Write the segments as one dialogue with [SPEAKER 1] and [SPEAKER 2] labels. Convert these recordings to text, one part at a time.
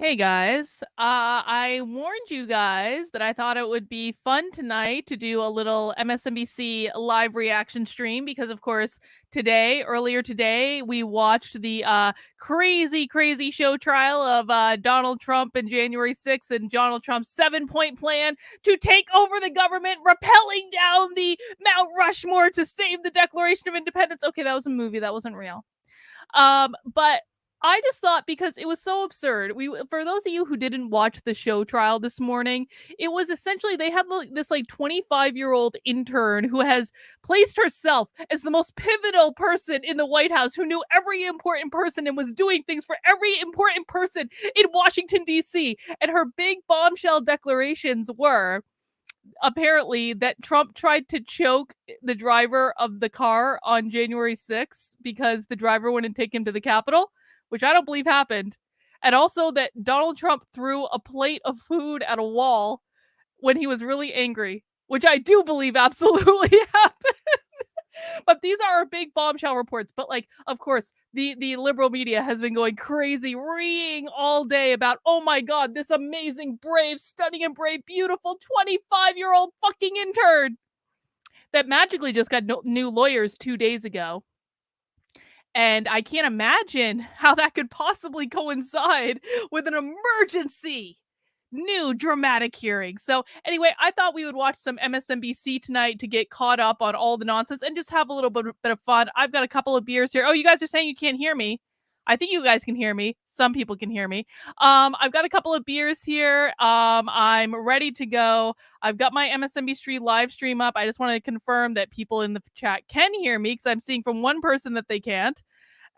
[SPEAKER 1] Hey guys, I warned you guys that I thought it would be fun tonight to do a little MSNBC live reaction stream because, of course, earlier today, we watched the crazy show trial of Donald Trump and January 6th and Donald Trump's 7-point plan to take over the government, rappelling down the Mount Rushmore to save the Declaration of Independence. Okay, that was a movie, that wasn't real. But I just thought because it was so absurd. For those of you who didn't watch the show trial this morning, it was essentially they had this 25-year-old intern who has placed herself as the most pivotal person in the White House, who knew every important person and was doing things for every important person in Washington, D.C. And her big bombshell declarations were apparently that Trump tried to choke the driver of the car on January 6th because the driver wouldn't take him to the Capitol, which I don't believe happened. And also that Donald Trump threw a plate of food at a wall when he was really angry, which I do believe absolutely happened. But these are our big bombshell reports. But of course, the liberal media has been going crazy, reeing all day about, oh my God, this amazing, brave, stunning and brave, beautiful 25-year-old fucking intern that magically just got new lawyers 2 days ago. And I can't imagine how that could possibly coincide with an emergency new dramatic hearing. So anyway, I thought we would watch some MSNBC tonight to get caught up on all the nonsense and just have a little bit of fun. I've got a couple of beers here. Oh, you guys are saying you can't hear me. I think you guys can hear me. Some people can hear me. I've got a couple of beers here. I'm ready to go. I've got my MSNBC live stream up. I just want to confirm that people in the chat can hear me because I'm seeing from one person that they can't.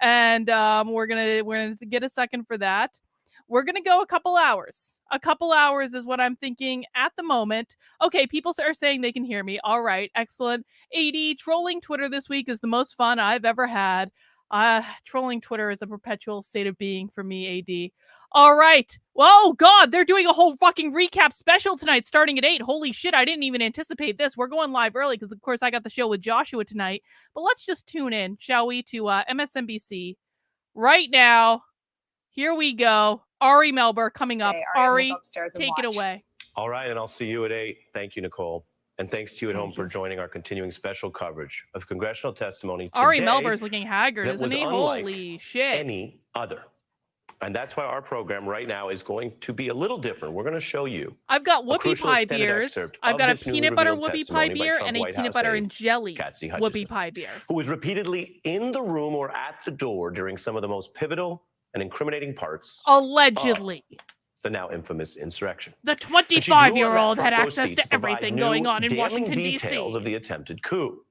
[SPEAKER 1] And we're gonna get a second for that. We're going to go a couple hours. A couple hours is what I'm thinking at the moment. Okay, people are saying they can hear me. All right, excellent. AD, trolling Twitter this week is the most fun I've ever had. Trolling Twitter is a perpetual state of being for me, AD. All right. Well, God, they're doing a whole fucking recap special tonight starting at 8. Holy shit, I didn't even anticipate this. We're going live early because, of course, I got the show with Joshua tonight. But let's just tune in, shall we, to MSNBC right now. Here we go. Ari Melber coming up. Ari, take it away.
[SPEAKER 2] All right, and I'll see you at 8. Thank you, Nicole. And thanks to you at home for joining our continuing special coverage of congressional testimony today.
[SPEAKER 1] Ari Melber's looking haggard, isn't he? Holy shit.
[SPEAKER 2] Any other. And that's why our program right now is going to be a little different. We're going to show you.
[SPEAKER 1] I've got whoopie pie beers. I've got a peanut butter whoopie pie beer and a peanut butter and jelly whoopie pie beer.
[SPEAKER 2] Who was repeatedly in the room or at the door during some of the most pivotal and incriminating parts.
[SPEAKER 1] Allegedly.
[SPEAKER 2] The now infamous insurrection.
[SPEAKER 1] The 25-year-old had access to everything going on in Washington, D.C.
[SPEAKER 2] Details of the attempted coup.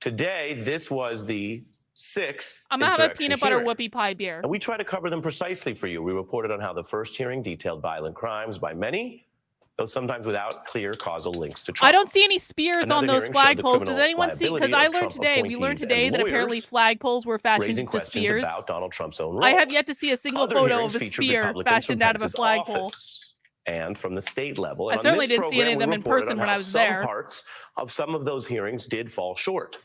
[SPEAKER 2] Today, this was the 6th
[SPEAKER 1] I'm going to have a peanut butter whoopie pie beer.
[SPEAKER 2] And we try to cover them precisely for you. We reported on how the first hearing detailed violent crimes by many, though sometimes without clear causal links to Trump.
[SPEAKER 1] I don't see any spears on those flagpoles. Does anyone see? Because I learned today, we learned today that apparently flagpoles were fashioned to spears.
[SPEAKER 2] About Donald Trump's own role.
[SPEAKER 1] I have yet to see a single photo of a spear fashioned out of a flagpole.
[SPEAKER 2] And from the state level.
[SPEAKER 1] I certainly didn't see any of them in person when I was there.
[SPEAKER 2] Some parts of some of those hearings did fall short.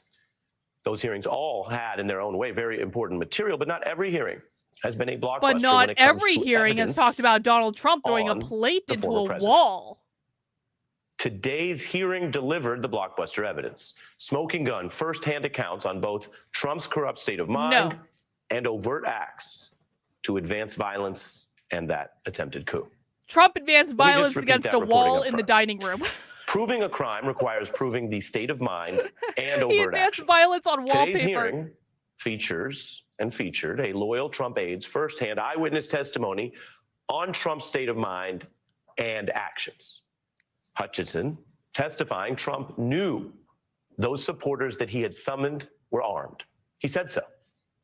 [SPEAKER 2] Those hearings all had, in their own way, very important material, but not every hearing has been a blockbuster.
[SPEAKER 1] But not every hearing has talked about Donald Trump throwing a plate into a wall.
[SPEAKER 2] Today's hearing delivered the blockbuster evidence. Smoking gun, first-hand accounts on both Trump's corrupt state of mind and overt acts to advance violence and that attempted coup.
[SPEAKER 1] Trump advanced violence against a wall in the dining room.
[SPEAKER 2] Proving a crime requires proving the state of mind and overt
[SPEAKER 1] He advanced
[SPEAKER 2] action.
[SPEAKER 1] Violence on wallpaper.
[SPEAKER 2] Today's hearing featured a loyal Trump aide's first-hand eyewitness testimony on Trump's state of mind and actions. Hutchinson testifying Trump knew those supporters that he had summoned were armed. He said so.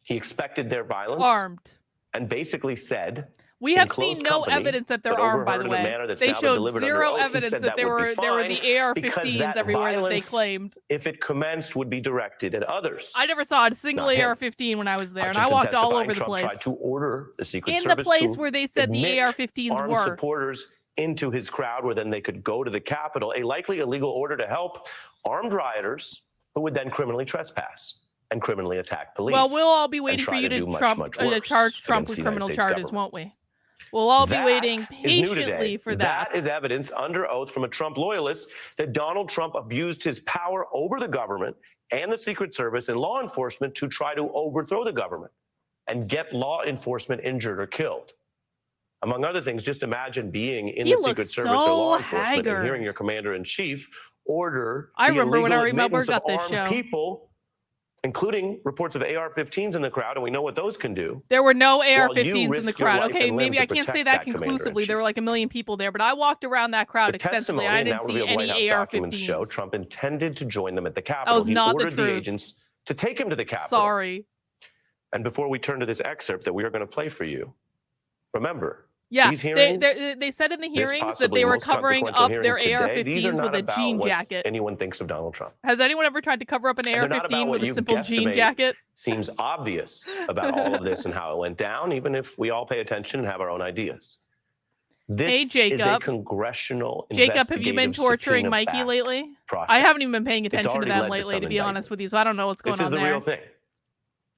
[SPEAKER 2] He expected their violence.
[SPEAKER 1] Armed.
[SPEAKER 2] And basically said,
[SPEAKER 1] we have seen no evidence that they're armed, by the way. They showed zero evidence that there were the AR-15s everywhere that they claimed.
[SPEAKER 2] If it commenced, would be directed at others.
[SPEAKER 1] I never saw a single AR-15 when I was there, and I walked all over the place.
[SPEAKER 2] Trump tried to order the Secret Service
[SPEAKER 1] in the place where they said the AR-15s were.
[SPEAKER 2] Supporters into his crowd where then they could go to the Capitol, a likely illegal order to help armed rioters who would then criminally trespass and criminally attack police.
[SPEAKER 1] Well, we'll all be waiting for you to charge Trump with criminal charges, won't we? We'll all be
[SPEAKER 2] That
[SPEAKER 1] waiting
[SPEAKER 2] is new today.
[SPEAKER 1] patiently for that.
[SPEAKER 2] That is evidence under oath from a Trump loyalist that Donald Trump abused his power over the government and the Secret Service and law enforcement to try to overthrow the government and get law enforcement injured or killed. Among other things, just imagine being in the Secret Service or law enforcement and hearing your commander-in-chief order the illegal admittance of armed people, including reports of AR-15s in the crowd, and we know what those can do.
[SPEAKER 1] There were no AR-15s in the crowd. Okay, maybe I can't say that conclusively. There were like 1 million people there, but I walked around that crowd extensively. I didn't see any AR-15s.
[SPEAKER 2] Show Trump intended to join them at the Capitol.
[SPEAKER 1] That was not the truth.
[SPEAKER 2] He ordered the agents to take him to the Capitol.
[SPEAKER 1] Sorry.
[SPEAKER 2] And before we turn to this excerpt that we are going to play for you, remember,
[SPEAKER 1] yeah,
[SPEAKER 2] these hearings,
[SPEAKER 1] they said in the hearings that they were covering up their AR-15s with a jean jacket.
[SPEAKER 2] Anyone thinks of Donald Trump.
[SPEAKER 1] Has anyone ever tried to cover up an AR-15 with a simple jean jacket?
[SPEAKER 2] Seems obvious about all of this and how it went down, even if we all pay attention and have our own ideas. This is a congressional
[SPEAKER 1] Jacob, have you been torturing Mikey lately? I haven't even been paying attention to them lately, to be honest with you, so I don't know what's going on there.
[SPEAKER 2] This is the real thing.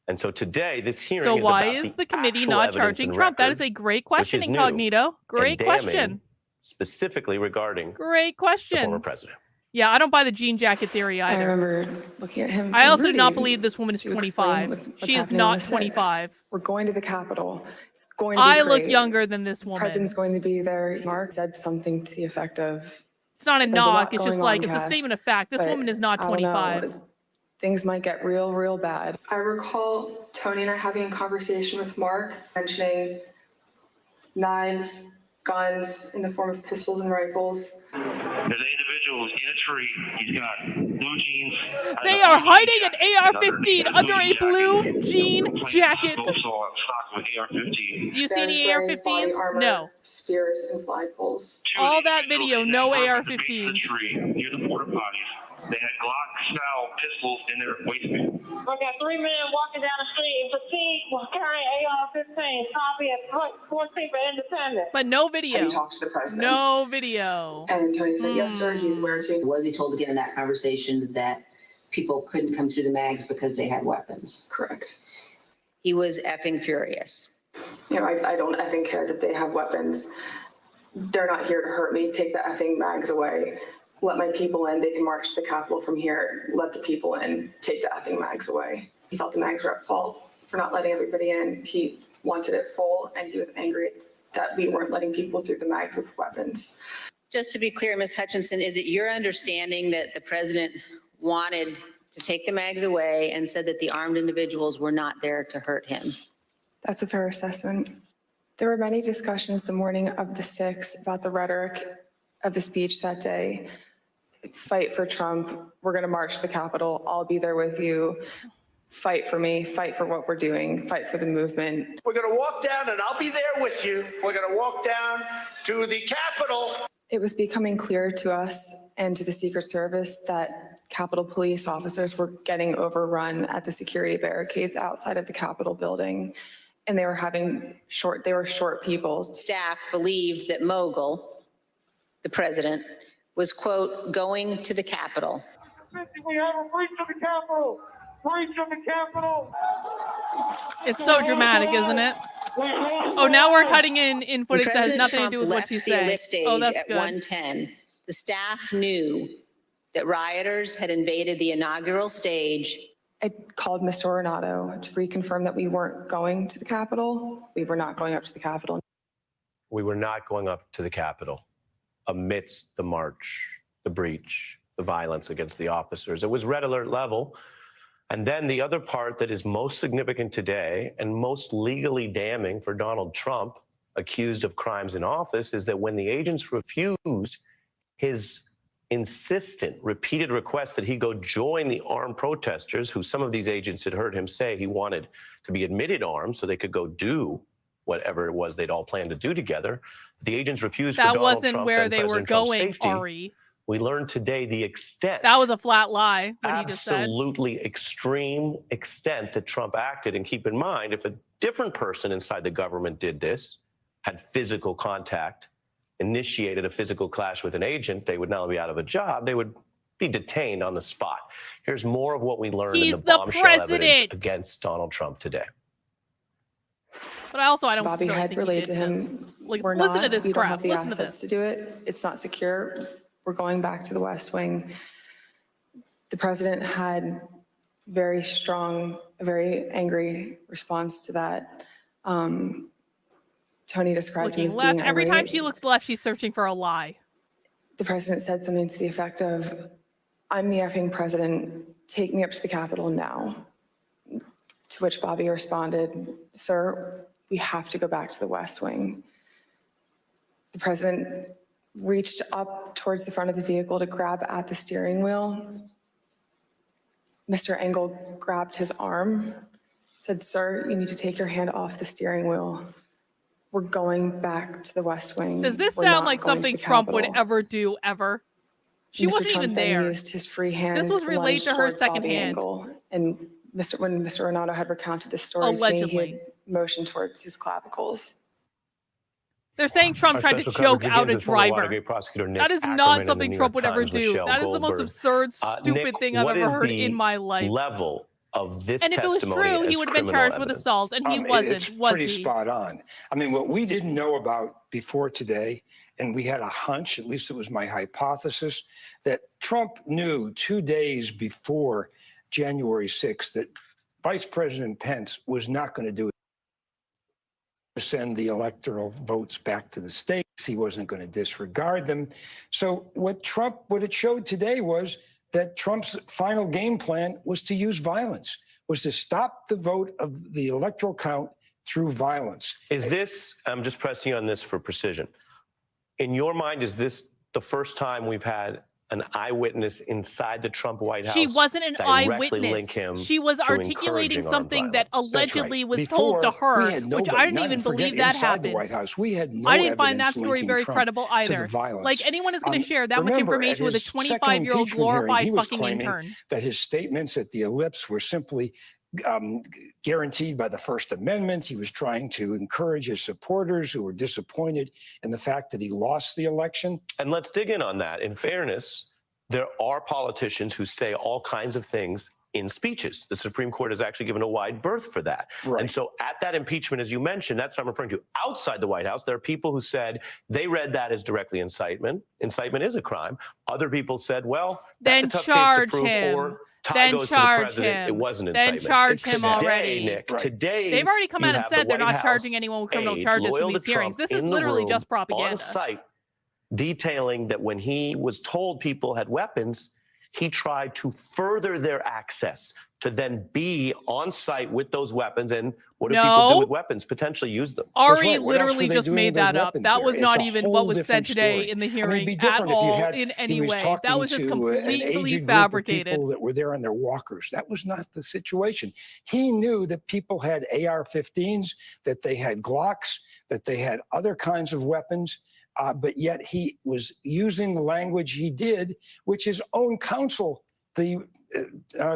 [SPEAKER 2] And so today, this hearing
[SPEAKER 1] is why is the committee not charging Trump? That is a great question, Incognito. Great question.
[SPEAKER 2] Specifically regarding the former president.
[SPEAKER 1] Yeah, I don't buy the jean jacket theory either.
[SPEAKER 3] I remember looking at him.
[SPEAKER 1] I also do not believe this woman is 25. She is not 25.
[SPEAKER 3] We're going to the Capitol. It's going to be
[SPEAKER 1] great. I look younger than this woman.
[SPEAKER 3] The president's going to be there. Mark said something to the effect of...
[SPEAKER 1] It's not a knock. It's just like, it's a statement of fact. This woman is not 25.
[SPEAKER 3] Things might get real bad.
[SPEAKER 4] I recall Tony and I having a conversation with Mark, mentioning knives, guns in the form of pistols and rifles.
[SPEAKER 5] There's an individual in a tree. He's got blue jeans.
[SPEAKER 1] They are hiding an AR-15 under a blue jean jacket.
[SPEAKER 5] Also stocked with AR-15.
[SPEAKER 1] Do you see any AR-15s? No.
[SPEAKER 4] Spears and flagpoles.
[SPEAKER 1] All that video, no AR-15s.
[SPEAKER 5] Near the porta potties. They had Glock-style pistols in their waistband.
[SPEAKER 6] We got 3 men walking down the street in fatigue while carrying AR-15. Copy at 14th and Independent.
[SPEAKER 1] But no video.
[SPEAKER 4] Have you talked to the president?
[SPEAKER 1] No video.
[SPEAKER 4] And Tony said, yes, sir, he's aware too.
[SPEAKER 7] Was he told again in that conversation that people couldn't come through the mags because they had weapons?
[SPEAKER 4] Correct.
[SPEAKER 7] He was effing furious.
[SPEAKER 4] You know, I don't effing care that they have weapons. They're not here to hurt me. Take the effing mags away. Let my people in. They can march to the Capitol from here. Let the people in. Take the effing mags away. He thought the mags were at fault for not letting everybody in. He wanted it full, and he was angry that we weren't letting people through the mags with weapons.
[SPEAKER 7] Just to be clear, Ms. Hutchinson, is it your understanding that the president wanted to take the mags away and said that the armed individuals were not there to hurt him?
[SPEAKER 3] That's a fair assessment. There were many discussions the morning of the 6th about the rhetoric of the speech that day. Fight for Trump. We're going to march to the Capitol. I'll be there with you. Fight for me. Fight for what we're doing. Fight for the movement.
[SPEAKER 8] We're going to walk down, and I'll be there with you. We're going to walk down to the Capitol.
[SPEAKER 3] It was becoming clear to us and to the Secret Service that Capitol police officers were getting overrun at the security barricades outside of the Capitol building, and they were short people.
[SPEAKER 7] Staff believed that Mogul, the president, was, quote, going to the Capitol.
[SPEAKER 6] We have a breach of the Capitol! Breach of the Capitol!
[SPEAKER 1] It's so dramatic, isn't it? Oh, now we're cutting in footage that has nothing to do with what you say. Oh, that's good.
[SPEAKER 7] At 1:10, the staff knew that rioters had invaded the inaugural stage.
[SPEAKER 3] I called Mr. Ornato to reconfirm that we weren't going to the Capitol. We were not going up to the Capitol.
[SPEAKER 2] We were not going up to the Capitol amidst the march, the breach, the violence against the officers. It was red alert level. And then the other part that is most significant today and most legally damning for Donald Trump, accused of crimes in office, is that when the agents refused his insistent, repeated request that he go join the armed protesters, who some of these agents had heard him say he wanted to be admitted armed so they could go do whatever it was they'd all planned to do together. The agents refused.
[SPEAKER 1] That wasn't where they were going, Ari.
[SPEAKER 2] We learned today the extent.
[SPEAKER 1] That was a flat lie, what he just said.
[SPEAKER 2] Absolutely extreme extent that Trump acted. And keep in mind, if a different person inside the government did this, had physical contact, initiated a physical clash with an agent, they would not only be out of a job, they would be detained on the spot. Here's more of what we learned in the bombshell evidence against Donald Trump today.
[SPEAKER 1] But I don't
[SPEAKER 3] Bobby
[SPEAKER 1] really
[SPEAKER 3] had
[SPEAKER 1] think he
[SPEAKER 3] relayed
[SPEAKER 1] did
[SPEAKER 3] to
[SPEAKER 1] this.
[SPEAKER 3] him,
[SPEAKER 1] Like,
[SPEAKER 3] we're
[SPEAKER 1] listen to
[SPEAKER 3] not,
[SPEAKER 1] this
[SPEAKER 3] we don't
[SPEAKER 1] crap.
[SPEAKER 3] have the
[SPEAKER 1] Listen to
[SPEAKER 3] assets
[SPEAKER 1] this.
[SPEAKER 3] to do it. It's not secure. We're going back to the West Wing. The president had very strong, a very angry response to that. Tony described him
[SPEAKER 1] Looking
[SPEAKER 3] as
[SPEAKER 1] left.
[SPEAKER 3] being
[SPEAKER 1] Every time
[SPEAKER 3] irate.
[SPEAKER 1] she looks left, she's searching for a lie.
[SPEAKER 3] The president said something to the effect of, I'm the effing president, take me up to the Capitol now. To which Bobby responded, sir, we have to go back to the West Wing. The president reached up towards the front of the vehicle to grab at the steering wheel. Mr. Engel grabbed his arm, said, sir, you need to take your hand off the steering wheel. We're going back to the West Wing.
[SPEAKER 1] Does this
[SPEAKER 3] We're
[SPEAKER 1] sound
[SPEAKER 3] not
[SPEAKER 1] like
[SPEAKER 3] going to
[SPEAKER 1] something
[SPEAKER 3] the
[SPEAKER 1] Trump would
[SPEAKER 3] Capitol."
[SPEAKER 1] ever do, ever? She
[SPEAKER 3] Mr.
[SPEAKER 1] wasn't
[SPEAKER 3] Trump
[SPEAKER 1] even
[SPEAKER 3] then
[SPEAKER 1] there.
[SPEAKER 3] used his free hand
[SPEAKER 1] This was
[SPEAKER 3] to
[SPEAKER 1] relayed
[SPEAKER 3] lunge
[SPEAKER 1] to her
[SPEAKER 3] towards
[SPEAKER 1] second
[SPEAKER 3] Bobby
[SPEAKER 1] hand.
[SPEAKER 3] Engel. And when Mr. Renato had recounted this story to me, he
[SPEAKER 1] Allegedly.
[SPEAKER 3] had motioned towards his clavicles.
[SPEAKER 1] They're saying Trump
[SPEAKER 2] Our
[SPEAKER 1] tried to
[SPEAKER 2] special
[SPEAKER 1] choke
[SPEAKER 2] coverage
[SPEAKER 1] out a
[SPEAKER 2] begins with former
[SPEAKER 1] driver.
[SPEAKER 2] Watergate prosecutor Nick
[SPEAKER 1] That is
[SPEAKER 2] Ackerman
[SPEAKER 1] not
[SPEAKER 2] and the
[SPEAKER 1] something
[SPEAKER 2] New
[SPEAKER 1] Trump
[SPEAKER 2] York
[SPEAKER 1] would ever
[SPEAKER 2] Times'
[SPEAKER 1] do.
[SPEAKER 2] Michelle
[SPEAKER 1] That is the most
[SPEAKER 2] Goldberg.
[SPEAKER 1] absurd, stupid
[SPEAKER 2] Nick,
[SPEAKER 1] thing I've
[SPEAKER 2] what
[SPEAKER 1] ever
[SPEAKER 2] is
[SPEAKER 1] heard
[SPEAKER 2] the
[SPEAKER 1] in my life.
[SPEAKER 2] level of this
[SPEAKER 1] And if it was
[SPEAKER 2] testimony
[SPEAKER 1] true, he
[SPEAKER 2] as
[SPEAKER 1] would have been
[SPEAKER 2] criminal
[SPEAKER 1] charged with
[SPEAKER 2] evidence?
[SPEAKER 1] assault, and he wasn't,
[SPEAKER 9] It's
[SPEAKER 1] was
[SPEAKER 9] pretty
[SPEAKER 1] he?
[SPEAKER 9] spot on. I mean, what we didn't know about before today, and we had a hunch, at least it was my hypothesis, that Trump knew 2 days before January 6th that Vice President Pence was not going to do it. Send the electoral votes back to the states. He wasn't going to disregard them. So what it showed today was that Trump's final game plan was to use violence, was to stop the vote of the electoral count through violence.
[SPEAKER 2] Is this, I'm just pressing you on this for precision. In your mind, is this the first time we've had an eyewitness inside the Trump White House?
[SPEAKER 1] She wasn't an
[SPEAKER 2] directly
[SPEAKER 1] eyewitness.
[SPEAKER 2] link him
[SPEAKER 1] She was
[SPEAKER 2] to
[SPEAKER 1] articulating
[SPEAKER 2] encouraging armed
[SPEAKER 1] something that
[SPEAKER 2] violence?
[SPEAKER 1] allegedly
[SPEAKER 9] That's right.
[SPEAKER 1] was told to
[SPEAKER 9] Before,
[SPEAKER 1] her,
[SPEAKER 9] we had
[SPEAKER 1] which
[SPEAKER 9] nobody,
[SPEAKER 1] I didn't
[SPEAKER 9] not
[SPEAKER 1] even
[SPEAKER 9] forget
[SPEAKER 1] believe that
[SPEAKER 9] inside
[SPEAKER 1] happened.
[SPEAKER 9] the White House, we had no
[SPEAKER 1] I didn't find that
[SPEAKER 9] evidence
[SPEAKER 1] story
[SPEAKER 9] linking
[SPEAKER 1] very
[SPEAKER 9] Trump
[SPEAKER 1] credible
[SPEAKER 9] to the
[SPEAKER 1] either.
[SPEAKER 9] violence.
[SPEAKER 1] Like, anyone is going to share that much
[SPEAKER 9] Remember,
[SPEAKER 1] information
[SPEAKER 9] at
[SPEAKER 1] with a
[SPEAKER 9] his second
[SPEAKER 1] 25-year-old
[SPEAKER 9] impeachment hearing,
[SPEAKER 1] glorified
[SPEAKER 9] he was
[SPEAKER 1] fucking
[SPEAKER 9] claiming
[SPEAKER 1] intern.
[SPEAKER 9] that his statements at the ellipse were simply guaranteed by the First Amendment. He was trying to encourage his supporters who were disappointed in the fact that he lost the election.
[SPEAKER 2] And let's dig in on that. In fairness, there are politicians who say all kinds of things in speeches. The Supreme Court has actually given a wide berth for that.
[SPEAKER 9] Right.
[SPEAKER 2] And so at that impeachment, as you mentioned, that's what I'm referring to. Outside the White House, there are people who said they read that as directly incitement. Incitement is a crime. Other people said, well, that's
[SPEAKER 1] Then
[SPEAKER 2] a tough
[SPEAKER 1] charge
[SPEAKER 2] case to prove.
[SPEAKER 1] him.
[SPEAKER 2] Or tie
[SPEAKER 1] Then
[SPEAKER 2] goes to the
[SPEAKER 1] charge
[SPEAKER 2] president.
[SPEAKER 1] him.
[SPEAKER 2] It wasn't
[SPEAKER 1] Then
[SPEAKER 2] incitement.
[SPEAKER 1] charge him
[SPEAKER 2] today,
[SPEAKER 1] already.
[SPEAKER 2] Nick,
[SPEAKER 9] Right.
[SPEAKER 2] today,
[SPEAKER 1] They've already come
[SPEAKER 2] you
[SPEAKER 1] out and
[SPEAKER 2] have
[SPEAKER 1] said
[SPEAKER 2] the
[SPEAKER 1] they're
[SPEAKER 2] White
[SPEAKER 1] not charging
[SPEAKER 2] House
[SPEAKER 1] anyone with criminal
[SPEAKER 2] aide,
[SPEAKER 1] charges
[SPEAKER 2] loyal
[SPEAKER 1] from
[SPEAKER 2] to
[SPEAKER 1] these hearings.
[SPEAKER 2] Trump,
[SPEAKER 1] This is
[SPEAKER 2] in the
[SPEAKER 1] literally
[SPEAKER 2] room,
[SPEAKER 1] just propaganda.
[SPEAKER 2] on site, detailing that when he was told people had weapons, he tried to further their access to then be on site with those weapons. And what do people do with weapons? Potentially use them.
[SPEAKER 1] Ari
[SPEAKER 9] right. What else
[SPEAKER 1] literally
[SPEAKER 9] were they
[SPEAKER 1] just
[SPEAKER 9] doing
[SPEAKER 1] made
[SPEAKER 9] with those
[SPEAKER 1] that up.
[SPEAKER 9] weapons
[SPEAKER 1] That
[SPEAKER 9] there?
[SPEAKER 1] was
[SPEAKER 9] It's
[SPEAKER 1] not
[SPEAKER 9] a
[SPEAKER 1] even
[SPEAKER 9] whole
[SPEAKER 1] what was said
[SPEAKER 9] different
[SPEAKER 1] today
[SPEAKER 9] story.
[SPEAKER 1] in the
[SPEAKER 9] I mean,
[SPEAKER 1] hearing
[SPEAKER 9] it'd be
[SPEAKER 1] at
[SPEAKER 9] different if you
[SPEAKER 1] all
[SPEAKER 9] had,
[SPEAKER 1] in
[SPEAKER 9] he
[SPEAKER 1] any
[SPEAKER 9] was
[SPEAKER 1] way.
[SPEAKER 9] talking
[SPEAKER 1] That was just
[SPEAKER 9] to an
[SPEAKER 1] completely
[SPEAKER 9] aged group of
[SPEAKER 1] fabricated.
[SPEAKER 9] people that were there on their walkers. That was not the situation. He knew that people had AR-15s, that they had Glocks, that they had other kinds of weapons. But yet he was using the language he did, which his own counsel, the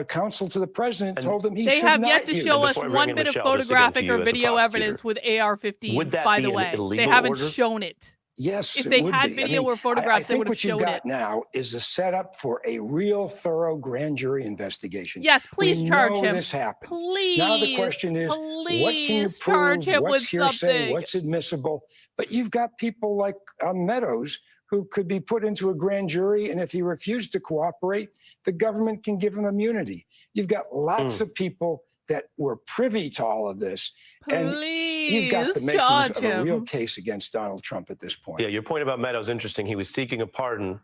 [SPEAKER 9] counsel to the president, told him he
[SPEAKER 1] They
[SPEAKER 9] should
[SPEAKER 1] have
[SPEAKER 9] not
[SPEAKER 1] yet to
[SPEAKER 9] use.
[SPEAKER 1] show us
[SPEAKER 2] Before I bring
[SPEAKER 1] one
[SPEAKER 2] in
[SPEAKER 1] bit of
[SPEAKER 2] Michelle, just again to
[SPEAKER 1] photographic
[SPEAKER 2] you
[SPEAKER 1] or
[SPEAKER 2] as a
[SPEAKER 1] video
[SPEAKER 2] prosecutor,
[SPEAKER 1] evidence with
[SPEAKER 2] would
[SPEAKER 1] AR-15s,
[SPEAKER 2] that
[SPEAKER 1] by
[SPEAKER 2] be
[SPEAKER 1] the
[SPEAKER 2] an
[SPEAKER 1] way.
[SPEAKER 2] illegal
[SPEAKER 1] They haven't
[SPEAKER 2] order?
[SPEAKER 1] shown it.
[SPEAKER 9] Yes,
[SPEAKER 1] If
[SPEAKER 9] it
[SPEAKER 1] they
[SPEAKER 9] would
[SPEAKER 1] had
[SPEAKER 9] be.
[SPEAKER 1] video or
[SPEAKER 9] I
[SPEAKER 1] photographs, they
[SPEAKER 9] think
[SPEAKER 1] would have
[SPEAKER 9] what you've
[SPEAKER 1] shown
[SPEAKER 9] got
[SPEAKER 1] it.
[SPEAKER 9] now is a setup for a real thorough grand jury investigation.
[SPEAKER 1] Yes, please
[SPEAKER 9] we
[SPEAKER 1] charge
[SPEAKER 9] know
[SPEAKER 1] him.
[SPEAKER 9] this happened.
[SPEAKER 1] Please.
[SPEAKER 9] Now the question is, what can you
[SPEAKER 1] Please charge
[SPEAKER 9] prove?
[SPEAKER 1] him
[SPEAKER 9] What's
[SPEAKER 1] with
[SPEAKER 9] hearsay?
[SPEAKER 1] something.
[SPEAKER 9] What's admissible? But you've got people like Meadows who could be put into a grand jury, and if he refused to cooperate, the government can give him immunity. You've got lots of people that were privy to all of this. And you've got the
[SPEAKER 1] Please
[SPEAKER 9] makings
[SPEAKER 1] charge
[SPEAKER 9] of a real
[SPEAKER 1] him.
[SPEAKER 9] case against Donald Trump at this point.
[SPEAKER 2] Yeah, your point about Meadows is interesting. He was seeking a pardon,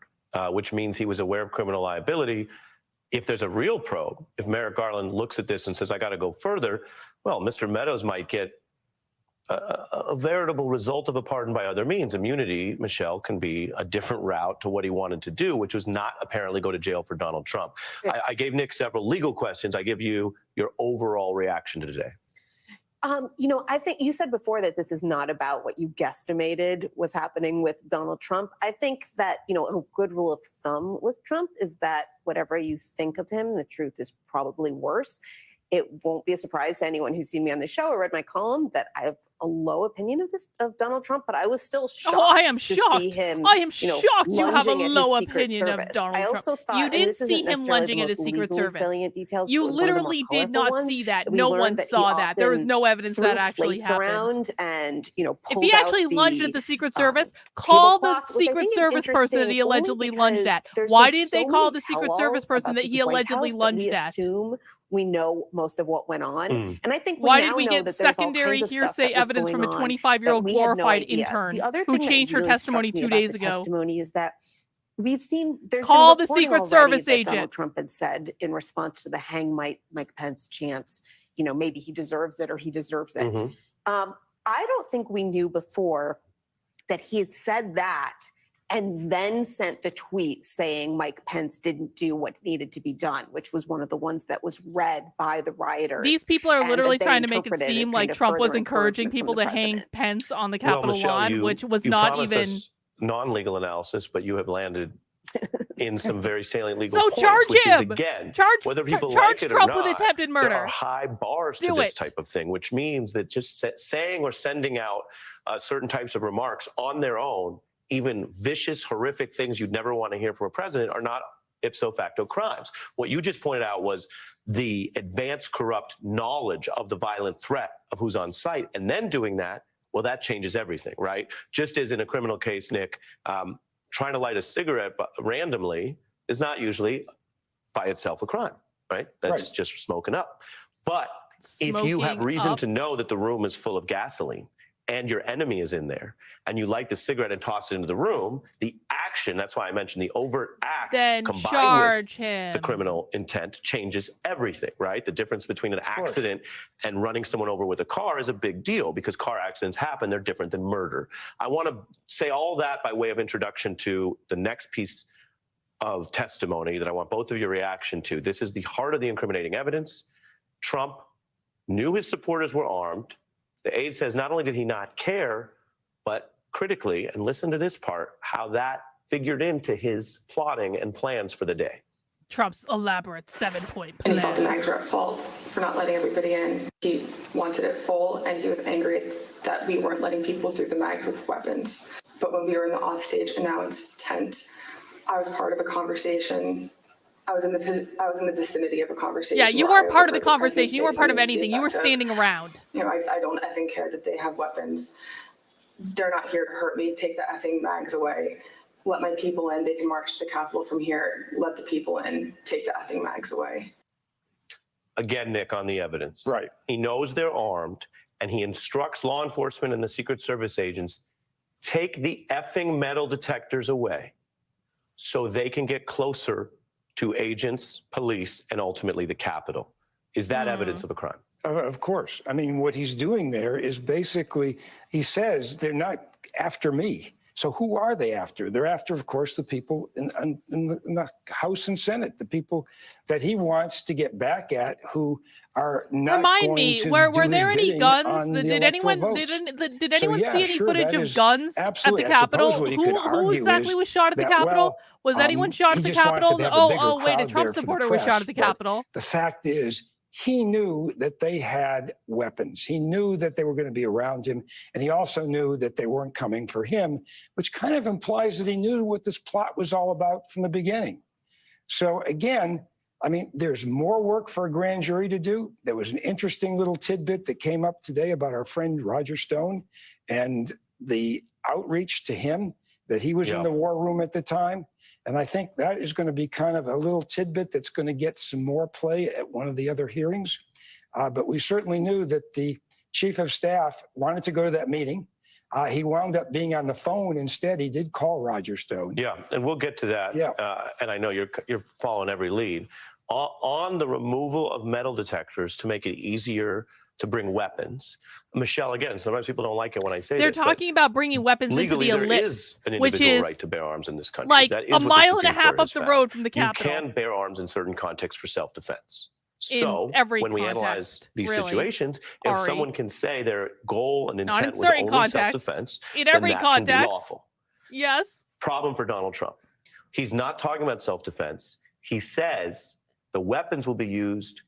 [SPEAKER 2] which means he was aware of criminal liability. If there's a real probe, if Merrick Garland looks at this and says, I got to go further, well, Mr. Meadows might get a veritable result of a pardon by other means. Immunity, Michelle, can be a different route to what he wanted to do, which was not apparently go to jail for Donald Trump. I gave Nick several legal questions. I give you your overall reaction to today.
[SPEAKER 10] You know, I think you said before that this is not about what you guesstimated was happening with Donald Trump. I think that, you know, a good rule of thumb with Trump is that whatever you think of him, the truth is probably worse. it won't be a surprise to anyone who's seen me on the show or read my column that I have a low opinion of Donald Trump, but I was still shocked
[SPEAKER 1] I am
[SPEAKER 10] to
[SPEAKER 1] shocked.
[SPEAKER 10] see him.
[SPEAKER 1] I am shocked you have a
[SPEAKER 10] lunging at his
[SPEAKER 1] low
[SPEAKER 10] Secret
[SPEAKER 1] opinion of
[SPEAKER 10] Service.
[SPEAKER 1] Donald
[SPEAKER 10] I
[SPEAKER 1] Trump.
[SPEAKER 10] also thought,
[SPEAKER 1] You
[SPEAKER 10] and
[SPEAKER 1] didn't
[SPEAKER 10] this
[SPEAKER 1] see
[SPEAKER 10] isn't
[SPEAKER 1] him
[SPEAKER 10] necessarily
[SPEAKER 1] lunging
[SPEAKER 10] the
[SPEAKER 1] at his
[SPEAKER 10] most
[SPEAKER 1] Secret
[SPEAKER 10] legally
[SPEAKER 1] Service.
[SPEAKER 10] salient details,
[SPEAKER 1] You
[SPEAKER 10] but one of the more
[SPEAKER 1] literally did
[SPEAKER 10] colorful
[SPEAKER 1] not
[SPEAKER 10] ones
[SPEAKER 1] see that.
[SPEAKER 10] we
[SPEAKER 1] No
[SPEAKER 10] learned
[SPEAKER 1] one
[SPEAKER 10] that he
[SPEAKER 1] saw that. There was
[SPEAKER 10] often
[SPEAKER 1] no evidence
[SPEAKER 10] threw
[SPEAKER 1] that actually
[SPEAKER 10] plates
[SPEAKER 1] happened.
[SPEAKER 10] around and
[SPEAKER 1] If
[SPEAKER 10] pulled
[SPEAKER 1] he actually
[SPEAKER 10] out
[SPEAKER 1] lunged
[SPEAKER 10] the,
[SPEAKER 1] at the Secret Service, call the
[SPEAKER 10] tablecloth, which I
[SPEAKER 1] Secret
[SPEAKER 10] think is
[SPEAKER 1] Service person that he
[SPEAKER 10] interesting only
[SPEAKER 1] allegedly lunged
[SPEAKER 10] because
[SPEAKER 1] at.
[SPEAKER 10] there's
[SPEAKER 1] Why
[SPEAKER 10] been
[SPEAKER 1] didn't they
[SPEAKER 10] so
[SPEAKER 1] call
[SPEAKER 10] many
[SPEAKER 1] the Secret Service
[SPEAKER 10] tell-alls
[SPEAKER 1] person
[SPEAKER 10] about
[SPEAKER 1] that
[SPEAKER 10] this
[SPEAKER 1] he
[SPEAKER 10] White
[SPEAKER 1] allegedly
[SPEAKER 10] House that
[SPEAKER 1] lunged
[SPEAKER 10] we
[SPEAKER 1] at?
[SPEAKER 10] assume we know most of what went on. And I think we
[SPEAKER 1] Why
[SPEAKER 10] now
[SPEAKER 1] did we
[SPEAKER 10] know
[SPEAKER 1] get
[SPEAKER 10] that there's all
[SPEAKER 1] secondary
[SPEAKER 10] kinds of stuff
[SPEAKER 1] hearsay
[SPEAKER 10] that was
[SPEAKER 1] evidence from
[SPEAKER 10] going
[SPEAKER 1] a
[SPEAKER 10] on
[SPEAKER 1] 25-year-old
[SPEAKER 10] that we had no
[SPEAKER 1] glorified
[SPEAKER 10] idea.
[SPEAKER 1] intern
[SPEAKER 10] The other
[SPEAKER 1] who
[SPEAKER 10] thing that
[SPEAKER 1] changed her
[SPEAKER 10] really
[SPEAKER 1] testimony
[SPEAKER 10] struck me
[SPEAKER 1] 2
[SPEAKER 10] about
[SPEAKER 1] days
[SPEAKER 10] the
[SPEAKER 1] ago?
[SPEAKER 10] testimony is that we've seen there's
[SPEAKER 1] Call
[SPEAKER 10] been
[SPEAKER 1] the
[SPEAKER 10] reporting
[SPEAKER 1] Secret
[SPEAKER 10] already
[SPEAKER 1] Service
[SPEAKER 10] that
[SPEAKER 1] agent.
[SPEAKER 10] Donald Trump had said in response to the hang Mike Pence chants, maybe he deserves it or he deserves it. I don't think we knew before that he had said that and then sent the tweet saying Mike Pence didn't do what needed to be done, which was one of the ones that was read by the rioters.
[SPEAKER 1] These people are
[SPEAKER 10] and
[SPEAKER 1] literally
[SPEAKER 10] that they
[SPEAKER 1] trying to make it
[SPEAKER 10] interpreted as
[SPEAKER 1] seem
[SPEAKER 10] kind
[SPEAKER 1] like
[SPEAKER 10] of
[SPEAKER 1] Trump was
[SPEAKER 10] further
[SPEAKER 1] encouraging
[SPEAKER 10] encouragement
[SPEAKER 1] people
[SPEAKER 10] from
[SPEAKER 1] to
[SPEAKER 10] the
[SPEAKER 1] hang
[SPEAKER 10] president.
[SPEAKER 1] Pence on the
[SPEAKER 2] Well,
[SPEAKER 1] Capitol
[SPEAKER 2] Michelle,
[SPEAKER 1] lawn, which was
[SPEAKER 2] you
[SPEAKER 1] not
[SPEAKER 2] promised
[SPEAKER 1] even.
[SPEAKER 2] us non-legal analysis, but you have landed in some very salient legal
[SPEAKER 1] So
[SPEAKER 2] points,
[SPEAKER 1] charge
[SPEAKER 2] which
[SPEAKER 1] him.
[SPEAKER 2] is, again, whether people
[SPEAKER 1] charge
[SPEAKER 2] like it
[SPEAKER 1] Trump
[SPEAKER 2] or
[SPEAKER 1] with
[SPEAKER 2] not,
[SPEAKER 1] attempted murder.
[SPEAKER 2] there are high bars to
[SPEAKER 1] Do
[SPEAKER 2] this
[SPEAKER 1] it.
[SPEAKER 2] type of thing, which means that just saying or sending out certain types of remarks on their own, even vicious, horrific things you'd never want to hear from a president, are not ipso facto crimes. What you just pointed out was the advanced corrupt knowledge of the violent threat of who's on site, and then doing that, well, that changes everything, right? Just as in a criminal case, Nick, trying to light a cigarette randomly is not usually by itself a crime, right? That's just smoking up. But if you have reason to know that the room is full of gasoline and your enemy is in there and you light the cigarette and toss it into the room, the action, that's why I mentioned the overt act
[SPEAKER 1] Then
[SPEAKER 2] combined
[SPEAKER 1] charge
[SPEAKER 2] with
[SPEAKER 1] him.
[SPEAKER 2] the criminal intent changes everything, right? The difference between an accident and running someone over with a car is a big deal because car accidents happen. They're different than murder. I want to say all that by way of introduction to the next piece of testimony that I want both of your reaction to. This is the heart of the incriminating evidence. Trump knew his supporters were armed. The aide says not only did he not care, but critically, and listen to this part, how that figured into his plotting and plans for the day.
[SPEAKER 1] Trump's elaborate 7-point
[SPEAKER 4] And he thought the
[SPEAKER 1] plan.
[SPEAKER 4] mags were at fault for not letting everybody in. He wanted it full, and he was angry that we weren't letting people through the mags with weapons. But when we were in the offstage announce tent, I was part of a conversation. I was in the vicinity of a conversation.
[SPEAKER 1] Yeah, you
[SPEAKER 4] where
[SPEAKER 1] weren't
[SPEAKER 4] I
[SPEAKER 1] part of the
[SPEAKER 4] overheard the
[SPEAKER 1] conversation. You weren't part of
[SPEAKER 4] president say
[SPEAKER 1] anything. You were
[SPEAKER 4] something to the
[SPEAKER 1] standing around.
[SPEAKER 4] effect of, I don't effing care that they have weapons. They're not here to hurt me. Take the effing mags away. Let my people in. They can march to the Capitol from here. Let the people in. Take the effing mags away.
[SPEAKER 2] Again, Nick, on the evidence.
[SPEAKER 9] Right.
[SPEAKER 2] He knows they're armed, and he instructs law enforcement and the Secret Service agents, take the effing metal detectors away so they can get closer to agents, police, and ultimately the Capitol. Is that evidence of a crime?
[SPEAKER 9] Of course. I mean, what he's doing there is basically, he says they're not after me. So who are they after? They're after, of course, the people in the House and Senate, the people that he wants to get back at who are not
[SPEAKER 1] Remind
[SPEAKER 9] going
[SPEAKER 1] me,
[SPEAKER 9] to
[SPEAKER 1] were
[SPEAKER 9] do
[SPEAKER 1] there
[SPEAKER 9] his
[SPEAKER 1] any
[SPEAKER 9] bidding
[SPEAKER 1] guns?
[SPEAKER 9] on the
[SPEAKER 1] Did
[SPEAKER 9] electoral
[SPEAKER 1] anyone
[SPEAKER 9] votes.
[SPEAKER 1] did anyone
[SPEAKER 9] So,
[SPEAKER 1] see
[SPEAKER 9] yeah,
[SPEAKER 1] any
[SPEAKER 9] sure,
[SPEAKER 1] footage
[SPEAKER 9] that
[SPEAKER 1] of
[SPEAKER 9] is
[SPEAKER 1] guns
[SPEAKER 9] absolutely.
[SPEAKER 1] at the
[SPEAKER 9] I suppose
[SPEAKER 1] Capitol?
[SPEAKER 9] what he could
[SPEAKER 1] Who
[SPEAKER 9] argue
[SPEAKER 1] exactly
[SPEAKER 9] is
[SPEAKER 1] was shot at the
[SPEAKER 9] that,
[SPEAKER 1] Capitol?
[SPEAKER 9] well,
[SPEAKER 1] Was anyone shot
[SPEAKER 9] he
[SPEAKER 1] at the
[SPEAKER 9] just wanted to
[SPEAKER 1] Capitol?
[SPEAKER 9] have a bigger
[SPEAKER 1] Wait, a
[SPEAKER 9] crowd
[SPEAKER 1] Trump
[SPEAKER 9] there for the
[SPEAKER 1] supporter was shot
[SPEAKER 9] press,
[SPEAKER 1] at the
[SPEAKER 9] but
[SPEAKER 1] Capitol.
[SPEAKER 9] The fact is, he knew that they had weapons. He knew that they were going to be around him. And he also knew that they weren't coming for him, which kind of implies that he knew what this plot was all about from the beginning. So again, I mean, there's more work for a grand jury to do. There was an interesting little tidbit that came up today about our friend Roger Stone and the outreach to him that he was in the war room at the time. And I think that is going to be kind of a little tidbit that's going to get some more play at one of the other hearings. But we certainly knew that the chief of staff wanted to go to that meeting. He wound up being on the phone instead. He did call Roger Stone.
[SPEAKER 2] Yeah, and we'll get to that.
[SPEAKER 9] Yeah.
[SPEAKER 2] And I know you're following every lead. On the removal of metal detectors to make it easier to bring weapons. Michelle, again, sometimes people don't like it when I say
[SPEAKER 1] They're
[SPEAKER 2] this.
[SPEAKER 1] talking about bringing weapons
[SPEAKER 2] legally,
[SPEAKER 1] into the
[SPEAKER 2] there
[SPEAKER 1] elite,
[SPEAKER 2] is an
[SPEAKER 1] which
[SPEAKER 2] individual
[SPEAKER 1] is
[SPEAKER 2] right to bear arms in this country.
[SPEAKER 1] like
[SPEAKER 2] That is
[SPEAKER 1] a
[SPEAKER 2] what the
[SPEAKER 1] mile and a
[SPEAKER 2] Supreme
[SPEAKER 1] half
[SPEAKER 2] Court
[SPEAKER 1] up
[SPEAKER 2] has
[SPEAKER 1] the
[SPEAKER 2] found.
[SPEAKER 1] road from the
[SPEAKER 2] You
[SPEAKER 1] Capitol.
[SPEAKER 2] can bear arms in certain contexts for self-defense.
[SPEAKER 1] In
[SPEAKER 2] So
[SPEAKER 1] every
[SPEAKER 2] when we
[SPEAKER 1] context,
[SPEAKER 2] analyze these
[SPEAKER 1] really,
[SPEAKER 2] situations, if
[SPEAKER 1] Ari.
[SPEAKER 2] someone can say their goal and
[SPEAKER 1] Not in
[SPEAKER 2] intent was
[SPEAKER 1] certain
[SPEAKER 2] only
[SPEAKER 1] contexts.
[SPEAKER 2] self-defense,
[SPEAKER 1] In
[SPEAKER 2] then
[SPEAKER 1] every
[SPEAKER 2] that can be
[SPEAKER 1] context.
[SPEAKER 2] lawful.
[SPEAKER 1] Yes.
[SPEAKER 2] Problem for Donald Trump. He's not talking about self-defense. He says the weapons will be used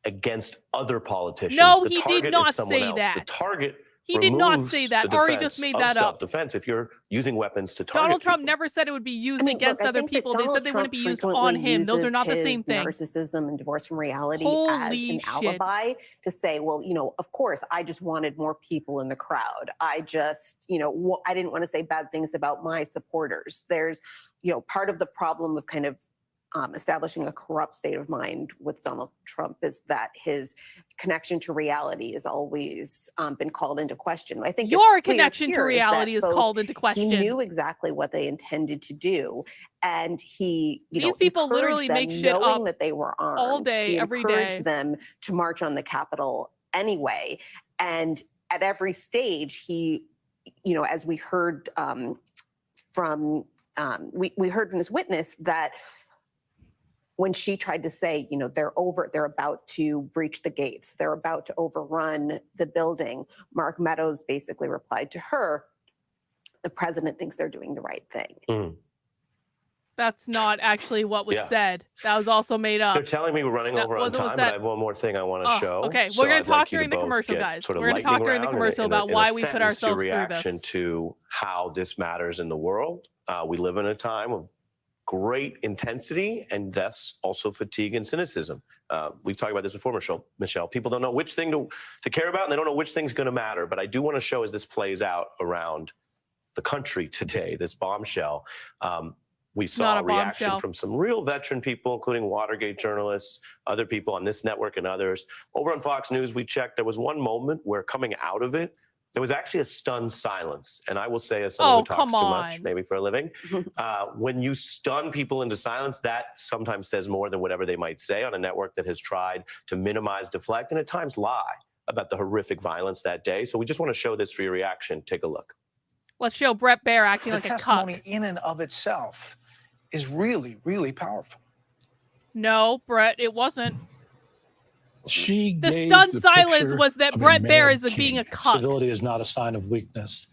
[SPEAKER 2] against other politicians.
[SPEAKER 1] No,
[SPEAKER 2] the
[SPEAKER 1] he
[SPEAKER 2] target
[SPEAKER 1] did not
[SPEAKER 2] is someone
[SPEAKER 1] say
[SPEAKER 2] else.
[SPEAKER 1] that.
[SPEAKER 2] The target
[SPEAKER 1] He did not
[SPEAKER 2] removes
[SPEAKER 1] say that.
[SPEAKER 2] the
[SPEAKER 1] Ari just
[SPEAKER 2] defense
[SPEAKER 1] made
[SPEAKER 2] of
[SPEAKER 1] that up.
[SPEAKER 2] self-defense if you're using weapons to target
[SPEAKER 1] Donald Trump
[SPEAKER 2] people.
[SPEAKER 1] never said it would be used
[SPEAKER 10] I mean,
[SPEAKER 1] against
[SPEAKER 10] look, I
[SPEAKER 1] other
[SPEAKER 10] think that
[SPEAKER 1] people. They
[SPEAKER 10] Donald
[SPEAKER 1] said they wouldn't
[SPEAKER 10] Trump
[SPEAKER 1] be used
[SPEAKER 10] frequently
[SPEAKER 1] on him. Those are
[SPEAKER 10] uses
[SPEAKER 1] not the same
[SPEAKER 10] his
[SPEAKER 1] thing.
[SPEAKER 10] narcissism and divorce from reality
[SPEAKER 1] Holy
[SPEAKER 10] as an
[SPEAKER 1] shit.
[SPEAKER 10] alibi to say, well, of course, I just wanted more people in the crowd. I just, I didn't want to say bad things about my supporters. There's, part of the problem of kind of establishing a corrupt state of mind with Donald Trump is that his connection to reality has always been called into question. I think
[SPEAKER 1] Your
[SPEAKER 10] it's clear
[SPEAKER 1] connection to
[SPEAKER 10] here is that
[SPEAKER 1] reality is
[SPEAKER 10] both
[SPEAKER 1] called into question.
[SPEAKER 10] He knew exactly what they intended to do, and he,
[SPEAKER 1] These people
[SPEAKER 10] encouraged
[SPEAKER 1] literally
[SPEAKER 10] them,
[SPEAKER 1] make shit
[SPEAKER 10] knowing
[SPEAKER 1] up
[SPEAKER 10] that they were armed.
[SPEAKER 1] all day,
[SPEAKER 10] he
[SPEAKER 1] every
[SPEAKER 10] encouraged
[SPEAKER 1] day.
[SPEAKER 10] them to march on the Capitol anyway, and at every stage, he, as we heard from we heard from this witness that when she tried to say, they're about to breach the gates, they're about to overrun the building, Mark Meadows basically replied to her, the president thinks they're doing the right thing.
[SPEAKER 2] Mm.
[SPEAKER 1] That's not actually what was
[SPEAKER 2] Yeah.
[SPEAKER 1] said. That was also made up.
[SPEAKER 2] They're telling me we're running
[SPEAKER 1] That
[SPEAKER 2] over on
[SPEAKER 1] wasn't what
[SPEAKER 2] time, but I
[SPEAKER 1] said.
[SPEAKER 2] have one more thing I want to show.
[SPEAKER 1] Okay,
[SPEAKER 2] So
[SPEAKER 1] we're going
[SPEAKER 2] I'd
[SPEAKER 1] to talk
[SPEAKER 2] like you
[SPEAKER 1] during the
[SPEAKER 2] both
[SPEAKER 1] commercial,
[SPEAKER 2] get
[SPEAKER 1] guys.
[SPEAKER 2] sort of
[SPEAKER 1] We're going to talk
[SPEAKER 2] lightning
[SPEAKER 1] during the
[SPEAKER 2] round
[SPEAKER 1] commercial
[SPEAKER 2] in a-
[SPEAKER 1] about
[SPEAKER 2] in a
[SPEAKER 1] why we put
[SPEAKER 2] sentence your
[SPEAKER 1] ourselves through
[SPEAKER 2] reaction
[SPEAKER 1] this.
[SPEAKER 2] to how this matters in the world. We live in a time of great intensity and thus also fatigue and cynicism. We've talked about this before, Michelle. People don't know which thing to care about, and they don't know which thing's going to matter. But I do want to show as this plays out around the country today, this bombshell. We saw a reaction
[SPEAKER 1] bombshell.
[SPEAKER 2] from some real veteran people, including Watergate journalists, other people on this network and others. Over on Fox News, we checked. There was one moment where coming out of it, there was actually a stunned silence. And I will say, as someone who talks too much, maybe for a living, when you stun people into silence, that sometimes says more than whatever they might say on a network that has tried to minimize, deflect, and at times lie about the horrific violence that day. So we just want to show this for your reaction. Take a look.
[SPEAKER 1] Let's show Brett Baer acting like a
[SPEAKER 11] testimony
[SPEAKER 1] cuck.
[SPEAKER 11] in and of itself is really, really powerful.
[SPEAKER 1] No, Brett, it wasn't.
[SPEAKER 12] She
[SPEAKER 1] The
[SPEAKER 12] gave
[SPEAKER 1] stunned
[SPEAKER 12] the
[SPEAKER 1] silence
[SPEAKER 12] picture
[SPEAKER 1] was that
[SPEAKER 12] of a
[SPEAKER 1] Brett Baer
[SPEAKER 12] mad
[SPEAKER 1] is being a
[SPEAKER 12] king.
[SPEAKER 1] cuck.
[SPEAKER 12] Civility is not a sign of weakness,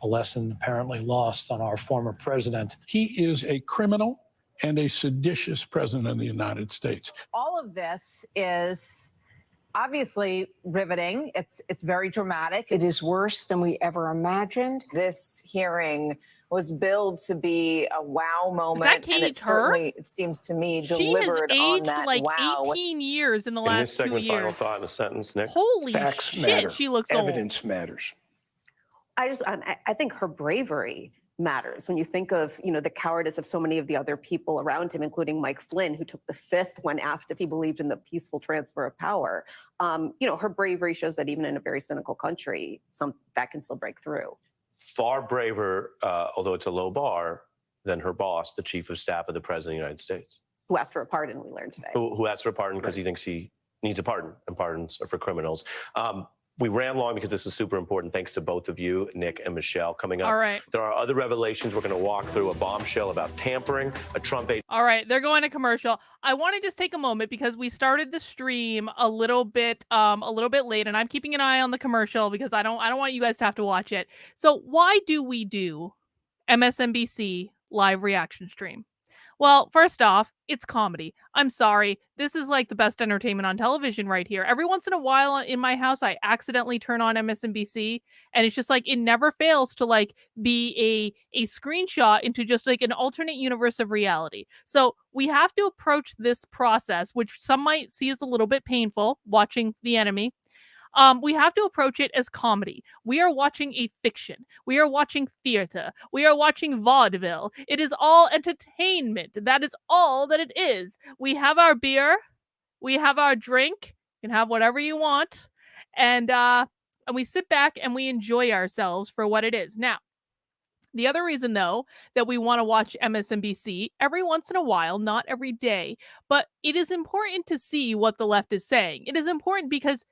[SPEAKER 12] a lesson apparently lost on our former president.
[SPEAKER 13] He is a criminal and a seditious president of the United States.
[SPEAKER 14] All of this is obviously riveting. It's very dramatic.
[SPEAKER 15] It is worse than we ever imagined.
[SPEAKER 14] This hearing was billed to be a wow moment.
[SPEAKER 1] Is that Katie
[SPEAKER 14] and it
[SPEAKER 1] Tur?
[SPEAKER 14] certainly, it seems to me,
[SPEAKER 1] She has
[SPEAKER 14] delivered on
[SPEAKER 1] aged
[SPEAKER 14] that
[SPEAKER 1] like
[SPEAKER 14] wow.
[SPEAKER 1] 18 years in the
[SPEAKER 2] In this
[SPEAKER 1] last 2
[SPEAKER 2] segment, final
[SPEAKER 1] years.
[SPEAKER 2] thought in a sentence, Nick.
[SPEAKER 1] Holy
[SPEAKER 9] Facts
[SPEAKER 1] shit,
[SPEAKER 9] matter.
[SPEAKER 1] she looks
[SPEAKER 9] Evidence
[SPEAKER 1] old.
[SPEAKER 9] matters.
[SPEAKER 10] I think her bravery matters when you think of, the cowardice of so many of the other people around him, including Mike Flynn, who took the fifth when asked if he believed in the peaceful transfer of power. Her bravery shows that even in a very cynical country, that can still break through.
[SPEAKER 2] Far braver, although it's a low bar, than her boss, the chief of staff of the president of the United States.
[SPEAKER 10] Who asked for a pardon, we learned today.
[SPEAKER 2] Who asked for a pardon because he thinks he needs a pardon, and pardons are for criminals. We ran long because this is super important. Thanks to both of you, Nick and Michelle. Coming up,
[SPEAKER 1] All right.
[SPEAKER 2] There are other revelations. We're going to walk through a bombshell about tampering, a Trump aide.
[SPEAKER 1] All right, they're going to commercial. I want to just take a moment because we started the stream a little bit late, and I'm keeping an eye on the commercial because I don't want you guys to have to watch it. So why do we do MSNBC live reaction stream? Well, first off, it's comedy. I'm sorry. This is like the best entertainment on television right here. Every once in a while in my house, I accidentally turn on MSNBC, and it's just like it never fails to like be a screenshot into just like an alternate universe of reality. So we have to approach this process, which some might see as a little bit painful, watching The Enemy. We have to approach it as comedy. We are watching a fiction. We are watching theater. We are watching vaudeville. It is all entertainment. That is all that it is. We have our beer. We have our drink. You can have whatever you want. And we sit back and we enjoy ourselves for what it is. Now, the other reason, though, that we want to watch MSNBC every once in a while, not every day, but it is important to see what the left is saying. It is important because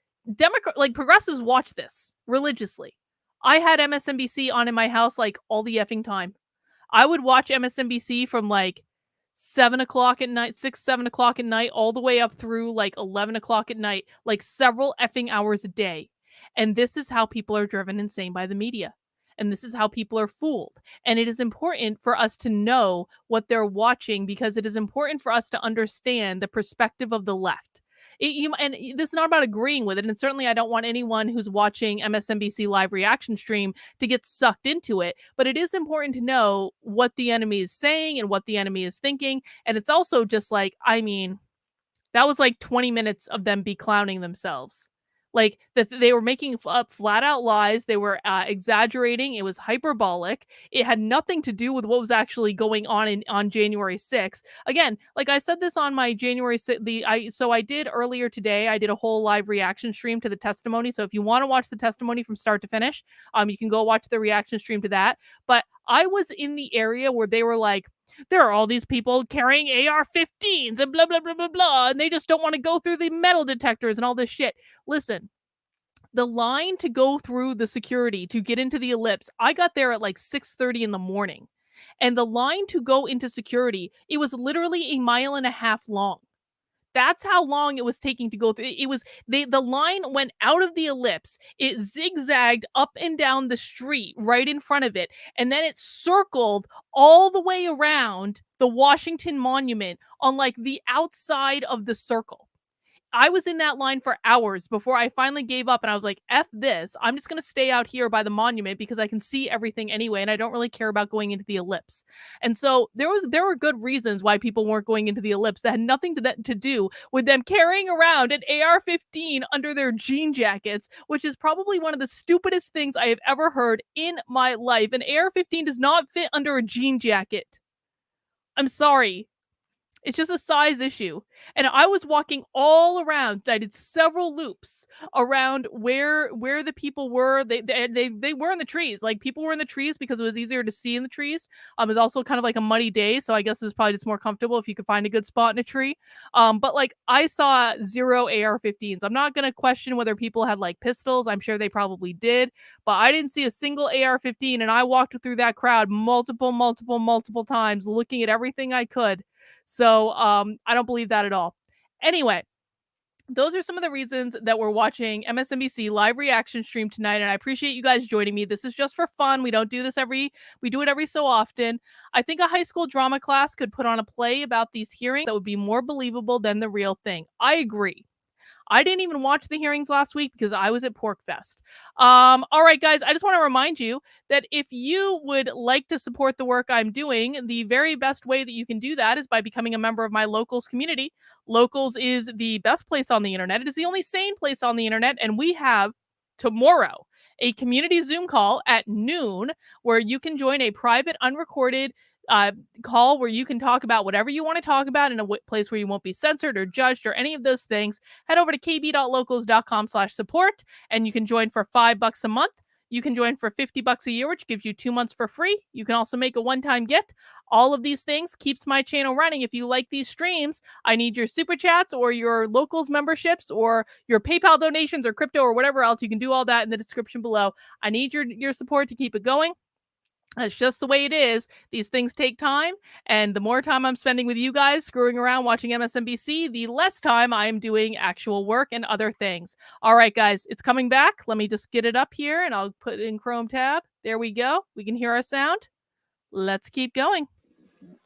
[SPEAKER 1] progressives watch this religiously. I had MSNBC on in my house like all the effing time. I would watch MSNBC from like 7 o'clock at night, 6, 7 o'clock at night, all the way up through like 11 o'clock at night, like several effing hours a day. And this is how people are driven insane by the media. And this is how people are fooled. And it is important for us to know what they're watching because it is important for us to understand the perspective of the left. And this is not about agreeing with it. And certainly I don't want anyone who's watching MSNBC live reaction stream to get sucked into it. But it is important to know what the enemy is saying and what the enemy is thinking. And it's also just like, I mean, that was like 20 minutes of them be clowning themselves. Like they were making up flat out lies. They were exaggerating. It was hyperbolic. It had nothing to do with what was actually going on January 6th. Again, like I said this on my January 6th, so I did earlier today. I did a whole live reaction stream to the testimony. So if you want to watch the testimony from start to finish, you can go watch the reaction stream to that. But I was in the area where they were like, there are all these people carrying AR-15s and blah, blah, blah, blah, blah, and they just don't want to go through the metal detectors and all this shit. Listen, the line to go through the security to get into the ellipse, I got there at like 6:30 in the morning. And the line to go into security, it was literally 1.5 miles long. That's how long it was taking to go through. It was the line went out of the ellipse. It zigzagged up and down the street right in front of it, and then it circled all the way around the Washington Monument on like the outside of the circle. I was in that line for hours before I finally gave up and I was like, F this. I'm just going to stay out here by the monument because I can see everything anyway and I don't really care about going into the ellipse. And so there were good reasons why people weren't going into the ellipse that had nothing to do with them carrying around an AR-15 under their jean jackets, which is probably one of the stupidest things I have ever heard in my life. An AR-15 does not fit under a jean jacket. I'm sorry. It's just a size issue. And I was walking all around. I did several loops around where the people were. They were in the trees. Like people were in the trees because it was easier to see in the trees. It was also kind of like a muddy day, so I guess it was probably just more comfortable if you could find a good spot in a tree. But like I saw 0 AR-15s. I'm not gonna question whether people had like pistols. I'm sure they probably did, but I didn't see a single AR-15, and I walked through that crowd multiple times, looking at everything I could. So I don't believe that at all. Anyway, those are some of the reasons that we're watching MSNBC live reaction stream tonight, and I appreciate you guys joining me. This is just for fun. We don't do this we do it every so often. I think a high school drama class could put on a play about these hearings that would be more believable than the real thing. I agree. I didn't even watch the hearings last week because I was at PorkFest. All right, guys, I just want to remind you that if you would like to support the work I'm doing, the very best way that you can do that is by becoming a member of my Locals community. Locals is the best place on the internet. It is the only sane place on the internet, and we have tomorrow a community Zoom call at noon where you can join a private, unrecorded call where you can talk about whatever you want to talk about in a place where you won't be censored or judged or any of those things. Head over to kb.locals.com/support and you can join for $5 a month. You can join for $50 a year, which gives you 2 months for free. You can also make a one-time gift. All of these things keeps my channel running. If you like these streams, I need your super chats or your Locals memberships or your PayPal donations or crypto or whatever else. You can do all that in the description below. I need your support to keep it going. That's just the way it is. These things take time, and the more time I'm spending with you guys screwing around watching MSNBC, the less time I'm doing actual work and other things. All right, guys, it's coming back. Let me just get it up here, and I'll put it in Chrome tab. There we go. We can hear our sound. Let's keep going.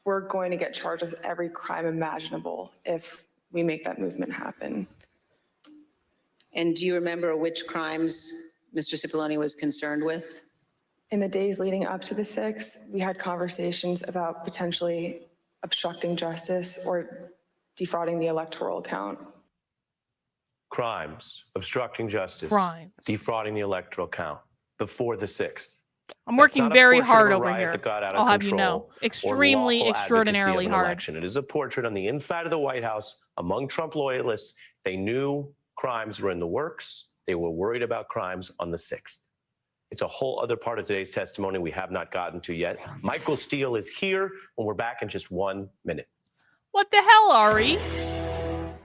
[SPEAKER 3] We're going to get charged with every crime imaginable if we make that movement happen.
[SPEAKER 7] And do you remember which crimes Mr. Cipollone was concerned with?
[SPEAKER 3] In the days leading up to the 6th, we had conversations about potentially obstructing justice or defrauding the electoral count.
[SPEAKER 2] Crimes, obstructing justice,
[SPEAKER 1] Crimes.
[SPEAKER 2] defrauding the electoral count before the 6th.
[SPEAKER 1] I'm working very hard over here. I'll have you know.
[SPEAKER 2] Or
[SPEAKER 1] Extremely,
[SPEAKER 2] lawful advocacy
[SPEAKER 1] extraordinarily
[SPEAKER 2] of an
[SPEAKER 1] hard.
[SPEAKER 2] election. It is a portrait on the inside of the White House among Trump loyalists. They knew crimes were in the works. They were worried about crimes on the 6th. It's a whole other part of today's testimony we have not gotten to yet. Michael Steele is here, and we're back in just 1 minute.
[SPEAKER 1] What the hell, Ari?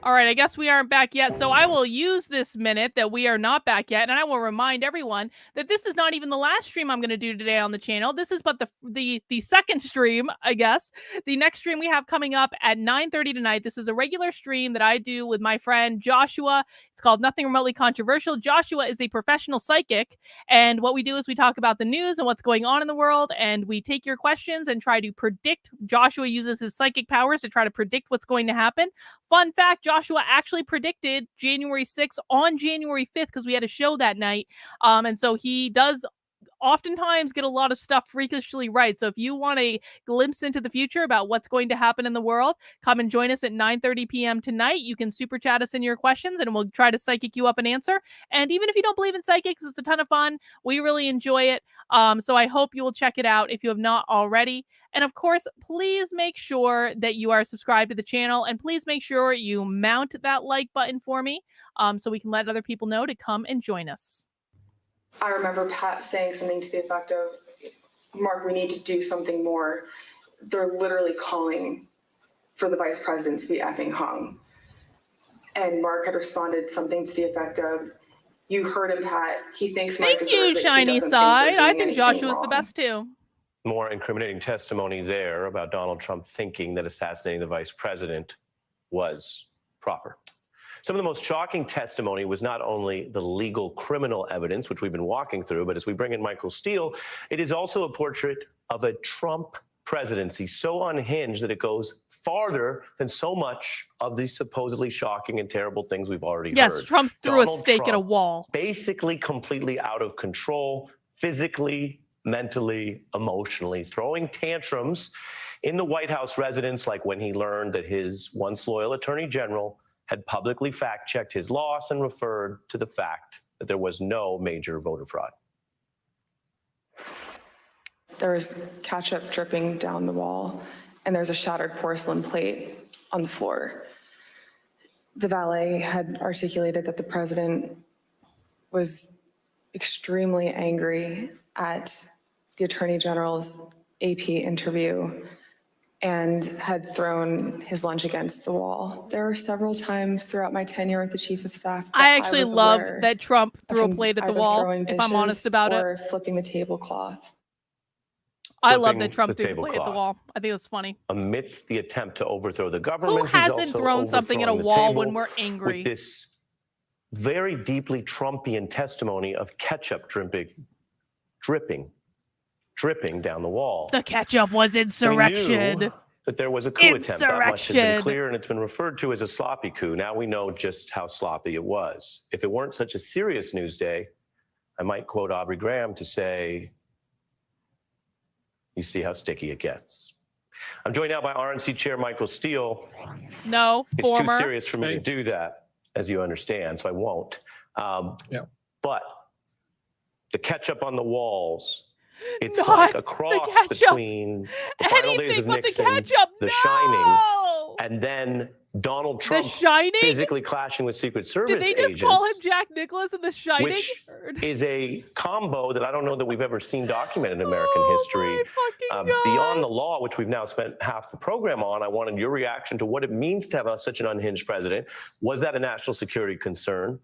[SPEAKER 1] All right, I guess we aren't back yet, so I will use this minute that we are not back yet, and I will remind everyone that this is not even the last stream I'm going to do today on the channel. This is but the second stream, I guess. The next stream we have coming up at 9:30 tonight. This is a regular stream that I do with my friend Joshua. It's called Nothing Remotely Controversial. Joshua is a professional psychic, and what we do is we talk about the news and what's going on in the world, and we take your questions and try to predict. Joshua uses his psychic powers to try to predict what's going to happen Fun fact, Joshua actually predicted January 6th on January 5th because we had a show that night. And so he does oftentimes get a lot of stuff freakishly right. So if you want a glimpse into the future about what's going to happen in the world, come and join us at 9:30 p.m. tonight. You can super chat us in your questions and we'll try to psychic you up an answer. And even if you don't believe in psychics, it's a ton of fun. We really enjoy it. So I hope you will check it out if you have not already. And of course, please make sure that you are subscribed to the channel, and please make sure you mount that like button for me so we can let other people know to come and join us.
[SPEAKER 4] I remember Pat saying something to the effect of, Mark, we need to do something more. They're literally calling for the vice president to be effing hung. And Mark had responded something to the effect of, you heard him, Pat. He thinks Mike deserves it.
[SPEAKER 1] Thank you, Shiny Side. I think Joshua's the best too.
[SPEAKER 2] More incriminating testimony there about Donald Trump thinking that assassinating the vice president was proper. Some of the most shocking testimony was not only the legal criminal evidence, which we've been walking through, but as we bring in Michael Steele, it is also a portrait of a Trump presidency so unhinged that it goes farther than so much of these supposedly shocking and terrible things we've already heard.
[SPEAKER 1] Yes, Trump threw a stake
[SPEAKER 2] Trump,
[SPEAKER 1] at a wall.
[SPEAKER 2] basically completely out of control, physically, mentally, emotionally, throwing tantrums in the White House residence, like when he learned that his once loyal attorney general had publicly fact-checked his loss and referred to the fact that there was no major voter fraud.
[SPEAKER 3] There was ketchup dripping down the wall, and there's a shattered porcelain plate on the floor. The valet had articulated that the president was extremely angry at the attorney general's AP interview and had thrown his lunch against the wall. There were several times throughout my tenure with the chief of staff that
[SPEAKER 1] I actually love
[SPEAKER 3] aware
[SPEAKER 1] that Trump
[SPEAKER 3] of
[SPEAKER 1] threw a
[SPEAKER 3] him
[SPEAKER 1] plate at the
[SPEAKER 3] either
[SPEAKER 1] wall,
[SPEAKER 3] throwing
[SPEAKER 1] if I'm honest
[SPEAKER 3] dishes
[SPEAKER 1] about it.
[SPEAKER 3] or flipping the tablecloth.
[SPEAKER 1] I love
[SPEAKER 2] Flipping
[SPEAKER 1] that Trump
[SPEAKER 2] the
[SPEAKER 1] threw the plate at the
[SPEAKER 2] tablecloth.
[SPEAKER 1] wall. I think that's funny.
[SPEAKER 2] Amidst the attempt to overthrow the government,
[SPEAKER 1] Who
[SPEAKER 2] he's
[SPEAKER 1] hasn't
[SPEAKER 2] also
[SPEAKER 1] thrown something at a
[SPEAKER 2] overthrowing the
[SPEAKER 1] wall
[SPEAKER 2] table
[SPEAKER 1] when we're angry?
[SPEAKER 2] with this very deeply Trumpian testimony of ketchup dripping down the wall.
[SPEAKER 1] The ketchup was
[SPEAKER 2] We
[SPEAKER 1] insurrection.
[SPEAKER 2] knew that there was a coup attempt. That much has been
[SPEAKER 1] Insurrection.
[SPEAKER 2] clear, and it's been referred to as a sloppy coup. Now we know just how sloppy it was. If it weren't such a serious news day, I might quote Aubrey Graham to say, you see how sticky it gets. I'm joined now by RNC Chair Michael Steele.
[SPEAKER 1] No,
[SPEAKER 2] It's
[SPEAKER 1] former.
[SPEAKER 2] too serious for me to do that, as you understand, so I won't. But the ketchup on the walls, it's
[SPEAKER 1] Not
[SPEAKER 2] like
[SPEAKER 1] the
[SPEAKER 2] a cross
[SPEAKER 1] ketchup.
[SPEAKER 2] between the final days
[SPEAKER 1] Anything
[SPEAKER 2] of
[SPEAKER 1] but the
[SPEAKER 2] Nixon,
[SPEAKER 1] ketchup.
[SPEAKER 2] The
[SPEAKER 1] No!
[SPEAKER 2] Shining, and then Donald Trump
[SPEAKER 1] The Shining?
[SPEAKER 2] physically clashing with Secret Service
[SPEAKER 1] Did they just
[SPEAKER 2] agents,
[SPEAKER 1] call him Jack Nicklaus in The Shining?
[SPEAKER 2] which is a combo that I don't know that we've ever seen documented in American history. Beyond the law, which we've now spent half the program on, I wanted your reaction to what it means to have such an unhinged president. Was that a national security concern?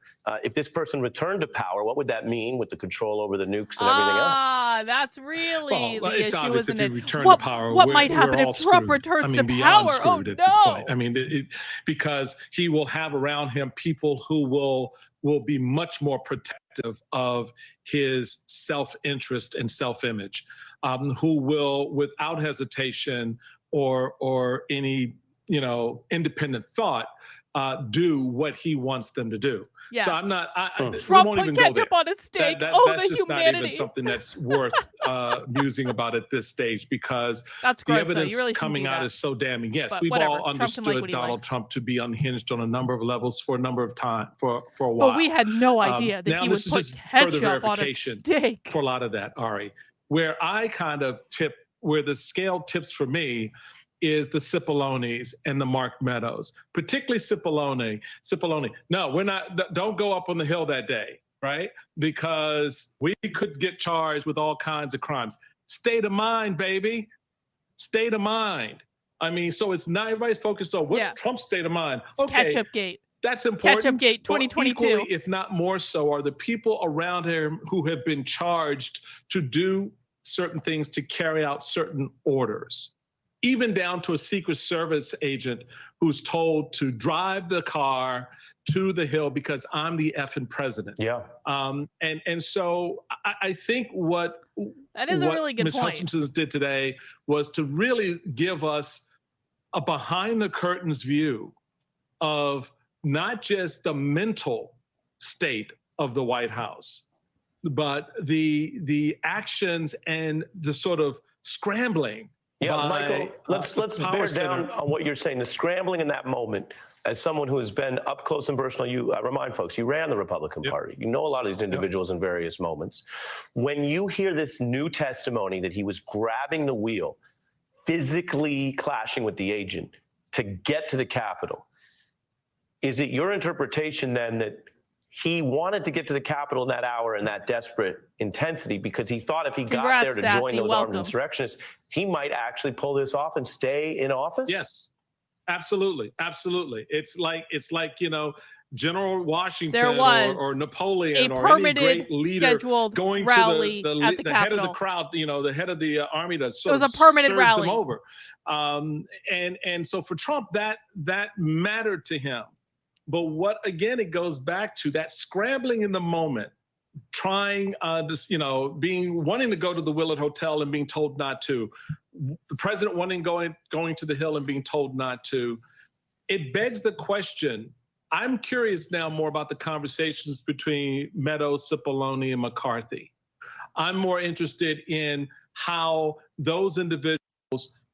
[SPEAKER 2] If this person returned to power, what would that mean with the control over the nukes and everything else?
[SPEAKER 1] Ah, that's really
[SPEAKER 16] Well,
[SPEAKER 1] the
[SPEAKER 16] it's
[SPEAKER 1] issue,
[SPEAKER 16] obvious
[SPEAKER 1] isn't
[SPEAKER 16] if
[SPEAKER 1] it?
[SPEAKER 16] you return
[SPEAKER 1] what
[SPEAKER 16] to power,
[SPEAKER 1] what
[SPEAKER 16] we're-
[SPEAKER 1] might happen
[SPEAKER 16] we're all
[SPEAKER 1] if Trump
[SPEAKER 16] screwed.
[SPEAKER 1] returns to
[SPEAKER 16] beyond
[SPEAKER 1] power? Oh
[SPEAKER 16] screwed at this
[SPEAKER 1] no!
[SPEAKER 16] point. I mean, because he will have around him people who will be much more protective of his self-interest and self-image, who will, without hesitation or any independent thought, do what he wants them to do.
[SPEAKER 1] Yeah.
[SPEAKER 16] So I'm not.
[SPEAKER 1] Trump
[SPEAKER 16] we won't
[SPEAKER 1] put
[SPEAKER 16] even go there.
[SPEAKER 1] ketchup on a steak.
[SPEAKER 16] That's
[SPEAKER 1] The
[SPEAKER 16] just not
[SPEAKER 1] humanity.
[SPEAKER 16] even something that's worth musing about at this stage, because
[SPEAKER 1] That's
[SPEAKER 16] the
[SPEAKER 1] gross, though. You
[SPEAKER 16] evidence
[SPEAKER 1] really shouldn't
[SPEAKER 16] coming
[SPEAKER 1] do
[SPEAKER 16] out
[SPEAKER 1] that.
[SPEAKER 16] is so damning. Yes,
[SPEAKER 1] But
[SPEAKER 16] we've
[SPEAKER 1] whatever.
[SPEAKER 16] all
[SPEAKER 1] Trump can like what
[SPEAKER 16] understood
[SPEAKER 1] he
[SPEAKER 16] Donald
[SPEAKER 1] likes.
[SPEAKER 16] Trump to be unhinged on a number of levels for a number of time, for a while.
[SPEAKER 1] But we had no idea that
[SPEAKER 16] now
[SPEAKER 1] he would
[SPEAKER 16] this is
[SPEAKER 1] put
[SPEAKER 16] just further
[SPEAKER 1] ketchup on a
[SPEAKER 16] verification
[SPEAKER 1] steak.
[SPEAKER 16] for a lot of that, Ari. Where I kind of tip, where the scale tips for me, is the Cipollones and the Mark Meadows, particularly Cipollone. No, we're not. Don't go up on the Hill that day, right? Because we could get charged with all kinds of crimes. State of mind, baby. State of mind. I mean, so it's not everybody's focused on what's Trump's state of mind. Okay,
[SPEAKER 1] Ketchup Gate.
[SPEAKER 16] that's important.
[SPEAKER 1] Ketchup Gate
[SPEAKER 16] but
[SPEAKER 1] 2022.
[SPEAKER 16] equally, if not more so, are the people around him who have been charged to do certain things, to carry out certain orders, even down to a Secret Service agent who's told to drive the car to the Hill because I'm the effing president.
[SPEAKER 2] Yeah.
[SPEAKER 16] And so I think what
[SPEAKER 1] That is a really good
[SPEAKER 16] Ms.
[SPEAKER 1] point.
[SPEAKER 16] Hutchinson did today was to really give us a behind the curtains view of not just the mental state of the White House, but the actions and the sort of scrambling.
[SPEAKER 2] Yeah,
[SPEAKER 16] by,
[SPEAKER 2] Michael, let's bear down on what you're saying. The scrambling in that moment, as someone who has been up close and personal, you remind folks, you ran the Republican Party. You know a lot of these individuals in various moments. When you hear this new testimony that he was grabbing the wheel, physically clashing with the agent to get to the Capitol, is it your interpretation then that he wanted to get to the Capitol in that hour in that desperate intensity because he thought if he got there to join those armed insurrectionists, he might actually pull this off and stay in office?
[SPEAKER 16] Yes, absolutely, absolutely. It's like you know, General Washington or Napoleon or any great leader going to the head of the crowd, you know, the head of the army to sort of surge them over. And so for Trump, that mattered to him. But what, again, it goes back to that scrambling in the moment, trying, wanting to go to the Willard Hotel and being told not to, the president wanting going to the Hill and being told not to. It begs the question. I'm curious now more about the conversations between Meadows, Cipollone, and McCarthy. I'm more interested in how those individuals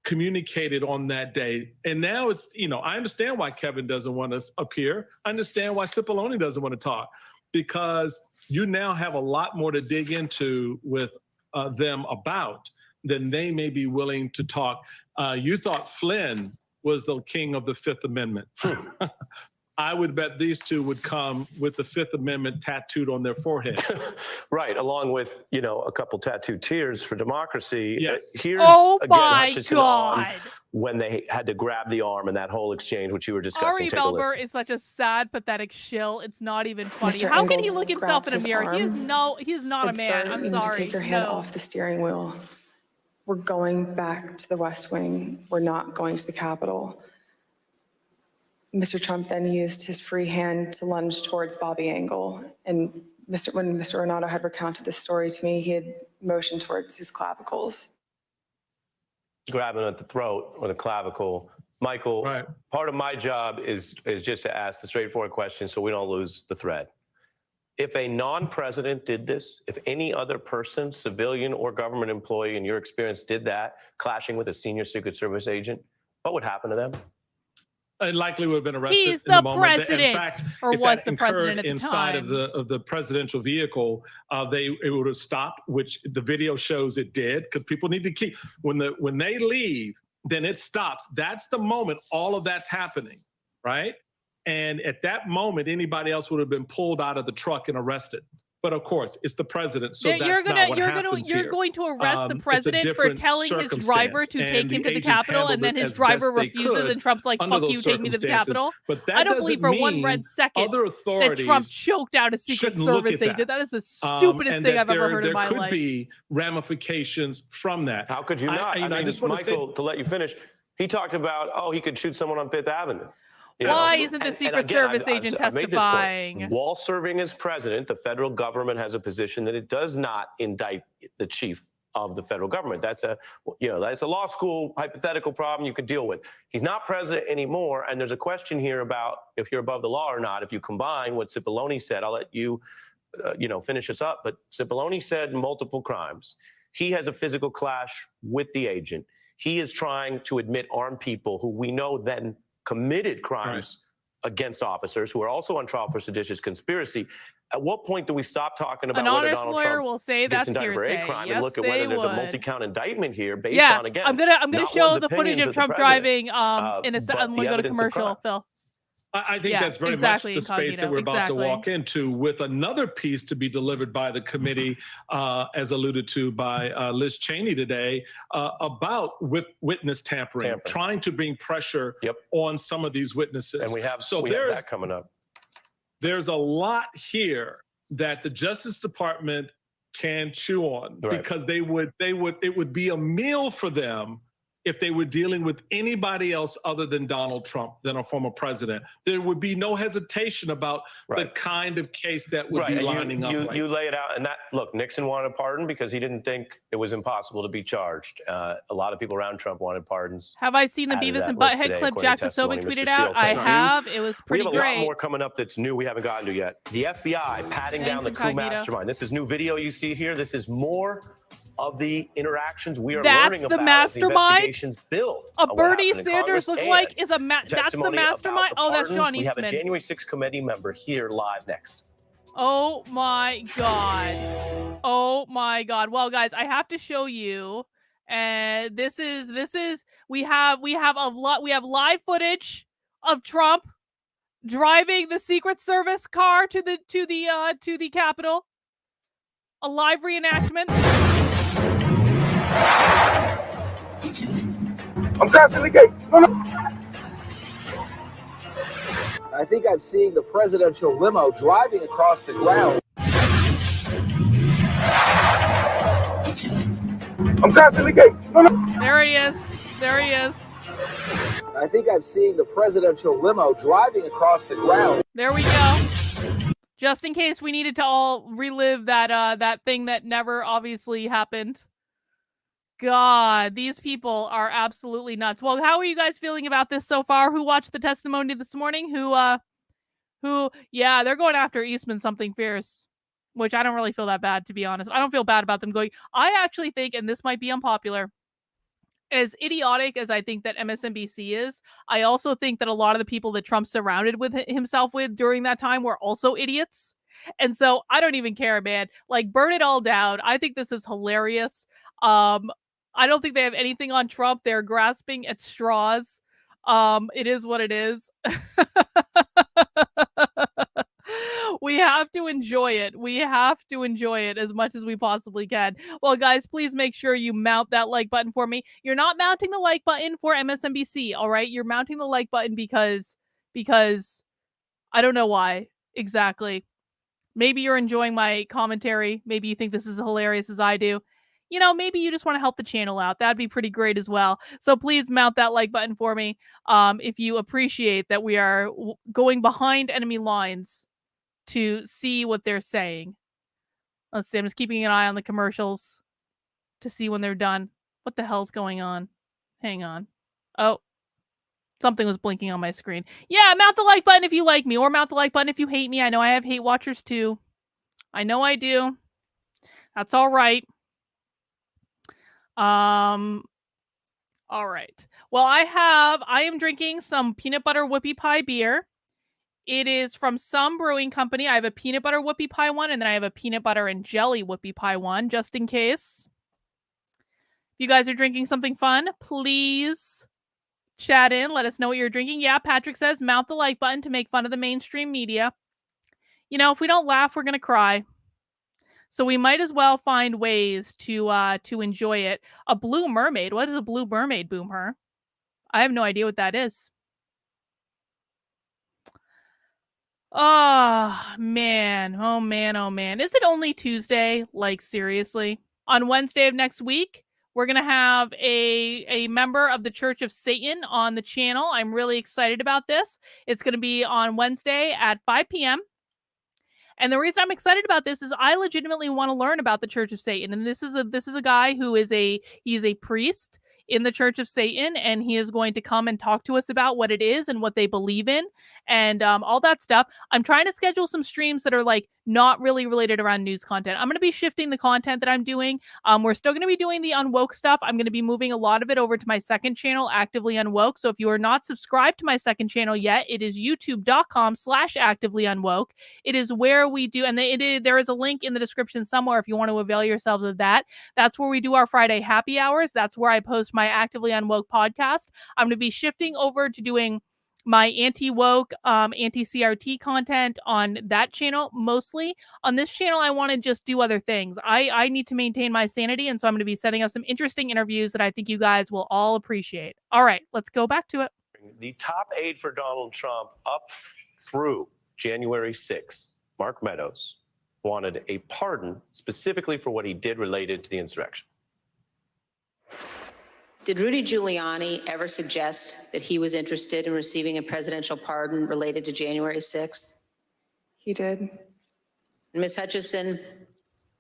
[SPEAKER 16] communicated on that day. And now it's, I understand why Kevin doesn't want to appear. I understand why Cipollone doesn't want to talk, because you now have a lot more to dig into with them about than they may be willing to talk. You thought Flynn was the king of the Fifth Amendment. I would bet these two would come with the Fifth Amendment tattooed on their forehead.
[SPEAKER 2] Right, along with, a couple tattooed tears for democracy.
[SPEAKER 16] Yes.
[SPEAKER 2] Here's,
[SPEAKER 1] oh
[SPEAKER 2] again,
[SPEAKER 1] my
[SPEAKER 2] Hutchinson
[SPEAKER 1] God.
[SPEAKER 2] on when they had to grab the arm and that whole exchange, which you were discussing.
[SPEAKER 1] Ari
[SPEAKER 2] Take a listen.
[SPEAKER 1] Melber is such a sad, pathetic shill. It's not even funny.
[SPEAKER 3] Mr.
[SPEAKER 1] How can
[SPEAKER 3] Engel
[SPEAKER 1] he look himself in a
[SPEAKER 3] grabbed his
[SPEAKER 1] mirror? He is not a
[SPEAKER 3] said,
[SPEAKER 1] man.
[SPEAKER 3] "Sir,
[SPEAKER 1] I'm
[SPEAKER 3] you need
[SPEAKER 1] sorry.
[SPEAKER 3] to take your hand
[SPEAKER 1] No.
[SPEAKER 3] off the steering wheel. We're going back to the West Wing. We're not going to the Capitol." Mr. Trump then used his free hand to lunge towards Bobby Engel. And when Mr. Renato had recounted this story to me, he had motioned towards his clavicles.
[SPEAKER 2] Grabbing at the throat or the clavicle. Michael, part of my job is just to ask the straightforward question so we don't lose the thread. If a non-president did this, if any other person, civilian or government employee in your experience did that, clashing with a senior Secret Service agent, what would happen to them?
[SPEAKER 16] It likely would have been arrested
[SPEAKER 1] He's
[SPEAKER 16] in the
[SPEAKER 1] the
[SPEAKER 16] moment.
[SPEAKER 1] president,
[SPEAKER 16] In fact,
[SPEAKER 1] or
[SPEAKER 16] if
[SPEAKER 1] was
[SPEAKER 16] that
[SPEAKER 1] the president
[SPEAKER 16] occurred
[SPEAKER 1] at the
[SPEAKER 16] inside
[SPEAKER 1] time.
[SPEAKER 16] of the presidential vehicle, it would have stopped, which the video shows it did, because people need to keep, when they leave, then it stops. That's the moment all of that's happening, right? And at that moment, anybody else would have been pulled out of the truck and arrested. But of course, it's the president, so
[SPEAKER 1] Yeah,
[SPEAKER 16] that's not what happens
[SPEAKER 1] you're
[SPEAKER 16] here.
[SPEAKER 1] going to arrest the
[SPEAKER 16] It's a
[SPEAKER 1] president for
[SPEAKER 16] different
[SPEAKER 1] telling his driver to
[SPEAKER 16] circumstance,
[SPEAKER 1] take
[SPEAKER 16] and
[SPEAKER 1] him
[SPEAKER 16] the
[SPEAKER 1] to the
[SPEAKER 16] agents
[SPEAKER 1] Capitol, and
[SPEAKER 16] handled
[SPEAKER 1] then
[SPEAKER 16] it
[SPEAKER 1] his
[SPEAKER 16] as
[SPEAKER 1] driver
[SPEAKER 16] best they
[SPEAKER 1] refuses,
[SPEAKER 16] could
[SPEAKER 1] and Trump's like,
[SPEAKER 16] under
[SPEAKER 1] "Fuck
[SPEAKER 16] those
[SPEAKER 1] you, take me to the
[SPEAKER 16] circumstances.
[SPEAKER 1] Capitol."
[SPEAKER 16] But that
[SPEAKER 1] I don't
[SPEAKER 16] doesn't
[SPEAKER 1] believe for one
[SPEAKER 16] mean
[SPEAKER 1] red second
[SPEAKER 16] other
[SPEAKER 1] that Trump
[SPEAKER 16] authorities
[SPEAKER 1] choked out a Secret
[SPEAKER 16] shouldn't look
[SPEAKER 1] Service
[SPEAKER 16] at
[SPEAKER 1] agent.
[SPEAKER 16] that.
[SPEAKER 1] That is the stupidest
[SPEAKER 16] And
[SPEAKER 1] thing
[SPEAKER 16] that
[SPEAKER 1] I've ever heard in my
[SPEAKER 16] There could
[SPEAKER 1] life.
[SPEAKER 16] be ramifications from that.
[SPEAKER 2] How could you not?
[SPEAKER 16] I just want to say,
[SPEAKER 2] Michael, to let you finish, he talked about, he could shoot someone on Fifth Avenue.
[SPEAKER 1] Why isn't the Secret Service agent
[SPEAKER 2] I've made this point.
[SPEAKER 1] testifying?
[SPEAKER 2] While serving as president, the federal government has a position that it does not indict the chief of the federal government. That's a law school hypothetical problem you could deal with. He's not president anymore, and there's a question here about if you're above the law or not. If you combine what Cipollone said, I'll let you, finish us up. But Cipollone said multiple crimes. He has a physical clash with the agent. He is trying to admit armed people who we know then committed crimes against officers who are also on trial for seditious conspiracy. At what point do we stop talking about
[SPEAKER 1] An
[SPEAKER 2] whether
[SPEAKER 1] honest
[SPEAKER 2] Donald
[SPEAKER 1] lawyer
[SPEAKER 2] Trump
[SPEAKER 1] will say
[SPEAKER 2] gets
[SPEAKER 1] that's
[SPEAKER 2] indicted for
[SPEAKER 1] hearsay.
[SPEAKER 2] a crime
[SPEAKER 1] Yes,
[SPEAKER 2] and look at
[SPEAKER 1] they
[SPEAKER 2] whether there's a
[SPEAKER 1] would.
[SPEAKER 2] multi-count indictment here based
[SPEAKER 1] Yeah,
[SPEAKER 2] on, again,
[SPEAKER 1] I'm gonna
[SPEAKER 2] not
[SPEAKER 1] show
[SPEAKER 2] one's
[SPEAKER 1] the footage
[SPEAKER 2] opinions
[SPEAKER 1] of Trump
[SPEAKER 2] the president,
[SPEAKER 1] driving in a second. I'm
[SPEAKER 2] but
[SPEAKER 1] gonna
[SPEAKER 2] the
[SPEAKER 1] go to
[SPEAKER 2] evidence of
[SPEAKER 1] commercial,
[SPEAKER 2] crime.
[SPEAKER 1] Phil.
[SPEAKER 16] I think
[SPEAKER 1] Yeah,
[SPEAKER 16] that's very
[SPEAKER 1] exactly,
[SPEAKER 16] much the space that
[SPEAKER 1] incognito,
[SPEAKER 16] we're about
[SPEAKER 1] exactly.
[SPEAKER 16] to walk into, with another piece to be delivered by the committee, as alluded to by Liz Cheney today, about witness tampering, trying to bring pressure on some of these witnesses.
[SPEAKER 2] And we have that coming up.
[SPEAKER 16] There's a lot here that the Justice Department can chew on, because it would be a meal for them if they were dealing with anybody else other than Donald Trump, than a former president. There would be no hesitation about the kind of case that would be
[SPEAKER 2] and
[SPEAKER 16] lining up.
[SPEAKER 2] You lay it out, and that, look, Nixon wanted a pardon because he didn't think it was impossible to be charged. A lot of people around Trump wanted pardons.
[SPEAKER 1] Have I seen the
[SPEAKER 2] Added
[SPEAKER 1] Beavis
[SPEAKER 2] that
[SPEAKER 1] and
[SPEAKER 2] list
[SPEAKER 1] Butthead
[SPEAKER 2] today,
[SPEAKER 1] clip
[SPEAKER 2] according
[SPEAKER 1] Jack
[SPEAKER 2] to testimony
[SPEAKER 1] Posobiec
[SPEAKER 2] of Mr.
[SPEAKER 1] tweeted out?
[SPEAKER 2] Steele.
[SPEAKER 1] I
[SPEAKER 2] Thank you.
[SPEAKER 1] have. It was pretty
[SPEAKER 2] We have a
[SPEAKER 1] great.
[SPEAKER 2] lot more coming up that's new we haven't gotten to yet. The FBI patting down the coup
[SPEAKER 1] Incognito.
[SPEAKER 2] mastermind. This is new video you see here. This is more of the interactions we are
[SPEAKER 1] That's
[SPEAKER 2] learning
[SPEAKER 1] the
[SPEAKER 2] about as the
[SPEAKER 1] mastermind?
[SPEAKER 2] investigations build.
[SPEAKER 1] A
[SPEAKER 2] on what
[SPEAKER 1] Bernie
[SPEAKER 2] happened in
[SPEAKER 1] Sanders
[SPEAKER 2] Congress
[SPEAKER 1] look
[SPEAKER 2] and
[SPEAKER 1] like is a that's the
[SPEAKER 2] testimony
[SPEAKER 1] mastermind.
[SPEAKER 2] about the
[SPEAKER 1] Oh, that's
[SPEAKER 2] pardons.
[SPEAKER 1] John
[SPEAKER 2] We have a
[SPEAKER 1] Eastman.
[SPEAKER 2] January 6th committee member here live next.
[SPEAKER 1] Oh my God. Oh my God. Well, guys, I have to show you. And this is we have live footage of Trump driving the Secret Service car to the Capitol. A live reenactment.
[SPEAKER 17] I'm passing the gate. No, no. I think I'm seeing the presidential limo driving across the ground. I'm passing the gate. No, no.
[SPEAKER 1] There he is. There he is.
[SPEAKER 17] I think I'm seeing the presidential limo driving across the ground.
[SPEAKER 1] There we go. Just in case we needed to all relive that thing that never obviously happened. God, these people are absolutely nuts. Well, how are you guys feeling about this so far? Who watched the testimony this morning? Yeah, they're going after Eastman something fierce, which I don't really feel that bad, to be honest. I don't feel bad about them going. I actually think, and this might be unpopular, as idiotic as I think that MSNBC is, I also think that a lot of the people that Trump surrounded himself with during that time were also idiots. And so I don't even care, man. Like, burn it all down. I think this is hilarious. I don't think they have anything on Trump. They're grasping at straws. It is what it is. We have to enjoy it. We have to enjoy it as much as we possibly can. Well, guys, please make sure you mount that like button for me. You're not mounting the like button for MSNBC, all right? You're mounting the like button because I don't know why exactly. Maybe you're enjoying my commentary. Maybe you think this is as hilarious as I do. You know, maybe you just want to help the channel out. That'd be pretty great as well. So please mount that like button for me if you appreciate that we are going behind enemy lines to see what they're saying. Let's see. I'm just keeping an eye on the commercials to see when they're done. What the hell's going on? Hang on. Oh, something was blinking on my screen. Yeah, mount the like button if you like me, or mount the like button if you hate me. I know I have hate watchers too. I know I do. That's all right. All right. Well, I am drinking some peanut butter whoopie pie beer. It is from some brewing company. I have a peanut butter whoopie pie one, and then I have a peanut butter and jelly whoopie pie one, just in case. If you guys are drinking something fun, please chat in. Let us know what you're drinking. Yeah, Patrick says, mount the like button to make fun of the mainstream media. You know, if we don't laugh, we're going to cry. So we might as well find ways to enjoy it. A blue mermaid. What is a blue mermaid, Boomer? I have no idea what that is. Oh, man. Oh, man. Oh, man. Is it only Tuesday? Like, seriously? On Wednesday of next week, we're going to have a member of the Church of Satan on the channel. I'm really excited about this. It's going to be on Wednesday at 5 p.m. And the reason I'm excited about this is I legitimately want to learn about the Church of Satan. And this is a guy who is he's a priest in the Church of Satan, and he is going to come and talk to us about what it is and what they believe in and all that stuff. I'm trying to schedule some streams that are like not really related around news content. I'm going to be shifting the content that I'm doing. We're still going to be doing the Unwoke stuff. I'm going to be moving a lot of it over to my second channel, Actively Unwoke. So if you are not subscribed to my second channel yet, it is youtube.com/activelyunwoke. It is where we do, and there is a link in the description somewhere if you want to avail yourselves of that. That's where we do our Friday happy hours. That's where I post my Actively Unwoke podcast. I'm going to be shifting over to doing my anti-woke, anti-CRT content on that channel mostly. On this channel, I want to just do other things. I need to maintain my sanity, and so I'm going to be setting up some interesting interviews that I think you guys will all appreciate. All right, let's go back to it.
[SPEAKER 2] The top aide for Donald Trump up through January 6th, Mark Meadows, wanted a pardon specifically for what he did related to the insurrection.
[SPEAKER 7] Did Rudy Giuliani ever suggest that he was interested in receiving a presidential pardon related to January 6th?
[SPEAKER 3] He did.
[SPEAKER 7] Ms. Hutchinson,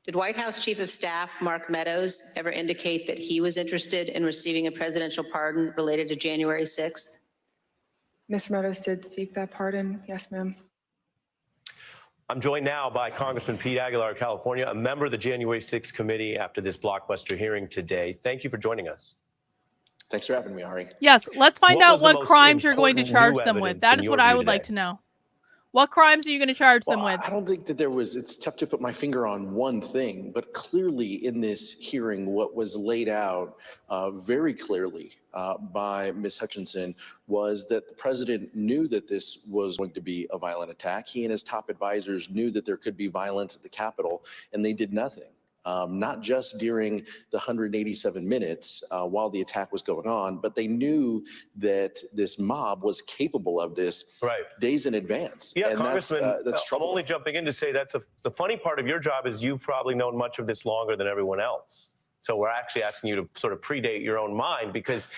[SPEAKER 7] did White House Chief of Staff Mark Meadows ever indicate that he was interested in receiving a presidential pardon related to January 6th?
[SPEAKER 3] Mr. Meadows did seek that pardon. Yes, ma'am.
[SPEAKER 2] I'm joined now by Congressman Pete Aguilar of California, a member of the January 6th committee after this blockbuster hearing today. Thank you for joining us.
[SPEAKER 18] Thanks for having me, Ari.
[SPEAKER 1] Yes, let's find
[SPEAKER 2] What
[SPEAKER 1] out
[SPEAKER 2] was the
[SPEAKER 1] what
[SPEAKER 2] most
[SPEAKER 1] crimes you're going to
[SPEAKER 2] important
[SPEAKER 1] charge
[SPEAKER 2] new
[SPEAKER 1] them with.
[SPEAKER 2] evidence
[SPEAKER 1] That
[SPEAKER 2] in
[SPEAKER 1] is
[SPEAKER 2] your
[SPEAKER 1] what I
[SPEAKER 2] view
[SPEAKER 1] would like
[SPEAKER 2] today?
[SPEAKER 1] to know. What crimes are you going to charge them with?
[SPEAKER 18] I don't think that it's tough to put my finger on one thing, but clearly in this hearing, what was laid out very clearly by Ms. Hutchinson was that the president knew that this was going to be a violent attack. He and his top advisors knew that there could be violence at the Capitol, and they did nothing. Not just during the 187 minutes while the attack was going on, but they knew that this mob was capable of this days in advance.
[SPEAKER 2] Yeah,
[SPEAKER 18] and
[SPEAKER 2] Congressman,
[SPEAKER 18] that's
[SPEAKER 2] I'm
[SPEAKER 18] troubling.
[SPEAKER 2] only jumping in to say the funny part of your job is you've probably known much of this longer than everyone else. So we're actually asking you to sort of predate your own mind, because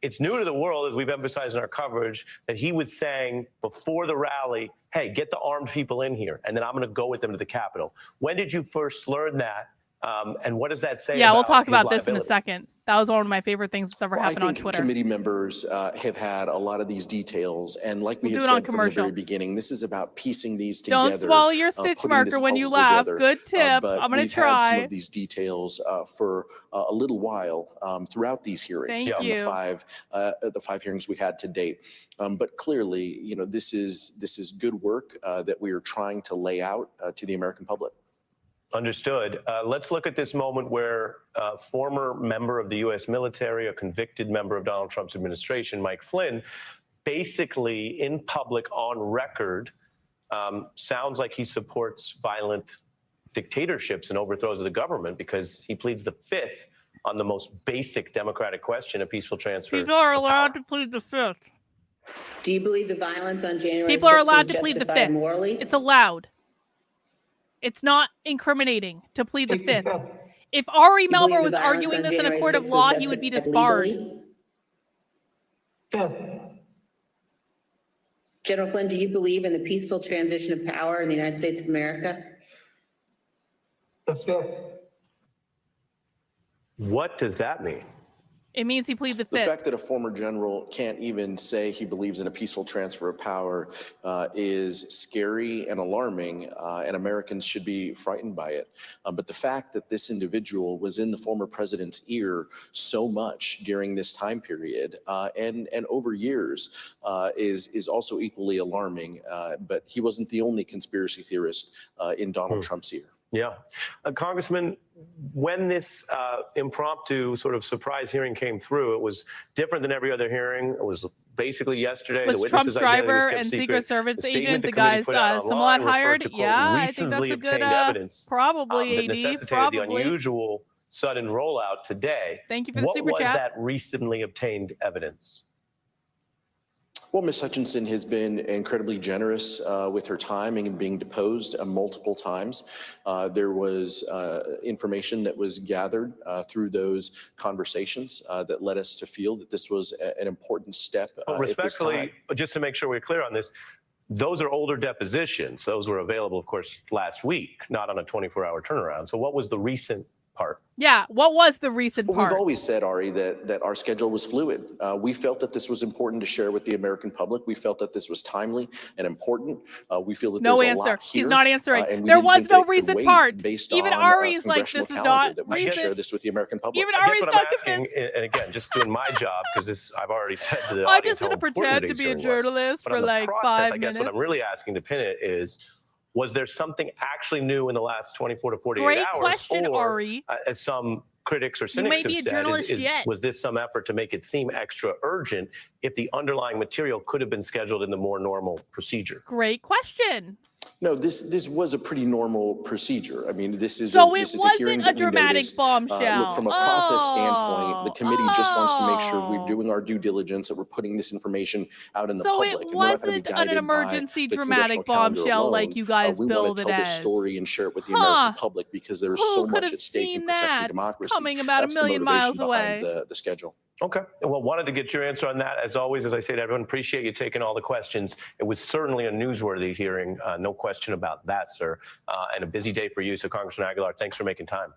[SPEAKER 2] it's new to the world, as we've emphasized in our coverage, that he was saying before the rally, hey, get the armed people in here, and then I'm going to go with them to the Capitol. When did you first learn that? And what does that say?
[SPEAKER 1] Yeah, we'll talk
[SPEAKER 2] his
[SPEAKER 1] about this in a
[SPEAKER 2] liability?
[SPEAKER 1] second. That was one of my favorite things that's ever happened on
[SPEAKER 18] I think
[SPEAKER 1] Twitter.
[SPEAKER 18] committee members have had a lot of these details, and like we
[SPEAKER 1] We'll
[SPEAKER 18] have
[SPEAKER 1] do it on
[SPEAKER 18] said from the
[SPEAKER 1] commercial.
[SPEAKER 18] very beginning, this is about piecing these together.
[SPEAKER 1] Don't swallow your stitch
[SPEAKER 18] putting
[SPEAKER 1] marker
[SPEAKER 18] this
[SPEAKER 1] when you
[SPEAKER 18] puzzle
[SPEAKER 1] laugh.
[SPEAKER 18] together.
[SPEAKER 1] Good tip.
[SPEAKER 18] But
[SPEAKER 1] I'm going to
[SPEAKER 18] we've had some
[SPEAKER 1] try.
[SPEAKER 18] of these details for a little while throughout these hearings.
[SPEAKER 1] Thank you.
[SPEAKER 18] The five hearings we had to date. But clearly, this is good work that we are trying to lay out to the American public.
[SPEAKER 2] Understood. Let's look at this moment where a former member of the U.S. military, a convicted member of Donald Trump's administration, Mike Flynn, basically in public on record sounds like he supports violent dictatorships and overthrows of the government, because he pleads the fifth on the most basic democratic question, a peaceful transfer.
[SPEAKER 1] People are allowed to plead the fifth.
[SPEAKER 7] Do you believe the violence on January 6th
[SPEAKER 1] People are
[SPEAKER 7] was
[SPEAKER 1] allowed to plead the
[SPEAKER 7] justified
[SPEAKER 1] fifth.
[SPEAKER 7] morally?
[SPEAKER 1] It's allowed. It's not incriminating to plead the fifth. If Ari
[SPEAKER 7] You believe
[SPEAKER 1] Melber
[SPEAKER 7] the
[SPEAKER 1] was
[SPEAKER 7] violence
[SPEAKER 1] arguing
[SPEAKER 7] on
[SPEAKER 1] this in a
[SPEAKER 7] January
[SPEAKER 1] court of
[SPEAKER 7] 6th was
[SPEAKER 1] law, he would be
[SPEAKER 7] justified
[SPEAKER 1] disbarred.
[SPEAKER 7] legally? General Flynn, do you believe in the peaceful transition of power in the United States of America?
[SPEAKER 2] What does that mean?
[SPEAKER 1] It means he pleaded the
[SPEAKER 18] The
[SPEAKER 1] fifth.
[SPEAKER 18] fact that a former general can't even say he believes in a peaceful transfer of power is scary and alarming, and Americans should be frightened by it. But the fact that this individual was in the former president's ear so much during this time period and over years is also equally alarming. But he wasn't the only conspiracy theorist in Donald Trump's ear.
[SPEAKER 2] Yeah. Congressman, when this impromptu sort of surprise hearing came through, it was different than every other hearing. It was basically yesterday.
[SPEAKER 1] Was
[SPEAKER 2] the witnesses'
[SPEAKER 1] Trump's
[SPEAKER 2] identity was
[SPEAKER 1] driver
[SPEAKER 2] kept
[SPEAKER 1] and
[SPEAKER 2] secret.
[SPEAKER 1] Secret Service
[SPEAKER 2] The statement
[SPEAKER 1] agent, the
[SPEAKER 2] committee
[SPEAKER 1] guys
[SPEAKER 2] put out
[SPEAKER 1] Samad
[SPEAKER 2] online referred
[SPEAKER 1] hired?
[SPEAKER 2] to, quote,
[SPEAKER 1] Yeah, I think that's
[SPEAKER 2] recently
[SPEAKER 1] a good,
[SPEAKER 2] obtained evidence
[SPEAKER 1] probably,
[SPEAKER 2] that
[SPEAKER 1] AD,
[SPEAKER 2] necessitated
[SPEAKER 1] probably.
[SPEAKER 2] the unusual sudden rollout today.
[SPEAKER 1] Thank you for the
[SPEAKER 2] what
[SPEAKER 1] super
[SPEAKER 2] was
[SPEAKER 1] chat.
[SPEAKER 2] that recently obtained evidence?
[SPEAKER 18] Well, Ms. Hutchinson has been incredibly generous with her time and being deposed multiple times. There was information that was gathered through those conversations that led us to feel that this was an important step
[SPEAKER 2] Well,
[SPEAKER 18] at this time.
[SPEAKER 2] respectfully, just to make sure we're clear on this, those are older depositions. Those were available, of course, last week, not on a 24-hour turnaround. So what was the recent part?
[SPEAKER 1] Yeah, what was the recent
[SPEAKER 18] Well,
[SPEAKER 1] part?
[SPEAKER 18] we've always said, Ari, that our schedule was fluid. We felt that this was important to share with the American public. We felt that this was timely and important. We feel that
[SPEAKER 1] No
[SPEAKER 18] there's a
[SPEAKER 1] answer.
[SPEAKER 18] lot here.
[SPEAKER 1] He's not answering.
[SPEAKER 18] And we
[SPEAKER 1] there
[SPEAKER 18] didn't
[SPEAKER 1] was
[SPEAKER 18] think
[SPEAKER 1] no
[SPEAKER 18] that it could
[SPEAKER 1] recent
[SPEAKER 18] wait
[SPEAKER 1] part.
[SPEAKER 18] based
[SPEAKER 1] Even
[SPEAKER 18] on
[SPEAKER 1] Ari's like,
[SPEAKER 18] congressional
[SPEAKER 1] this is
[SPEAKER 18] calendar
[SPEAKER 1] not
[SPEAKER 18] that we should
[SPEAKER 1] recent.
[SPEAKER 18] share this with the American public.
[SPEAKER 1] Even
[SPEAKER 2] I guess
[SPEAKER 1] Ari's
[SPEAKER 2] what
[SPEAKER 1] not
[SPEAKER 2] I'm asking,
[SPEAKER 1] convinced.
[SPEAKER 2] and again, just doing my job, because this I've already said to the
[SPEAKER 1] I'm
[SPEAKER 2] audience
[SPEAKER 1] just going
[SPEAKER 2] how
[SPEAKER 1] to pretend
[SPEAKER 2] important
[SPEAKER 1] to
[SPEAKER 2] today's
[SPEAKER 1] be a
[SPEAKER 2] hearing was.
[SPEAKER 1] journalist
[SPEAKER 2] But
[SPEAKER 1] for
[SPEAKER 2] on the
[SPEAKER 1] like
[SPEAKER 2] process,
[SPEAKER 1] 5
[SPEAKER 2] I guess
[SPEAKER 1] minutes.
[SPEAKER 2] what I'm really asking to pin it is, was there something actually new in the last 24 to 48
[SPEAKER 1] Great
[SPEAKER 2] hours?
[SPEAKER 1] question,
[SPEAKER 2] or,
[SPEAKER 1] Ari.
[SPEAKER 2] as some critics or
[SPEAKER 1] You
[SPEAKER 2] cynics
[SPEAKER 1] may
[SPEAKER 2] have
[SPEAKER 1] be a
[SPEAKER 2] said,
[SPEAKER 1] journalist yet.
[SPEAKER 2] was this some effort to make it seem extra urgent if the underlying material could have been scheduled in the more normal procedure?
[SPEAKER 1] Great question.
[SPEAKER 18] No, this was a pretty normal procedure. I mean, this is
[SPEAKER 1] So
[SPEAKER 18] a,
[SPEAKER 1] it
[SPEAKER 18] this is a hearing
[SPEAKER 1] wasn't a
[SPEAKER 18] that we
[SPEAKER 1] dramatic
[SPEAKER 18] noticed.
[SPEAKER 1] bombshell.
[SPEAKER 18] Look, from a process standpoint, the committee just wants to make sure we're
[SPEAKER 1] Oh.
[SPEAKER 18] doing our due diligence, that we're putting this information out in the
[SPEAKER 1] So
[SPEAKER 18] public.
[SPEAKER 1] it
[SPEAKER 18] And we're not gonna be
[SPEAKER 1] wasn't an
[SPEAKER 18] guided by
[SPEAKER 1] emergency
[SPEAKER 18] the
[SPEAKER 1] dramatic
[SPEAKER 18] congressional calendar
[SPEAKER 1] bombshell like
[SPEAKER 18] alone.
[SPEAKER 1] you guys
[SPEAKER 18] We want
[SPEAKER 1] billed
[SPEAKER 18] to
[SPEAKER 1] it
[SPEAKER 18] tell
[SPEAKER 1] as.
[SPEAKER 18] this story and share it with the
[SPEAKER 1] Huh.
[SPEAKER 18] American public because there's
[SPEAKER 1] Who
[SPEAKER 18] so
[SPEAKER 1] could
[SPEAKER 18] much
[SPEAKER 1] have
[SPEAKER 18] at stake in
[SPEAKER 1] seen
[SPEAKER 18] protecting
[SPEAKER 1] that
[SPEAKER 18] democracy.
[SPEAKER 1] coming about
[SPEAKER 18] That's
[SPEAKER 1] a million
[SPEAKER 18] the motivation
[SPEAKER 1] miles away?
[SPEAKER 18] behind the schedule.
[SPEAKER 2] Okay. Well, wanted to get your answer on that. As always, as I say to everyone, appreciate you taking all the questions. It was certainly a newsworthy hearing. No question about that, sir. And a busy day for you. So, Congressman Aguilar, thanks for making time.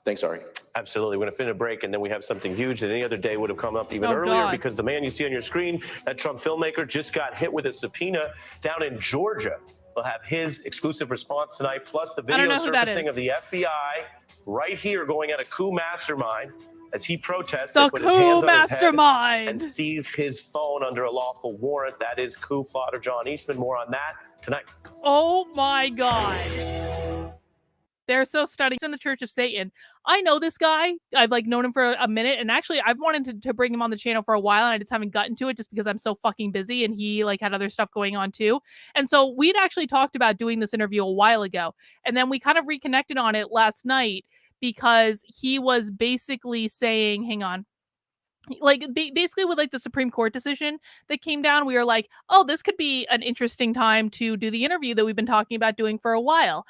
[SPEAKER 18] Thanks, Ari.
[SPEAKER 2] Absolutely. We're going to finish a break, and then we have something huge that any other day would have come up even earlier, because the man you see on your screen, that Trump filmmaker, just got hit with a subpoena down in Georgia. We'll have his exclusive response tonight, plus the video surfacing of the FBI right here going at a coup mastermind as he protests and put his hands on his head and sees his phone under a lawful warrant. That is coup plotter John Eastman. More on that tonight.
[SPEAKER 1] Oh my God. They're so stunning. He's in the Church of Satan. I know this guy. I've known him for a minute, and actually I've wanted to bring him on the channel for a while, and I just haven't gotten to it just because I'm so fucking busy, and he had other stuff going on too. And so we'd actually talked about doing this interview a while ago, and then we kind of reconnected on it last night because he was basically saying, hang on, basically with the Supreme Court decision that came down, we were like, oh, this could be an interesting time to do the interview that we've been talking about doing for a while.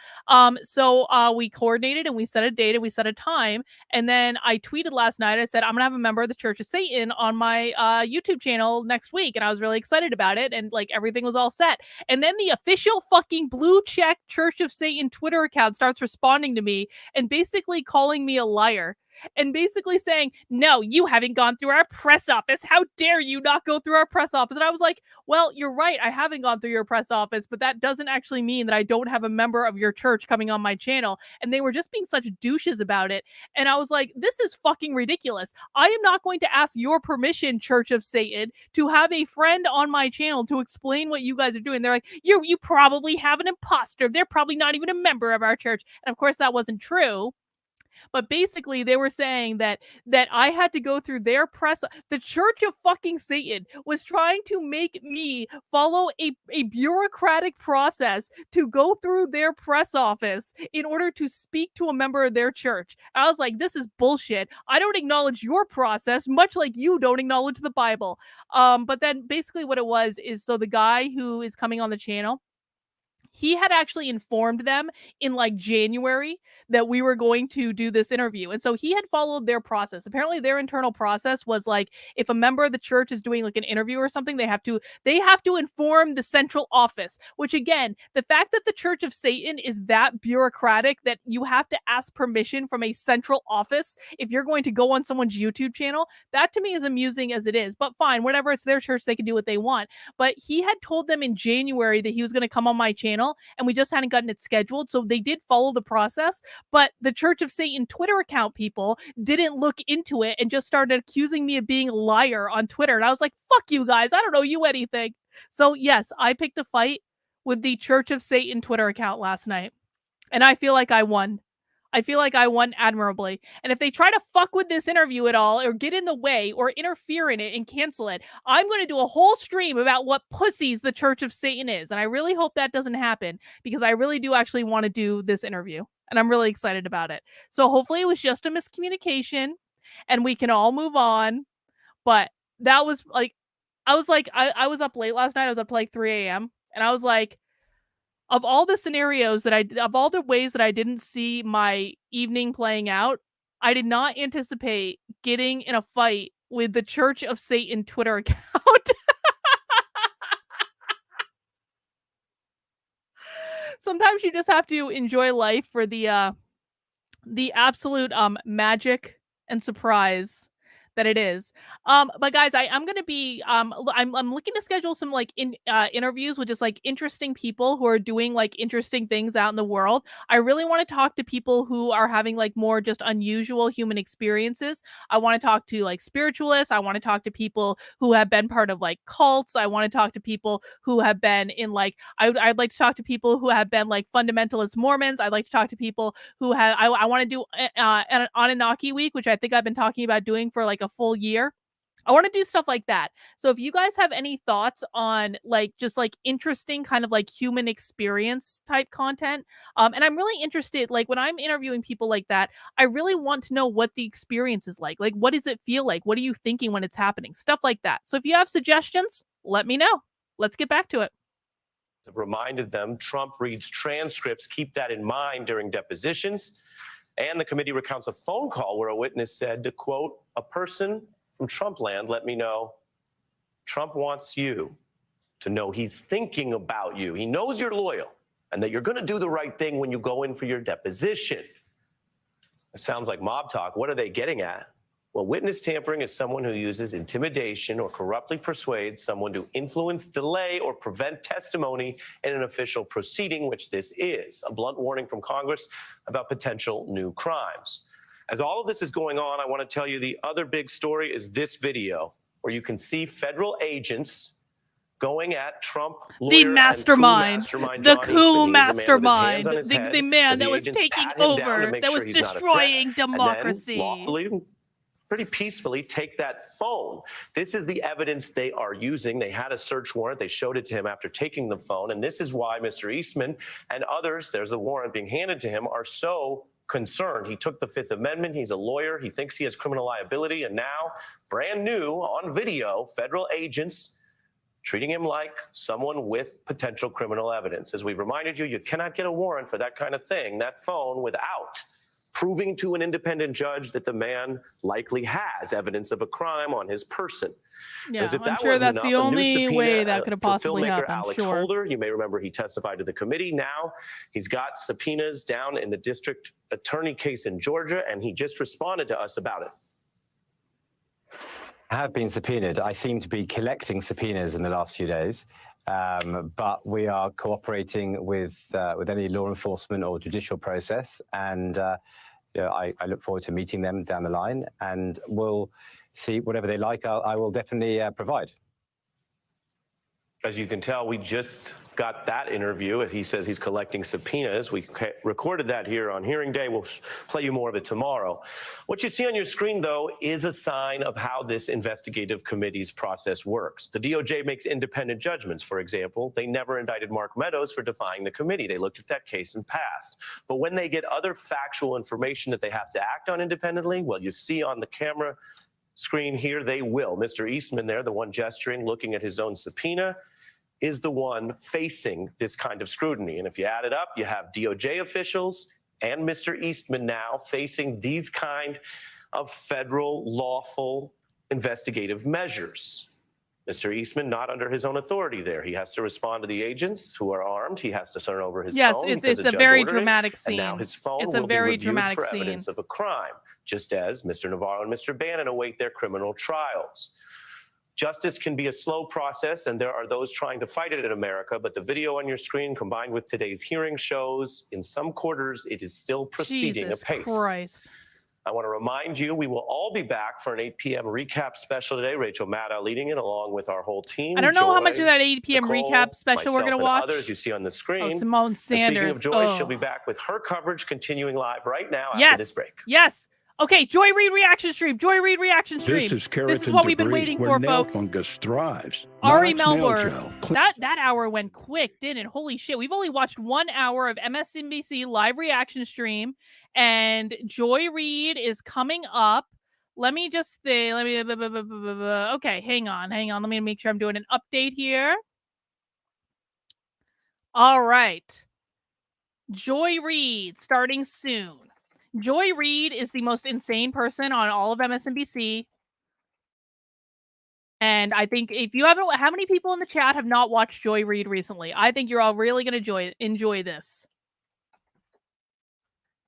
[SPEAKER 1] So we coordinated and we set a date and we set a time. And then I tweeted last night, I said, I'm gonna have a member of the Church of Satan on my YouTube channel next week. And I was really excited about it. And everything was all set. And then the official fucking blue check Church of Satan Twitter account starts responding to me and basically calling me a liar. And basically saying, no, you haven't gone through our press office. How dare you not go through our press office? And I was like, well, you're right. I haven't gone through your press office, but that doesn't actually mean that I don't have a member of your church coming on my channel. And they were just being such douches about it. And I was like, this is fucking ridiculous. I am not going to ask your permission, Church of Satan, to have a friend on my channel to explain what you guys are doing. They're like, you probably have an imposter. They're probably not even a member of our church. And of course, that wasn't true. But basically, they were saying that I had to go through their press. The Church of fucking Satan was trying to make me follow a bureaucratic process to go through their press office in order to speak to a member of their church. I was like, this is bullshit. I don't acknowledge your process, much like you don't acknowledge the Bible. But then basically what it was is, so the guy who is coming on the channel, he had actually informed them in January that we were going to do this interview. And so he had followed their process. Apparently their internal process was if a member of the church is doing an interview or something, they have to inform the central office, which again, the fact that the Church of Satan is that bureaucratic that you have to ask permission from a central office if you're going to go on someone's YouTube channel, that to me is amusing as it is. But fine, whatever, it's their church, they can do what they want. But he had told them in January that he was going to come on my channel, and we just hadn't gotten it scheduled. So they did follow the process, but the Church of Satan Twitter account people didn't look into it and just started accusing me of being a liar on Twitter. And I was like, fuck you guys. I don't know you anything. So yes, I picked a fight with the Church of Satan Twitter account last night, and I feel like I won. I feel like I won admirably. And if they try to fuck with this interview at all, or get in the way, or interfere in it and cancel it, I'm going to do a whole stream about what pussies the Church of Satan is. And I really hope that doesn't happen, because I really do actually want to do this interview. And I'm really excited about it. So hopefully it was just a miscommunication and we can all move on. But that was I was up late last night. I was up to 3 a.m. And I was like, of all the scenarios of all the ways that I didn't see my evening playing out, I did not anticipate getting in a fight with the Church of Satan Twitter account. Sometimes you just have to enjoy life for the absolute magic and surprise that it is. But guys, I'm gonna be I'm looking to schedule some interviews with just interesting people who are doing interesting things out in the world. I really want to talk to people who are having more just unusual human experiences. I want to talk to spiritualists. I want to talk to people who have been part of cults. I want to talk to people who have been in I'd like to talk to people who have been fundamentalist Mormons. I'd like to talk to people who have I want to do an Anunnaki week, which I think I've been talking about doing for a full year. I want to do stuff like that. So if you guys have any thoughts on just interesting kind of human experience type content, and I'm really interested, when I'm interviewing people like that, I really want to know what the experience is like. What does it feel like? What are you thinking when it's happening? Stuff like that. So if you have suggestions, let me know. Let's get back to it.
[SPEAKER 2] Have reminded them Trump reads transcripts. Keep that in mind during depositions. And the committee recounts a phone call where a witness said to, quote, a person from Trump land let me know Trump wants you to know he's thinking about you. He knows you're loyal and that you're going to do the right thing when you go in for your deposition. It sounds like mob talk. What are they getting at? Well, witness tampering is someone who uses intimidation or corruptly persuades someone to influence, delay, or prevent testimony in an official proceeding, which this is. A blunt warning from Congress about potential new crimes. As all of this is going on, I want to tell you the other big story is this video, where you can see federal agents going at Trump lawyer
[SPEAKER 1] The mastermind, the coup mastermind, the man that was taking over, that was destroying democracy.
[SPEAKER 2] Lawfully, pretty peacefully take that phone. This is the evidence they are using. They had a search warrant. They showed it to him after taking the phone. And this is why Mr. Eastman and others, there's a warrant being handed to him, are so concerned. He took the Fifth Amendment. He's a lawyer. He thinks he has criminal liability. And now, brand new on video, federal agents treating him like someone with potential criminal evidence. As we've reminded you, you cannot get a warrant for that kind of thing, that phone, without proving to an independent judge that the man likely has evidence of a crime on his person.
[SPEAKER 1] Yeah,
[SPEAKER 2] if
[SPEAKER 1] I'm sure that's the only way that could have possibly happened.
[SPEAKER 2] Alex Holder, you may remember he testified to the committee. Now he's got subpoenas down in the district attorney case in Georgia, and he just responded to us about it.
[SPEAKER 19] I have been subpoenaed. I seem to be collecting subpoenas in the last few days, but we are cooperating with any law enforcement or judicial process, and I look forward to meeting them down the line, and we'll see whatever they like. I will definitely provide.
[SPEAKER 2] As you can tell, we just got that interview. He says he's collecting subpoenas. We recorded that here on hearing day. We'll play you more of it tomorrow. What you see on your screen, though, is a sign of how this investigative committee's process works. The DOJ makes independent judgments. For example, they never indicted Mark Meadows for defying the committee. They looked at that case and passed. But when they get other factual information that they have to act on independently, well, you see on the camera screen here, they will. Mr. Eastman there, the one gesturing, looking at his own subpoena, is the one facing this kind of scrutiny. And if you add it up, you have DOJ officials and Mr. Eastman now facing these kind of federal lawful investigative measures. Mr. Eastman not under his own authority there. He has to respond to the agents who are armed. He has to turn over his phone.
[SPEAKER 1] Yes, it's a very dramatic scene.
[SPEAKER 2] And now his phone
[SPEAKER 1] it's
[SPEAKER 2] will
[SPEAKER 1] a very
[SPEAKER 2] be reviewed
[SPEAKER 1] dramatic
[SPEAKER 2] for
[SPEAKER 1] scene.
[SPEAKER 2] evidence of a crime, just as Mr. Navarro and Mr. Bannon await their criminal trials. Justice can be a slow process, and there are those trying to fight it in America, but the video on your screen combined with today's hearing shows in some quarters it is still proceeding apace.
[SPEAKER 1] Christ.
[SPEAKER 2] I want to remind you, we will all be back for an 8 p.m. recap special today. Rachel Maddow leading it along with our whole team.
[SPEAKER 1] I don't know
[SPEAKER 2] Joy,
[SPEAKER 1] how much of that 8 p.m.
[SPEAKER 2] Nicole,
[SPEAKER 1] recap special we're going to
[SPEAKER 2] myself,
[SPEAKER 1] watch.
[SPEAKER 2] and others you see on the screen.
[SPEAKER 1] Oh, Simone Sanders.
[SPEAKER 2] And speaking of Joy,
[SPEAKER 1] Oh.
[SPEAKER 2] she'll be back with her coverage continuing live right now
[SPEAKER 1] Yes.
[SPEAKER 2] after this break.
[SPEAKER 1] Yes. Okay, Joy Reid reaction stream. Joy Reid reaction stream.
[SPEAKER 13] This is keratin
[SPEAKER 1] This is what we've been
[SPEAKER 13] debris,
[SPEAKER 1] waiting
[SPEAKER 13] where
[SPEAKER 1] for,
[SPEAKER 13] nail
[SPEAKER 1] folks.
[SPEAKER 13] fungus thrives.
[SPEAKER 1] Ari
[SPEAKER 13] Knox nail
[SPEAKER 1] Melber.
[SPEAKER 13] gel.
[SPEAKER 1] That hour went quick, didn't it? Holy shit. We've only watched 1 hour of MSNBC live reaction stream, and Joy Reid is coming up. Let me just say, okay, hang on. Let me make sure I'm doing an update here. All right. Joy Reid starting soon. Joy Reid is the most insane person on all of MSNBC. And I think if you haven't, how many people in the chat have not watched Joy Reid recently? I think you're all really going to enjoy this.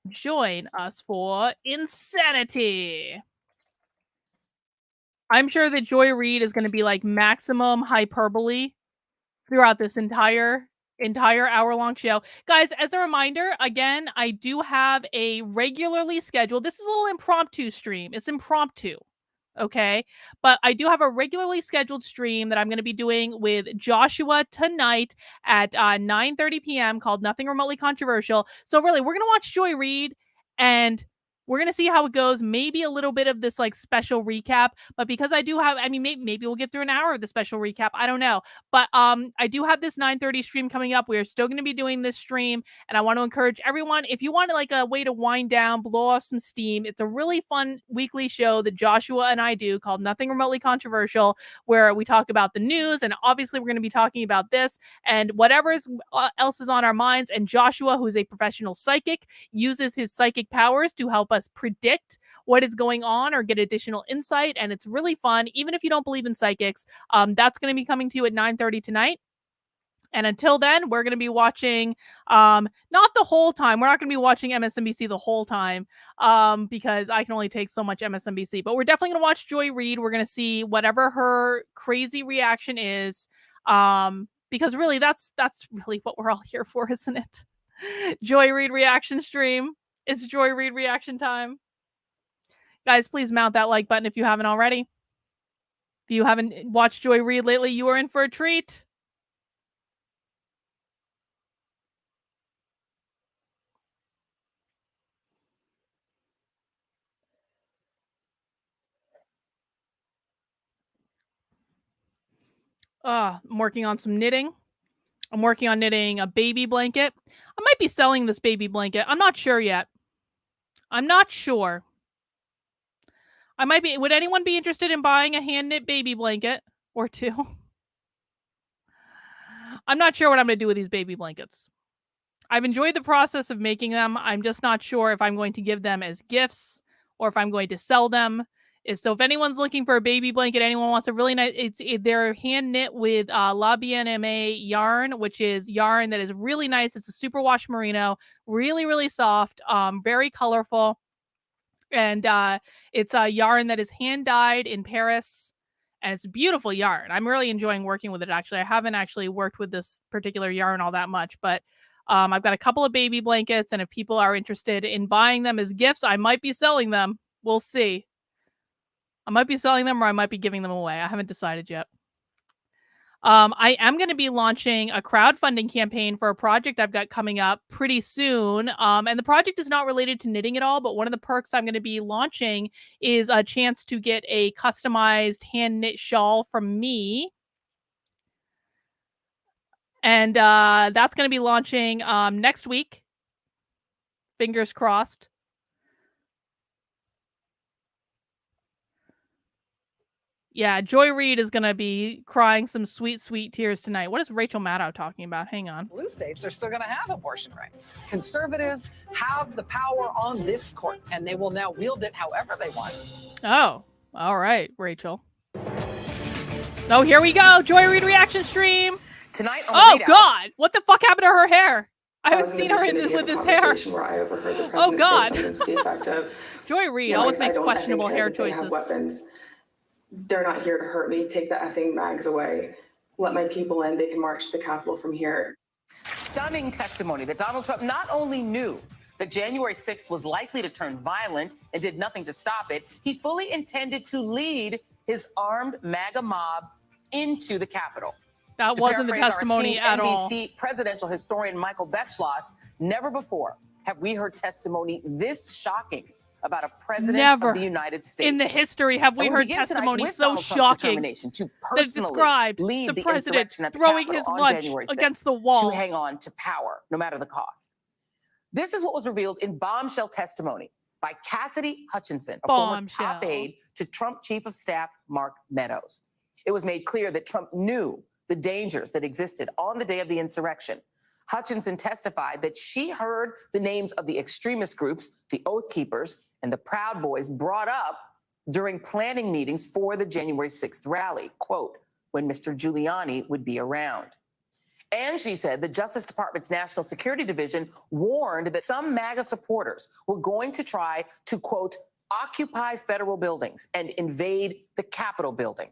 [SPEAKER 1] Join us for insanity. I'm sure that Joy Reid is going to be like maximum hyperbole throughout this entire hour-long show. Guys, as a reminder, again, I do have a regularly scheduled, this is a little impromptu stream. It's impromptu, okay? But I do have a regularly scheduled stream that I'm going to be doing with Joshua tonight at 9:30 p.m. called Nothing Remotely Controversial. So really, we're going to watch Joy Reid, and we're going to see how it goes. Maybe a little bit of this like special recap, but because I do have, I mean, maybe we'll get through an hour of the special recap. I don't know. But I do have this 9:30 stream coming up. We are still going to be doing this stream, and I want to encourage everyone, if you want like a way to wind down, blow off some steam, it's a really fun weekly show that Joshua and I do called Nothing Remotely Controversial, where we talk about the news, and obviously we're going to be talking about this and whatever else is on our minds. And Joshua, who's a professional psychic, uses his psychic powers to help us predict what is going on or get additional insight. And it's really fun. Even if you don't believe in psychics, that's going to be coming to you at 9:30 tonight. And until then, we're going to be watching, not the whole time. We're not going to be watching MSNBC the whole time because I can only take so much MSNBC. But we're definitely going to watch Joy Reid. We're going to see whatever her crazy reaction is because really that's really what we're all here for, isn't it? Joy Reid reaction stream. It's Joy Reid reaction time. Guys, please mount that like button if you haven't already. If you haven't watched Joy Reid lately, you are in for a treat. I'm working on some knitting. I'm working on knitting a baby blanket. I might be selling this baby blanket. I'm not sure yet. I'm not sure. I might be. Would anyone be interested in buying a hand knit baby blanket or two? I'm not sure what I'm going to do with these baby blankets. I've enjoyed the process of making them. I'm just not sure if I'm going to give them as gifts or if I'm going to sell them. If anyone's looking for a baby blanket, anyone wants a really nice, they're hand knit with La BNMA yarn, which is yarn that is really nice. It's a superwash merino, really, really soft, very colorful. And it's a yarn that is hand dyed in Paris. And it's beautiful yarn. I'm really enjoying working with it, actually. I haven't actually worked with this particular yarn all that much, but I've got a couple of baby blankets. And if people are interested in buying them as gifts, I might be selling them. We'll see. I might be selling them or I might be giving them away. I haven't decided yet. I am going to be launching a crowdfunding campaign for a project I've got coming up pretty soon. And the project is not related to knitting at all, but one of the perks I'm going to be launching is a chance to get a customized hand knit shawl from me. And that's going to be launching next week. Fingers crossed. Yeah, Joy Reid is going to be crying some sweet, sweet tears tonight. What is Rachel Maddow talking about? Hang on.
[SPEAKER 20] Blue states are still going to have abortion rights. Conservatives have the power on this court, and they will now wield it however they want.
[SPEAKER 1] Oh, all right, Rachel. So here we go. Joy Reid reaction stream.
[SPEAKER 20] Tonight on
[SPEAKER 1] Oh, God. What the fuck happened to her hair? I haven't seen her with this hair. Oh, God. Joy Reid always makes questionable hair choices.
[SPEAKER 4] They're not here to hurt me. Take the effing mags away. Let my people in. They can march to the Capitol from here.
[SPEAKER 21] Stunning testimony that Donald Trump not only knew that January 6th was likely to turn violent and did nothing to stop it, he fully intended to lead his armed MAGA mob into the Capitol.
[SPEAKER 1] That wasn't the testimony at all.
[SPEAKER 21] NBC presidential historian Michael Beschloss, never before have we heard testimony this shocking about a president of the United States.
[SPEAKER 1] In the history have we heard testimony so shocking
[SPEAKER 21] to
[SPEAKER 1] that described
[SPEAKER 21] lead
[SPEAKER 1] the president
[SPEAKER 21] insurrection at the
[SPEAKER 1] throwing
[SPEAKER 21] Capitol
[SPEAKER 1] his
[SPEAKER 21] on
[SPEAKER 1] lunch
[SPEAKER 21] January 6th
[SPEAKER 1] against the wall.
[SPEAKER 21] to hang on to power, no matter the cost. This is what was revealed in bombshell testimony by Cassidy Hutchinson, a former top aide to Trump Chief of Staff Mark Meadows. It was made clear that Trump knew the dangers that existed on the day of the insurrection. Hutchinson testified that she heard the names of the extremist groups, the Oath Keepers, and the Proud Boys brought up during planning meetings for the January 6th rally, quote, when Mr. Giuliani would be around. And she said the Justice Department's National Security Division warned that some MAGA supporters were going to try to, quote, occupy federal buildings and invade the Capitol building.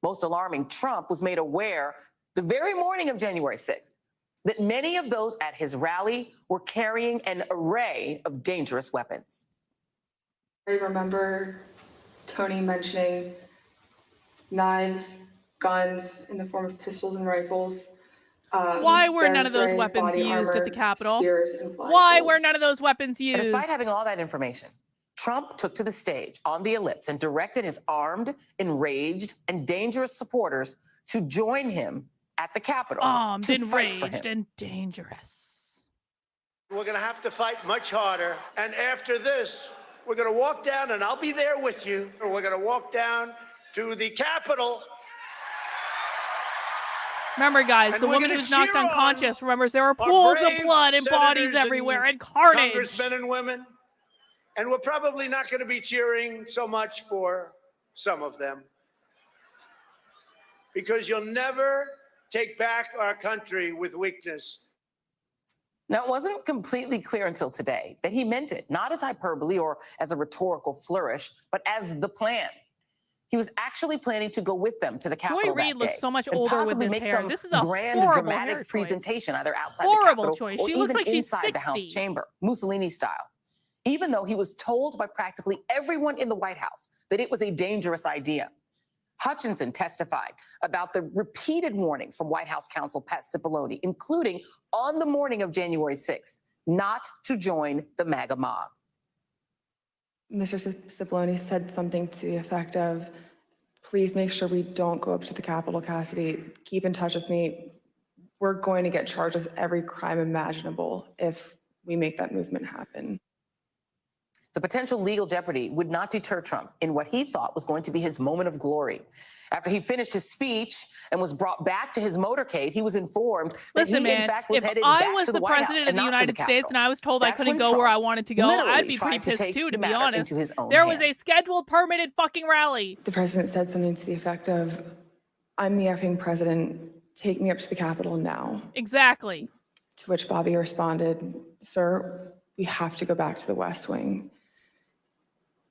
[SPEAKER 21] Most alarming, Trump was made aware the very morning of January 6th that many of those at his rally were carrying an array of dangerous weapons.
[SPEAKER 4] I remember Tony mentioning knives, guns in the form of pistols and rifles.
[SPEAKER 1] Why were none of those weapons used at the Capitol? Why were none of those weapons used?
[SPEAKER 21] And despite having all that information, Trump took to the stage on the ellipse and directed his armed, enraged, and dangerous supporters to join him at the Capitol to fight for him.
[SPEAKER 1] Enraged and dangerous.
[SPEAKER 8] We're going to have to fight much harder. And after this, we're going to walk down, and I'll be there with you. We're going to walk down to the Capitol.
[SPEAKER 1] Remember, guys, the woman who's knocked unconscious remembers there were pools of blood and bodies everywhere and carnage.
[SPEAKER 8] Congressmen and women And we're probably not going to be cheering so much for some of them, because you'll never take back our country with weakness.
[SPEAKER 21] Now, it wasn't completely clear until today that he meant it, not as hyperbole or as a rhetorical flourish, but as the plan. He was actually planning to go with them to the Capitol
[SPEAKER 1] Joy Reid
[SPEAKER 21] that
[SPEAKER 1] looks
[SPEAKER 21] day
[SPEAKER 1] so much
[SPEAKER 21] and
[SPEAKER 1] older with
[SPEAKER 21] possibly
[SPEAKER 1] this
[SPEAKER 21] make
[SPEAKER 1] hair.
[SPEAKER 21] some
[SPEAKER 1] This is a
[SPEAKER 21] grand,
[SPEAKER 1] horrible
[SPEAKER 21] dramatic
[SPEAKER 1] hair choice.
[SPEAKER 21] presentation, either outside
[SPEAKER 1] Horrible
[SPEAKER 21] the Capitol
[SPEAKER 1] choice.
[SPEAKER 21] or
[SPEAKER 1] She looks
[SPEAKER 21] even
[SPEAKER 1] like she's
[SPEAKER 21] inside the House
[SPEAKER 1] 60.
[SPEAKER 21] chamber, Mussolini style. Even though he was told by practically everyone in the White House that it was a dangerous idea. Hutchinson testified about the repeated warnings from White House counsel Pat Cipollone, including on the morning of January 6th, not to join the MAGA mob.
[SPEAKER 3] Mr. Cipollone said something to the effect of, please make sure we don't go up to the Capitol, Cassidy. Keep in touch with me. We're going to get charged with every crime imaginable if we make that movement happen.
[SPEAKER 21] The potential legal jeopardy would not deter Trump in what he thought was going to be his moment of glory. After he finished his speech and was brought back to his motorcade, he was informed that
[SPEAKER 1] Listen,
[SPEAKER 21] he, in
[SPEAKER 1] man,
[SPEAKER 21] fact, was
[SPEAKER 1] if
[SPEAKER 21] headed
[SPEAKER 1] I
[SPEAKER 21] back
[SPEAKER 1] was
[SPEAKER 21] to the
[SPEAKER 1] the
[SPEAKER 21] White House
[SPEAKER 1] president of
[SPEAKER 21] and
[SPEAKER 1] the
[SPEAKER 21] not to
[SPEAKER 1] United
[SPEAKER 21] the
[SPEAKER 1] States
[SPEAKER 21] Capitol.
[SPEAKER 1] and I was told I
[SPEAKER 21] That's
[SPEAKER 1] couldn't
[SPEAKER 21] when
[SPEAKER 1] go where
[SPEAKER 21] Trump
[SPEAKER 1] I wanted to go, I'd
[SPEAKER 21] literally
[SPEAKER 1] be
[SPEAKER 21] tried
[SPEAKER 1] pretty
[SPEAKER 21] to
[SPEAKER 1] pissed
[SPEAKER 21] take
[SPEAKER 1] too,
[SPEAKER 21] the
[SPEAKER 1] to be
[SPEAKER 21] matter
[SPEAKER 1] honest.
[SPEAKER 21] into his own
[SPEAKER 1] There was a
[SPEAKER 21] hands.
[SPEAKER 1] scheduled, permitted fucking rally.
[SPEAKER 3] The president said something to the effect of, I'm the effing president, take me up to the Capitol now.
[SPEAKER 1] Exactly.
[SPEAKER 3] To which Bobby responded, sir, we have to go back to the West Wing.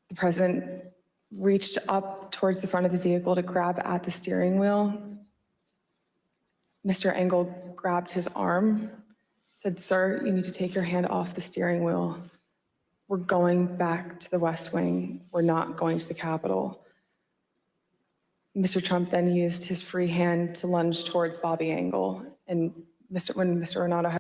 [SPEAKER 3] The president reached up towards the front of the vehicle to grab at the steering wheel. Mr. Engel grabbed his arm, said, sir, you need to take your hand off the steering wheel. We're going back to the West Wing. We're not going to the Capitol. Mr. Trump then used his free hand to lunge towards Bobby Engel. And when Mr. Renato had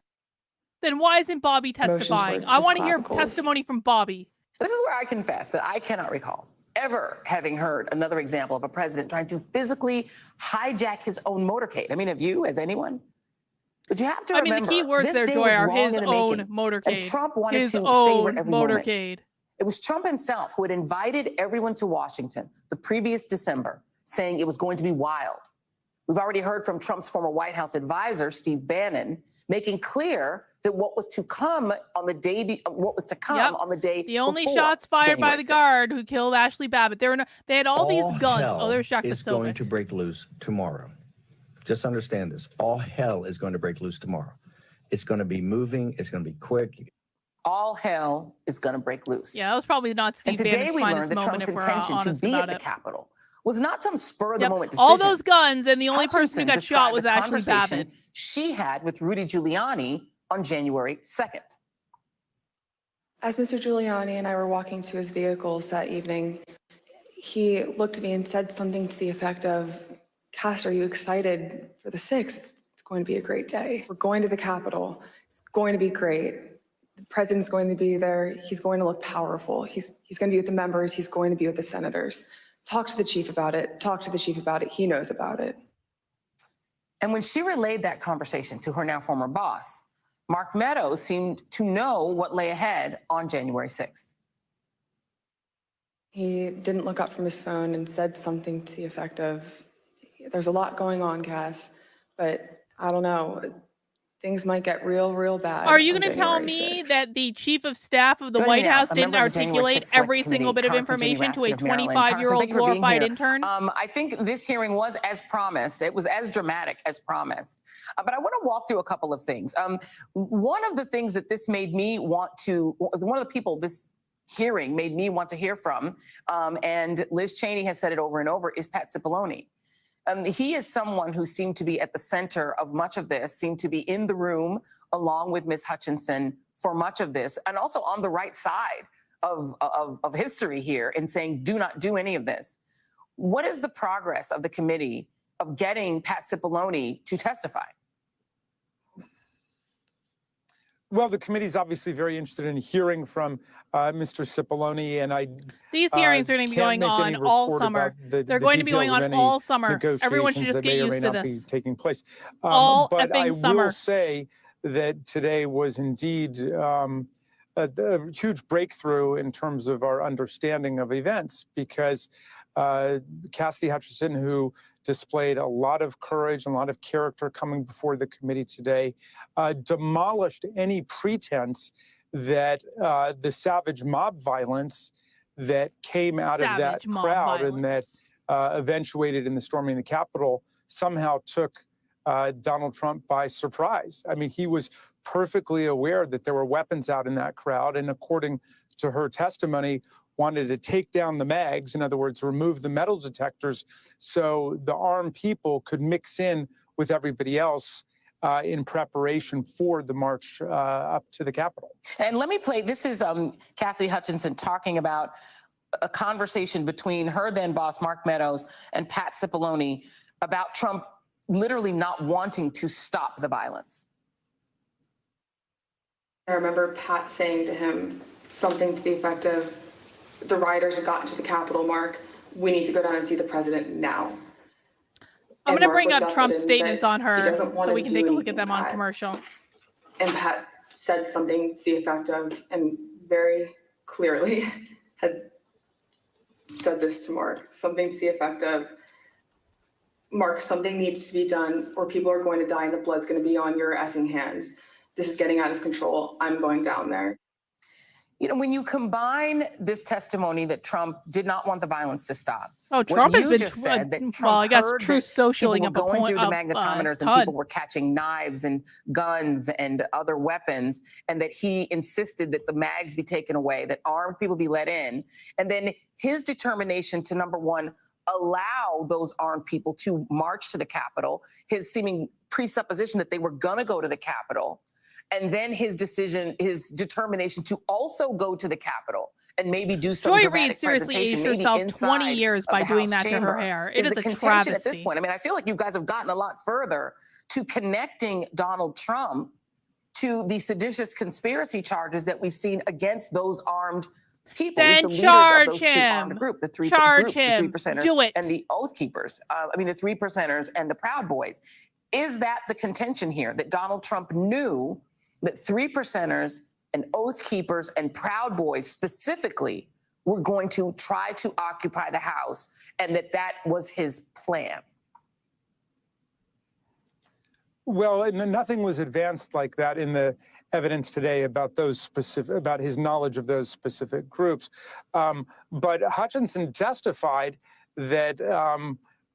[SPEAKER 1] Then why isn't Bobby
[SPEAKER 3] motion
[SPEAKER 1] testifying?
[SPEAKER 3] towards
[SPEAKER 1] I
[SPEAKER 3] his
[SPEAKER 1] want to hear
[SPEAKER 3] clavicles.
[SPEAKER 1] testimony from Bobby.
[SPEAKER 21] This is where I confess that I cannot recall ever having heard another example of a president trying to physically hijack his own motorcade. I mean, have you, as anyone? But you have to remember,
[SPEAKER 1] the key words
[SPEAKER 21] this
[SPEAKER 1] there,
[SPEAKER 21] day
[SPEAKER 1] Joy,
[SPEAKER 21] was
[SPEAKER 1] are
[SPEAKER 21] long
[SPEAKER 1] his
[SPEAKER 21] in the
[SPEAKER 1] own
[SPEAKER 21] making,
[SPEAKER 1] motorcade.
[SPEAKER 21] and Trump wanted
[SPEAKER 1] His
[SPEAKER 21] to
[SPEAKER 1] own
[SPEAKER 21] savor every moment.
[SPEAKER 1] motorcade.
[SPEAKER 21] It was Trump himself who had invited everyone to Washington the previous December, saying it was going to be wild. We've already heard from Trump's former White House advisor, Steve Bannon, making clear that what was to come on the day, on the day
[SPEAKER 1] The only
[SPEAKER 21] before
[SPEAKER 1] shots fired
[SPEAKER 21] January
[SPEAKER 1] by the
[SPEAKER 21] 6th.
[SPEAKER 1] guard who killed Ashley Babbitt. They had all these guns.
[SPEAKER 5] Hell
[SPEAKER 1] Oh, there's Jacques
[SPEAKER 5] is going
[SPEAKER 1] Silva.
[SPEAKER 5] to break loose tomorrow. Just understand this. All hell is going to break loose tomorrow. It's going to be moving. It's going to be quick.
[SPEAKER 21] All hell is going to break loose.
[SPEAKER 1] Yeah, that was probably not
[SPEAKER 21] And
[SPEAKER 1] Steve
[SPEAKER 21] today
[SPEAKER 1] Bannon's
[SPEAKER 21] we
[SPEAKER 1] finest
[SPEAKER 21] learned that
[SPEAKER 1] moment,
[SPEAKER 21] Trump's
[SPEAKER 1] if we're
[SPEAKER 21] intention to
[SPEAKER 1] honest
[SPEAKER 21] be at
[SPEAKER 1] about
[SPEAKER 21] the
[SPEAKER 1] it.
[SPEAKER 21] Capitol was not some spur-of-the-moment decision.
[SPEAKER 1] All those guns, and the only person
[SPEAKER 21] Hutchinson
[SPEAKER 1] who got shot
[SPEAKER 21] described
[SPEAKER 1] was
[SPEAKER 21] the
[SPEAKER 1] Ashley
[SPEAKER 21] conversation
[SPEAKER 1] Babbitt.
[SPEAKER 21] she had with Rudy Giuliani on January 2nd.
[SPEAKER 3] As Mr. Giuliani and I were walking to his vehicles that evening, he looked at me and said something to the effect of, Cass, are you excited for the 6th? It's going to be a great day. We're going to the Capitol. It's going to be great. The president's going to be there. He's going to look powerful. He's going to be with the members. He's going to be with the senators. Talk to the chief about it. Talk to the chief about it. He knows about it.
[SPEAKER 21] And when she relayed that conversation to her now former boss, Mark Meadows seemed to know what lay ahead on January 6th.
[SPEAKER 3] He didn't look up from his phone and said something to the effect of, there's a lot going on, Cass, but I don't know. Things might get real bad.
[SPEAKER 1] Are you
[SPEAKER 3] on
[SPEAKER 1] going to tell
[SPEAKER 3] January
[SPEAKER 1] me
[SPEAKER 3] 6th.
[SPEAKER 1] that the chief of staff of the
[SPEAKER 21] Joining me
[SPEAKER 1] White
[SPEAKER 21] now,
[SPEAKER 1] House
[SPEAKER 21] a
[SPEAKER 1] didn't
[SPEAKER 21] member of the January
[SPEAKER 1] articulate
[SPEAKER 21] 6th Select
[SPEAKER 1] every single
[SPEAKER 21] Committee,
[SPEAKER 1] bit of
[SPEAKER 21] Congressman Jamie
[SPEAKER 1] information to a
[SPEAKER 21] Raskin of Maryland.
[SPEAKER 1] 25-year-old
[SPEAKER 21] Congressman, thank you for being
[SPEAKER 1] glorified
[SPEAKER 21] here.
[SPEAKER 1] intern?
[SPEAKER 21] I think this hearing was as promised. It was as dramatic as promised. But I want to walk through a couple of things. One of the things that this made me want to, one of the people this hearing made me want to hear from, and Liz Cheney has said it over and over, is Pat Cipollone. He is someone who seemed to be at the center of much of this, seemed to be in the room along with Ms. Hutchinson for much of this, and also on the right side of history here in saying, do not do any of this. What is the progress of the committee of getting Pat Cipollone to testify?
[SPEAKER 22] Well, the committee is obviously very interested in hearing from Mr. Cipollone, and
[SPEAKER 1] These hearings are going to be going on all summer. They're going to be going on all summer. Everyone should just get used to this.
[SPEAKER 22] Taking place.
[SPEAKER 1] All
[SPEAKER 22] but I
[SPEAKER 1] effing summer.
[SPEAKER 22] will say that today was indeed a huge breakthrough in terms of our understanding of events, because Cassidy Hutchinson, who displayed a lot of courage and a lot of character coming before the committee today, demolished any pretense that the savage mob violence that came out of that crowd and that eventuated in the storming of the Capitol somehow took Donald Trump by surprise. I mean, he was perfectly aware that there were weapons out in that crowd, and according to her testimony, wanted to take down the mags, in other words, remove the metal detectors so the armed people could mix in with everybody else in preparation for the march up to the Capitol.
[SPEAKER 21] And let me play, this is Cassidy Hutchinson talking about a conversation between her then boss, Mark Meadows, and Pat Cipollone about Trump literally not wanting to stop the violence.
[SPEAKER 4] I remember Pat saying to him something to the effect of, the rioters have gotten to the Capitol, Mark. We need to go down and see the president now.
[SPEAKER 1] I'm going to bring up Trump's statements on her so we can take a look at them on commercial.
[SPEAKER 4] And Pat said something to the effect of, and very clearly had said this to Mark, something to the effect of, Mark, something needs to be done or people are going to die and the blood's going to be on your effing hands. This is getting out of control. I'm going down there.
[SPEAKER 21] You know, when you combine this testimony that Trump did not want the violence to stop.
[SPEAKER 1] Oh, Trump has been
[SPEAKER 21] just said that Trump
[SPEAKER 1] well, I guess
[SPEAKER 21] heard
[SPEAKER 1] true
[SPEAKER 21] that
[SPEAKER 1] socialing
[SPEAKER 21] people were
[SPEAKER 1] up a
[SPEAKER 21] going
[SPEAKER 1] point,
[SPEAKER 21] through the magnetometers and
[SPEAKER 1] ton.
[SPEAKER 21] people were catching knives and guns and other weapons, and that he insisted that the mags be taken away, that armed people be let in, and then his determination to, number one, allow those armed people to march to the Capitol, his seeming presupposition that they were going to go to the Capitol. And then his decision, his determination to also go to the Capitol and maybe do some
[SPEAKER 1] Joy
[SPEAKER 21] dramatic
[SPEAKER 1] Reid seriously
[SPEAKER 21] presentation,
[SPEAKER 1] aged
[SPEAKER 21] maybe
[SPEAKER 1] herself 20 years by doing that to her hair. It is
[SPEAKER 21] the
[SPEAKER 1] a
[SPEAKER 21] contention at this
[SPEAKER 1] travesty.
[SPEAKER 21] point. I mean, I feel like you guys have gotten a lot further to connecting Donald Trump to the seditious conspiracy charges that we've seen against those armed people.
[SPEAKER 1] Then
[SPEAKER 21] the leaders
[SPEAKER 1] charge
[SPEAKER 21] of those two armed
[SPEAKER 1] him.
[SPEAKER 21] groups, the three
[SPEAKER 1] Charge
[SPEAKER 21] groups, the
[SPEAKER 1] him.
[SPEAKER 21] Three Percenters
[SPEAKER 1] Do it.
[SPEAKER 21] and the Oath Keepers. The Three Percenters and the Proud Boys. Is that the contention here, that Donald Trump knew that Three Percenters and Oath Keepers and Proud Boys specifically were going to try to occupy the House, and that was his plan?
[SPEAKER 22] Well, nothing was advanced like that in the evidence today about those specific, about his knowledge of those specific groups. But Hutchinson testified that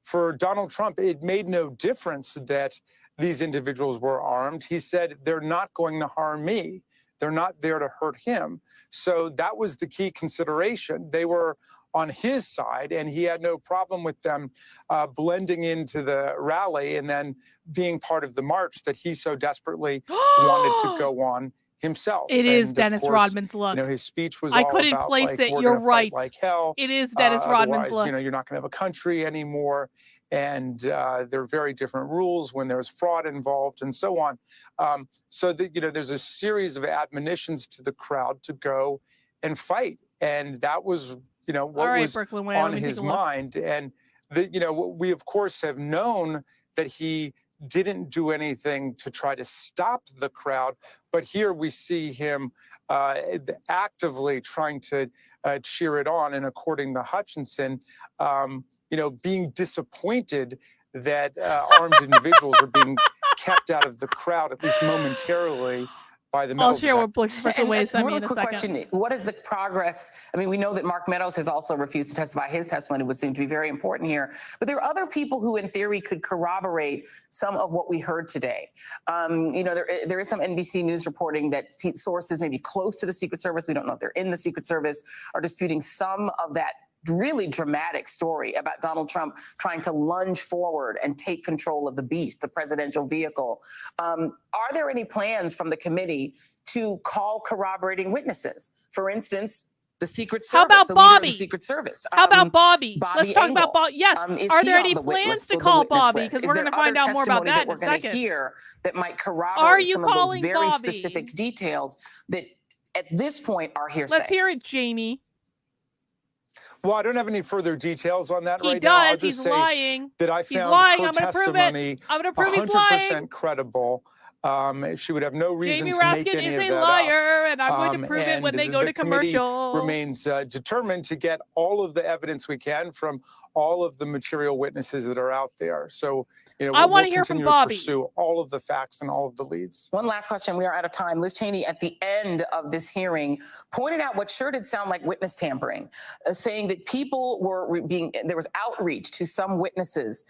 [SPEAKER 22] for Donald Trump, it made no difference that these individuals were armed. He said, they're not going to harm me. They're not there to hurt him. So that was the key consideration. They were on his side, and he had no problem with them blending into the rally and then being part of the march that he so desperately wanted to go on himself.
[SPEAKER 1] It is
[SPEAKER 22] And
[SPEAKER 1] Dennis
[SPEAKER 22] course,
[SPEAKER 1] Rodman's look.
[SPEAKER 22] You know, his speech was
[SPEAKER 1] I
[SPEAKER 22] all
[SPEAKER 1] couldn't
[SPEAKER 22] about,
[SPEAKER 1] place
[SPEAKER 22] like,
[SPEAKER 1] it.
[SPEAKER 22] we're
[SPEAKER 1] You're
[SPEAKER 22] gonna
[SPEAKER 1] right.
[SPEAKER 22] fight like hell.
[SPEAKER 1] It is Dennis Rodman's
[SPEAKER 22] Otherwise,
[SPEAKER 1] look.
[SPEAKER 22] you know, you're not going to have a country anymore. And there are very different rules when there's fraud involved and so on. So that, you know, there's a series of admonitions to the crowd to go and fight. And that was, you know, what was on his mind. And, you know, we, of course, have known that he didn't do anything to try to stop the crowd. But here we see him actively trying to cheer it on. And according to Hutchinson, you know, being disappointed that armed individuals are being kept out of the crowd, at least momentarily, by the metal
[SPEAKER 1] I'll share what Brooklyn Way sent me in a second.
[SPEAKER 21] Question, what is the progress? I mean, we know that Mark Meadows has also refused to testify. His testimony would seem to be very important here. But there are other people who, in theory, could corroborate some of what we heard today. You know, there is some NBC News reporting that sources maybe close to the Secret Service, we don't know if they're in the Secret Service, are disputing some of that really dramatic story about Donald Trump trying to lunge forward and take control of the beast, the presidential vehicle. Are there any plans from the committee to call corroborating witnesses? For instance, the Secret Service,
[SPEAKER 1] How about
[SPEAKER 21] the leader
[SPEAKER 1] Bobby?
[SPEAKER 21] of the Secret Service.
[SPEAKER 1] How about Bobby?
[SPEAKER 21] Bobby
[SPEAKER 1] Let's talk
[SPEAKER 21] Engel.
[SPEAKER 1] about Bobby. Yes. Are there any plans to call Bobby? Because we're going to find out more about that in a second.
[SPEAKER 21] Hear that might corroborate some of those very
[SPEAKER 1] Bobby?
[SPEAKER 21] specific details that at this point are hearsay.
[SPEAKER 1] Let's hear it, Jamie.
[SPEAKER 22] Well, I don't have any further details on that
[SPEAKER 1] He
[SPEAKER 22] right now. I'll
[SPEAKER 1] does.
[SPEAKER 22] just
[SPEAKER 1] He's
[SPEAKER 22] say
[SPEAKER 1] lying.
[SPEAKER 22] that I
[SPEAKER 1] He's
[SPEAKER 22] found
[SPEAKER 1] lying.
[SPEAKER 22] her
[SPEAKER 1] I'm gonna prove it.
[SPEAKER 22] testimony
[SPEAKER 1] I'm going to prove he's lying.
[SPEAKER 22] 100% credible. She would have no reason
[SPEAKER 1] Jamie
[SPEAKER 22] to make
[SPEAKER 1] Raskin
[SPEAKER 22] any
[SPEAKER 1] is
[SPEAKER 22] of
[SPEAKER 1] a
[SPEAKER 22] that
[SPEAKER 1] liar,
[SPEAKER 22] up.
[SPEAKER 1] and I'm going to prove it when they go to commercial.
[SPEAKER 22] The committee remains determined to get all of the evidence we can from all of the material witnesses that are out there. So
[SPEAKER 1] I want to
[SPEAKER 22] we'll
[SPEAKER 1] hear from
[SPEAKER 22] continue
[SPEAKER 1] Bobby.
[SPEAKER 22] to pursue all of the facts and all of the leads.
[SPEAKER 21] One last question. We are out of time. Liz Cheney, at the end of this hearing, pointed out what sure did sound like witness tampering, saying that people were there was outreach to some witnesses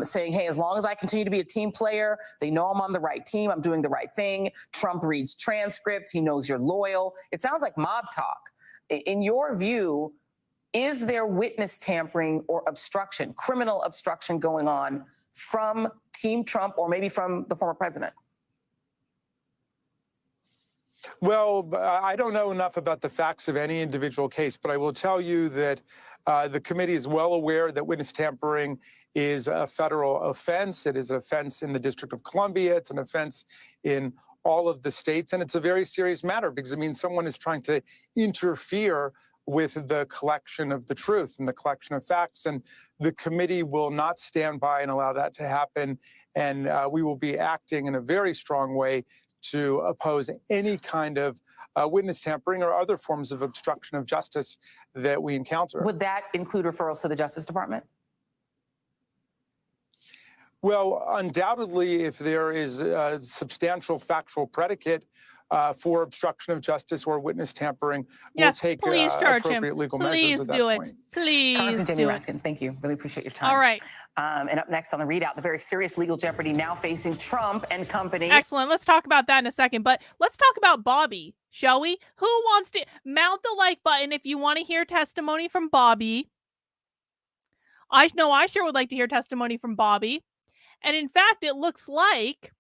[SPEAKER 21] saying, hey, as long as I continue to be a team player, they know I'm on the right team, I'm doing the right thing. Trump reads transcripts, he knows you're loyal. It sounds like mob talk. In your view, is there witness tampering or obstruction, criminal obstruction going on from Team Trump or maybe from the former president?
[SPEAKER 22] Well, I don't know enough about the facts of any individual case, but I will tell you that the committee is well aware that witness tampering is a federal offense. It is an offense in the District of Columbia. It's an offense in all of the states. And it's a very serious matter because it means someone is trying to interfere with the collection of the truth and the collection of facts. And the committee will not stand by and allow that to happen. And we will be acting in a very strong way to oppose any kind of witness tampering or other forms of obstruction of justice that we encounter.
[SPEAKER 21] Would that include referrals to the Justice Department?
[SPEAKER 22] Well, undoubtedly, if there is a substantial factual predicate for obstruction of justice or witness tampering, we'll take appropriate legal measures at that point.
[SPEAKER 1] Please
[SPEAKER 21] Congressman Jamie
[SPEAKER 1] do it.
[SPEAKER 21] Raskin, thank you. Really appreciate your time.
[SPEAKER 1] All right.
[SPEAKER 21] And up next on the readout, the very serious legal jeopardy now facing Trump and company.
[SPEAKER 1] Excellent. Let's talk about that in a second. But let's talk about Bobby, shall we? Who wants to mount the like button if you want to hear testimony from Bobby? I know I sure would like to hear testimony from Bobby. And in fact, it looks like,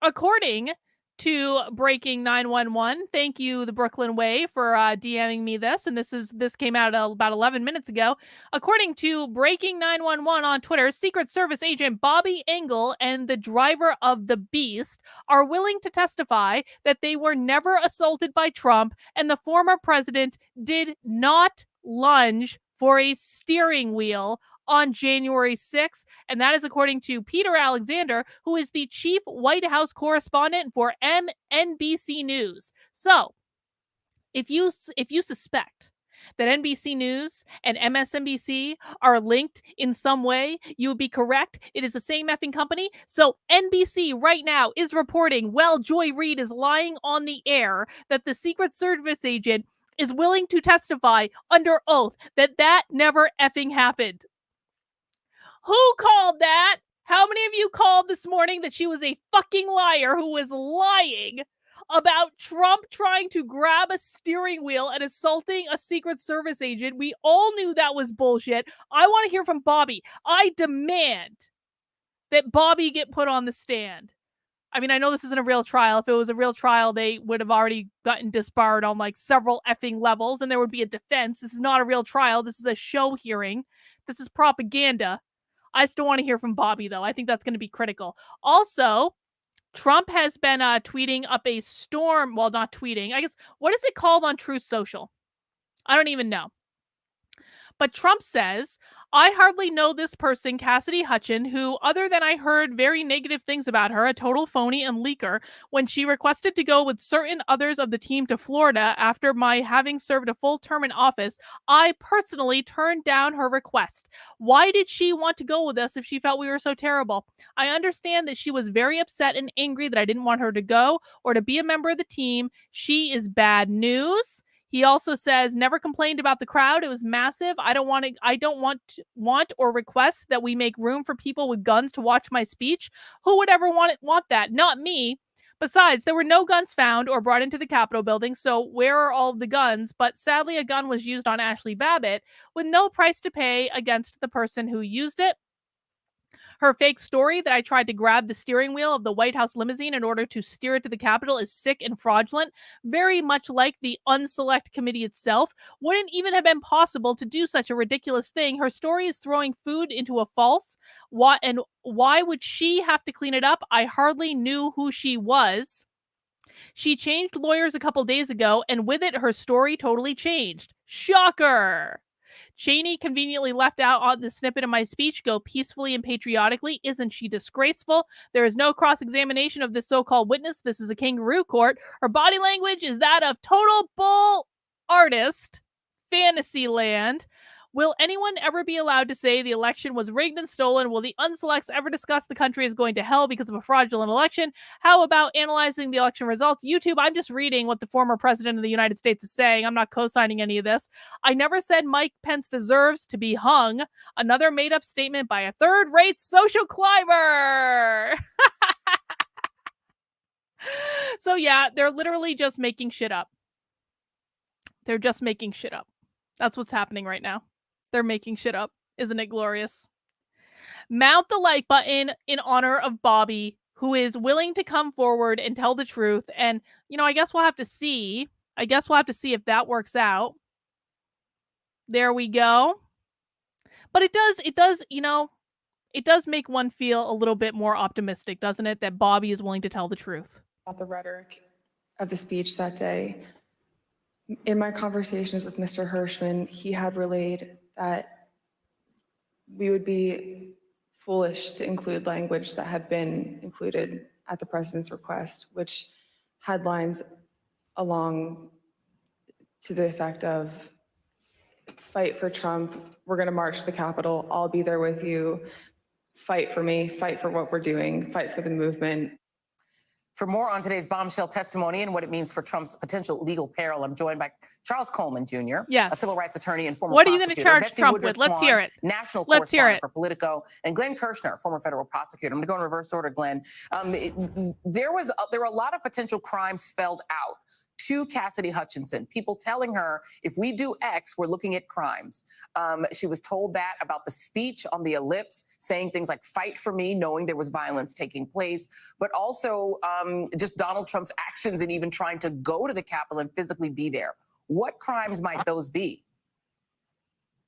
[SPEAKER 1] according to Breaking 911, thank you, the Brooklyn Way, for DMing me this, and this came out about 11 minutes ago. According to Breaking 911 on Twitter, Secret Service agent Bobby Engel and the driver of the Beast are willing to testify that they were never assaulted by Trump, and the former president did not lunge for a steering wheel on January 6th, and that is according to Peter Alexander, who is the chief White House correspondent for MSNBC News. So, if you suspect that NBC News and MSNBC are linked in some way, you would be correct. It is the same effing company. So NBC right now is reporting, well, Joy Reid is lying on the air that the Secret Service agent is willing to testify under oath that that never effing happened. Who called that? How many of you called this morning that she was a fucking liar who was lying about Trump trying to grab a steering wheel and assaulting a Secret Service agent? We all knew that was bullshit. I want to hear from Bobby. I demand that Bobby get put on the stand. I mean, I know this isn't a real trial. If it was a real trial, they would have already gotten disbarred on like several effing levels, and there would be a defense. This is not a real trial. This is a show hearing. This is propaganda. I still want to hear from Bobby, though. I think that's going to be critical. Also, Trump has been tweeting up a storm. Well, not tweeting. I guess, what is it called on Truth Social? I don't even know. But Trump says, I hardly know this person, Cassidy Hutchin, who, other than I heard very negative things about her, a total phony and leaker, when she requested to go with certain others of the team to Florida after my having served a full term in office, I personally turned down her request. Why did she want to go with us if she felt we were so terrible? I understand that she was very upset and angry that I didn't want her to go or to be a member of the team. She is bad news. He also says, never complained about the crowd. It was massive. I don't want or request that we make room for people with guns to watch my speech. Who would ever want that? Not me. Besides, there were no guns found or brought into the Capitol building, so where are all of the guns? But sadly, a gun was used on Ashley Babbitt with no price to pay against the person who used it. Her fake story that I tried to grab the steering wheel of the White House limousine in order to steer it to the Capitol is sick and fraudulent, very much like the Unselect Committee itself. Wouldn't even have been possible to do such a ridiculous thing. Her story is throwing food into a false. Why would she have to clean it up? I hardly knew who she was. She changed lawyers a couple days ago, and with it, her story totally changed. Shocker! Cheney conveniently left out on the snippet of my speech, go peacefully and patriotically. Isn't she disgraceful? There is no cross-examination of this so-called witness. This is a kangaroo court. Her body language is that of total bull artist, Fantasyland. Will anyone ever be allowed to say the election was rigged and stolen? Will the unselects ever discuss the country is going to hell because of a fraudulent election? How about analyzing the election results? YouTube, I'm just reading what the former president of the United States is saying. I'm not co-signing any of this. I never said Mike Pence deserves to be hung. Another made-up statement by a third-rate social climber. So yeah, they're literally just making shit up. They're just making shit up. That's what's happening right now. They're making shit up. Isn't it glorious? Mount the like button in honor of Bobby, who is willing to come forward and tell the truth. And, you know, I guess we'll have to see. I guess we'll have to see if that works out. There we go. But it does, you know, it does make one feel a little bit more optimistic, doesn't it? That Bobby is willing to tell the truth.
[SPEAKER 3] About the rhetoric of the speech that day. In my conversations with Mr. Hirschman, he had relayed that we would be foolish to include language that had been included at the president's request, which had lines along to the effect of, fight for Trump, we're going to march to the Capitol, I'll be there with you, fight for me, fight for what we're doing, fight for the movement.
[SPEAKER 21] For more on today's bombshell testimony and what it means for Trump's potential legal peril, I'm joined by Charles Coleman Jr., a civil rights attorney and former
[SPEAKER 1] What are you
[SPEAKER 21] prosecutor.
[SPEAKER 1] going to charge
[SPEAKER 21] Betsy
[SPEAKER 1] Trump
[SPEAKER 21] Woodward
[SPEAKER 1] with? Let's
[SPEAKER 21] Swan,
[SPEAKER 1] hear it.
[SPEAKER 21] National
[SPEAKER 1] Let's hear
[SPEAKER 21] correspondent
[SPEAKER 1] it.
[SPEAKER 21] for Politico, and Glenn Kirshner, former federal prosecutor. I'm going to go in reverse order, Glenn. There were a lot of potential crimes spelled out to Cassidy Hutchinson, people telling her, if we do X, we're looking at crimes. She was told that about the speech on the ellipse, saying things like, fight for me, knowing there was violence taking place, but also just Donald Trump's actions and even trying to go to the Capitol and physically be there. What crimes might those be?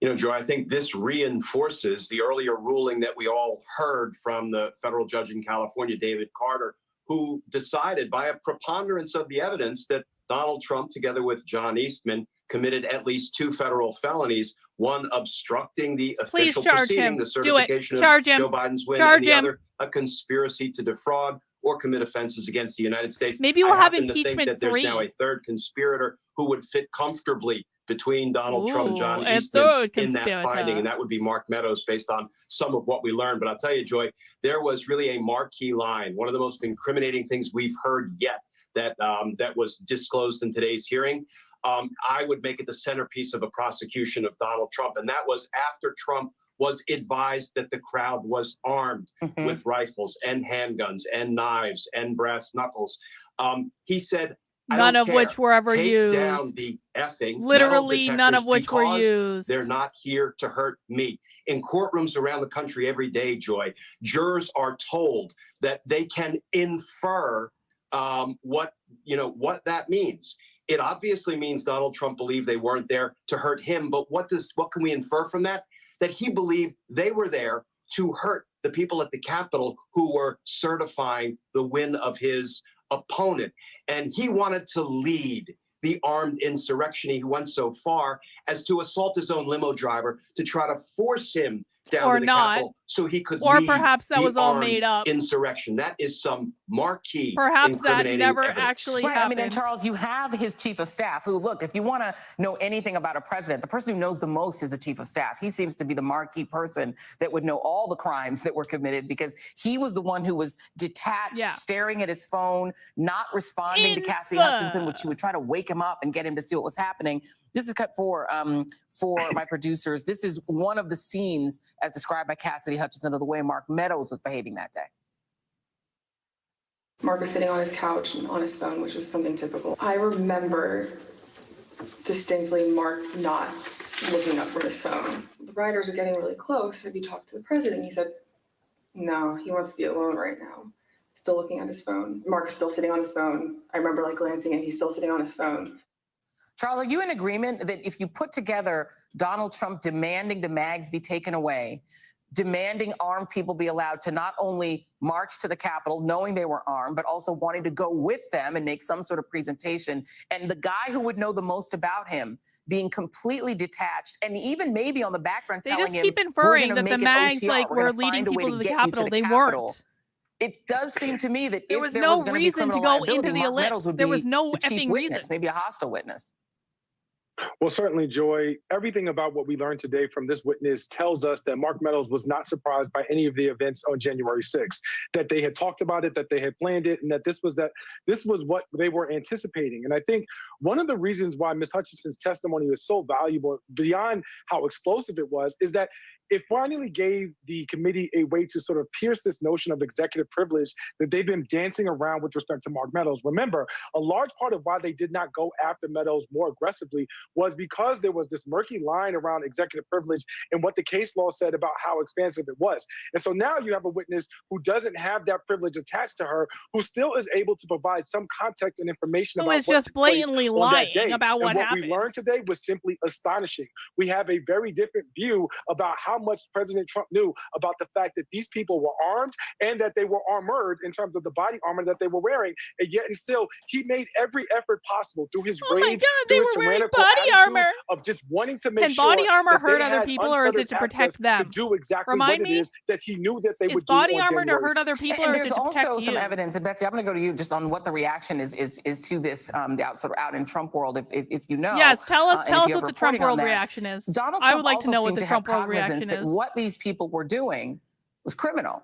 [SPEAKER 6] You know, Joy, I think this reinforces the earlier ruling that we all heard from the federal judge in California, David Carter, who decided by a preponderance of the evidence that Donald Trump, together with John Eastman, committed at least 2 federal felonies, one obstructing the official proceeding, the certification of Joe Biden's win, and the other a conspiracy to defraud or commit offenses against the United States.
[SPEAKER 1] Maybe we'll have
[SPEAKER 6] impeachment
[SPEAKER 1] impeachment
[SPEAKER 6] to think that
[SPEAKER 1] 3.
[SPEAKER 6] there's now a third conspirator who would fit comfortably between Donald Trump and John
[SPEAKER 1] a
[SPEAKER 6] Eastman
[SPEAKER 1] third
[SPEAKER 6] in that
[SPEAKER 1] conspirator.
[SPEAKER 6] finding, and that would be Mark Meadows based on some of what we learned. But I'll tell you, Joy, there was really a marquee line, one of the most incriminating things we've heard yet that was disclosed in today's hearing. I would make it the centerpiece of a prosecution of Donald Trump, and that was after Trump was advised that the crowd was armed with rifles and handguns and knives and brass knuckles. He said,
[SPEAKER 1] None of which were ever
[SPEAKER 6] Take
[SPEAKER 1] used.
[SPEAKER 6] down the effing
[SPEAKER 1] Literally
[SPEAKER 6] metal
[SPEAKER 1] none of
[SPEAKER 6] detectors
[SPEAKER 1] which were
[SPEAKER 6] because
[SPEAKER 1] used.
[SPEAKER 6] They're not here to hurt me. In courtrooms around the country every day, Joy, jurors are told that they can infer what that means. It obviously means Donald Trump believed they weren't there to hurt him. But what can we infer from that? That he believed they were there to hurt the people at the Capitol who were certifying the win of his opponent. And he wanted to lead the armed insurrection. He went so far as to assault his own limo driver to try to force him down
[SPEAKER 1] Or
[SPEAKER 6] to the
[SPEAKER 1] not.
[SPEAKER 6] Capitol so he could
[SPEAKER 1] Or
[SPEAKER 6] lead
[SPEAKER 1] perhaps that
[SPEAKER 6] the
[SPEAKER 1] was all
[SPEAKER 6] armed
[SPEAKER 1] made up.
[SPEAKER 6] insurrection. That is some marquee
[SPEAKER 1] Perhaps that
[SPEAKER 6] incriminating
[SPEAKER 1] never
[SPEAKER 6] evidence.
[SPEAKER 1] actually
[SPEAKER 21] Right. I mean, and
[SPEAKER 1] happened.
[SPEAKER 21] Charles, you have his chief of staff who, look, if you want to know anything about a president, the person who knows the most is the chief of staff. He seems to be the marquee person that would know all the crimes that were committed because he was the one who was detached, staring at his phone, not responding to Cassidy Hutchinson, which she would try to wake him up and get him to see what was happening. This is cut for my producers. This is one of the scenes as described by Cassidy Hutchinson of the way Mark Meadows was behaving that day.
[SPEAKER 4] Mark was sitting on his couch and on his phone, which was something typical. I remember distinctly Mark not looking up from his phone. The riders are getting really close. Have you talked to the president? He said, no, he wants to be alone right now. Still looking at his phone. Mark's still sitting on his phone. I remember glancing and he's still sitting on his phone.
[SPEAKER 21] Charles, are you in agreement that if you put together Donald Trump demanding the mags be taken away, demanding armed people be allowed to not only march to the Capitol knowing they were armed, but also wanting to go with them and make some sort of presentation, and the guy who would know the most about him being completely detached and even maybe on the background
[SPEAKER 1] They
[SPEAKER 21] telling
[SPEAKER 1] just
[SPEAKER 21] him,
[SPEAKER 1] keep inferring
[SPEAKER 21] we're
[SPEAKER 1] that
[SPEAKER 21] gonna
[SPEAKER 1] the
[SPEAKER 21] make it
[SPEAKER 1] mags
[SPEAKER 21] OTR, we're
[SPEAKER 1] were
[SPEAKER 21] gonna
[SPEAKER 1] leading
[SPEAKER 21] find a way
[SPEAKER 1] people to the
[SPEAKER 21] get you
[SPEAKER 1] Capitol. They
[SPEAKER 21] Capitol.
[SPEAKER 1] weren't.
[SPEAKER 21] It does seem to me that
[SPEAKER 1] There
[SPEAKER 21] if
[SPEAKER 1] was
[SPEAKER 21] there
[SPEAKER 1] no
[SPEAKER 21] was going to be
[SPEAKER 1] reason to
[SPEAKER 21] criminal
[SPEAKER 1] go
[SPEAKER 21] liability,
[SPEAKER 1] into the
[SPEAKER 21] Mark Meadows
[SPEAKER 1] ellipse.
[SPEAKER 21] would
[SPEAKER 1] There
[SPEAKER 21] be
[SPEAKER 1] was no
[SPEAKER 21] the chief
[SPEAKER 1] effing
[SPEAKER 21] witness,
[SPEAKER 1] reason.
[SPEAKER 21] maybe a hostile witness.
[SPEAKER 11] Well, certainly, Joy, everything about what we learned today from this witness tells us that Mark Meadows was not surprised by any of the events on January 6th, that they had talked about it, that they had planned it, and that this was what they were anticipating. And I think one of the reasons why Ms. Hutchinson's testimony is so valuable, beyond how explosive it was, is that it finally gave the committee a way to sort of pierce this notion of executive privilege that they've been dancing around with respect to Mark Meadows. Remember, a large part of why they did not go after Meadows more aggressively was because there was this murky line around executive privilege and what the case law said about how expansive it was. And so now you have a witness who doesn't have that privilege attached to her, who still is able to provide some context and information
[SPEAKER 1] Who
[SPEAKER 11] about
[SPEAKER 1] is
[SPEAKER 11] what
[SPEAKER 1] just
[SPEAKER 11] took place
[SPEAKER 1] blatantly
[SPEAKER 11] on that
[SPEAKER 1] lying
[SPEAKER 11] day.
[SPEAKER 1] about what
[SPEAKER 11] and what
[SPEAKER 1] happened.
[SPEAKER 11] we learned today was simply astonishing. We have a very different view about how much President Trump knew about the fact that these people were armed and that they were armored in terms of the body armor that they were wearing. And yet and still, he made every effort possible through his rage,
[SPEAKER 1] they
[SPEAKER 11] through his
[SPEAKER 1] were wearing
[SPEAKER 11] tyrannical
[SPEAKER 1] body
[SPEAKER 11] attitude
[SPEAKER 1] armor.
[SPEAKER 11] of just wanting to make
[SPEAKER 1] Can
[SPEAKER 11] sure
[SPEAKER 1] body armor
[SPEAKER 11] that
[SPEAKER 1] hurt
[SPEAKER 11] they
[SPEAKER 1] other
[SPEAKER 11] had
[SPEAKER 1] people, or is it to
[SPEAKER 11] unfettered
[SPEAKER 1] protect
[SPEAKER 11] access
[SPEAKER 1] them?
[SPEAKER 11] to do exactly
[SPEAKER 1] Remind
[SPEAKER 11] what it
[SPEAKER 1] me?
[SPEAKER 11] is that he knew that they
[SPEAKER 1] Is
[SPEAKER 11] would
[SPEAKER 1] body
[SPEAKER 11] do on
[SPEAKER 1] armor to
[SPEAKER 11] January
[SPEAKER 1] hurt
[SPEAKER 11] 6th.
[SPEAKER 1] other people,
[SPEAKER 21] And
[SPEAKER 1] or is
[SPEAKER 21] there's
[SPEAKER 1] it to protect
[SPEAKER 21] also some
[SPEAKER 1] you?
[SPEAKER 21] evidence, and Betsy, I'm going to go to you just on what the reaction is to this out in Trump world, if you know.
[SPEAKER 1] Yes, tell us
[SPEAKER 21] and if you have
[SPEAKER 1] what the Trump
[SPEAKER 21] reporting on
[SPEAKER 1] world
[SPEAKER 21] that.
[SPEAKER 1] reaction is.
[SPEAKER 21] Donald
[SPEAKER 1] I
[SPEAKER 21] Trump
[SPEAKER 1] would like to
[SPEAKER 21] also
[SPEAKER 1] know what
[SPEAKER 21] seemed
[SPEAKER 1] the
[SPEAKER 21] to have
[SPEAKER 1] Trump world
[SPEAKER 21] cognizance
[SPEAKER 1] reaction
[SPEAKER 21] that
[SPEAKER 1] is.
[SPEAKER 21] what these people were doing was criminal.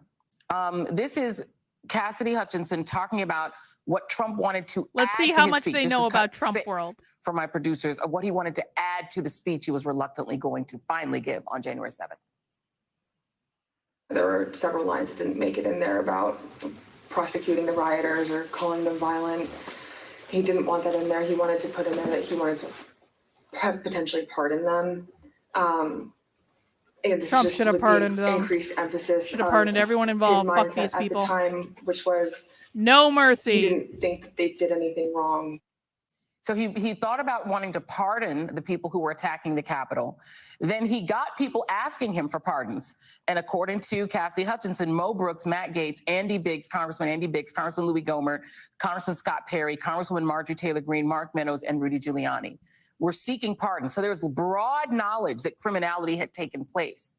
[SPEAKER 21] This is Cassidy Hutchinson talking about what Trump wanted to
[SPEAKER 1] Let's
[SPEAKER 21] add
[SPEAKER 1] see
[SPEAKER 21] to
[SPEAKER 1] how
[SPEAKER 21] his
[SPEAKER 1] much
[SPEAKER 21] speech.
[SPEAKER 1] they
[SPEAKER 21] This
[SPEAKER 1] know
[SPEAKER 21] is
[SPEAKER 1] about
[SPEAKER 21] cut
[SPEAKER 1] Trump
[SPEAKER 21] 6
[SPEAKER 1] world.
[SPEAKER 21] for my producers of what he wanted to add to the speech he was reluctantly going to finally give on January 7th.
[SPEAKER 4] There were several lines that didn't make it in there about prosecuting the rioters or calling them violent. He didn't want that in there. He wanted to put in there that he wanted to potentially pardon them. And this
[SPEAKER 1] Trump
[SPEAKER 4] just
[SPEAKER 1] should have
[SPEAKER 4] with the
[SPEAKER 1] pardoned them.
[SPEAKER 4] increased emphasis
[SPEAKER 1] Should have
[SPEAKER 4] of
[SPEAKER 1] pardoned everyone involved.
[SPEAKER 4] his
[SPEAKER 1] Fuck
[SPEAKER 4] mindset
[SPEAKER 1] these
[SPEAKER 4] at
[SPEAKER 1] people.
[SPEAKER 4] the time, which was
[SPEAKER 1] No mercy.
[SPEAKER 4] he didn't think that they did anything wrong.
[SPEAKER 21] So he thought about wanting to pardon the people who were attacking the Capitol. Then he got people asking him for pardons. And according to Cassidy Hutchinson, Mo Brooks, Matt Gaetz, Andy Biggs, Congressman Andy Biggs, Congressman Louis Gohmert, Congressman Scott Perry, Congresswoman Marjorie Taylor Greene, Mark Meadows, and Rudy Giuliani were seeking pardons. So there was broad knowledge that criminality had taken place.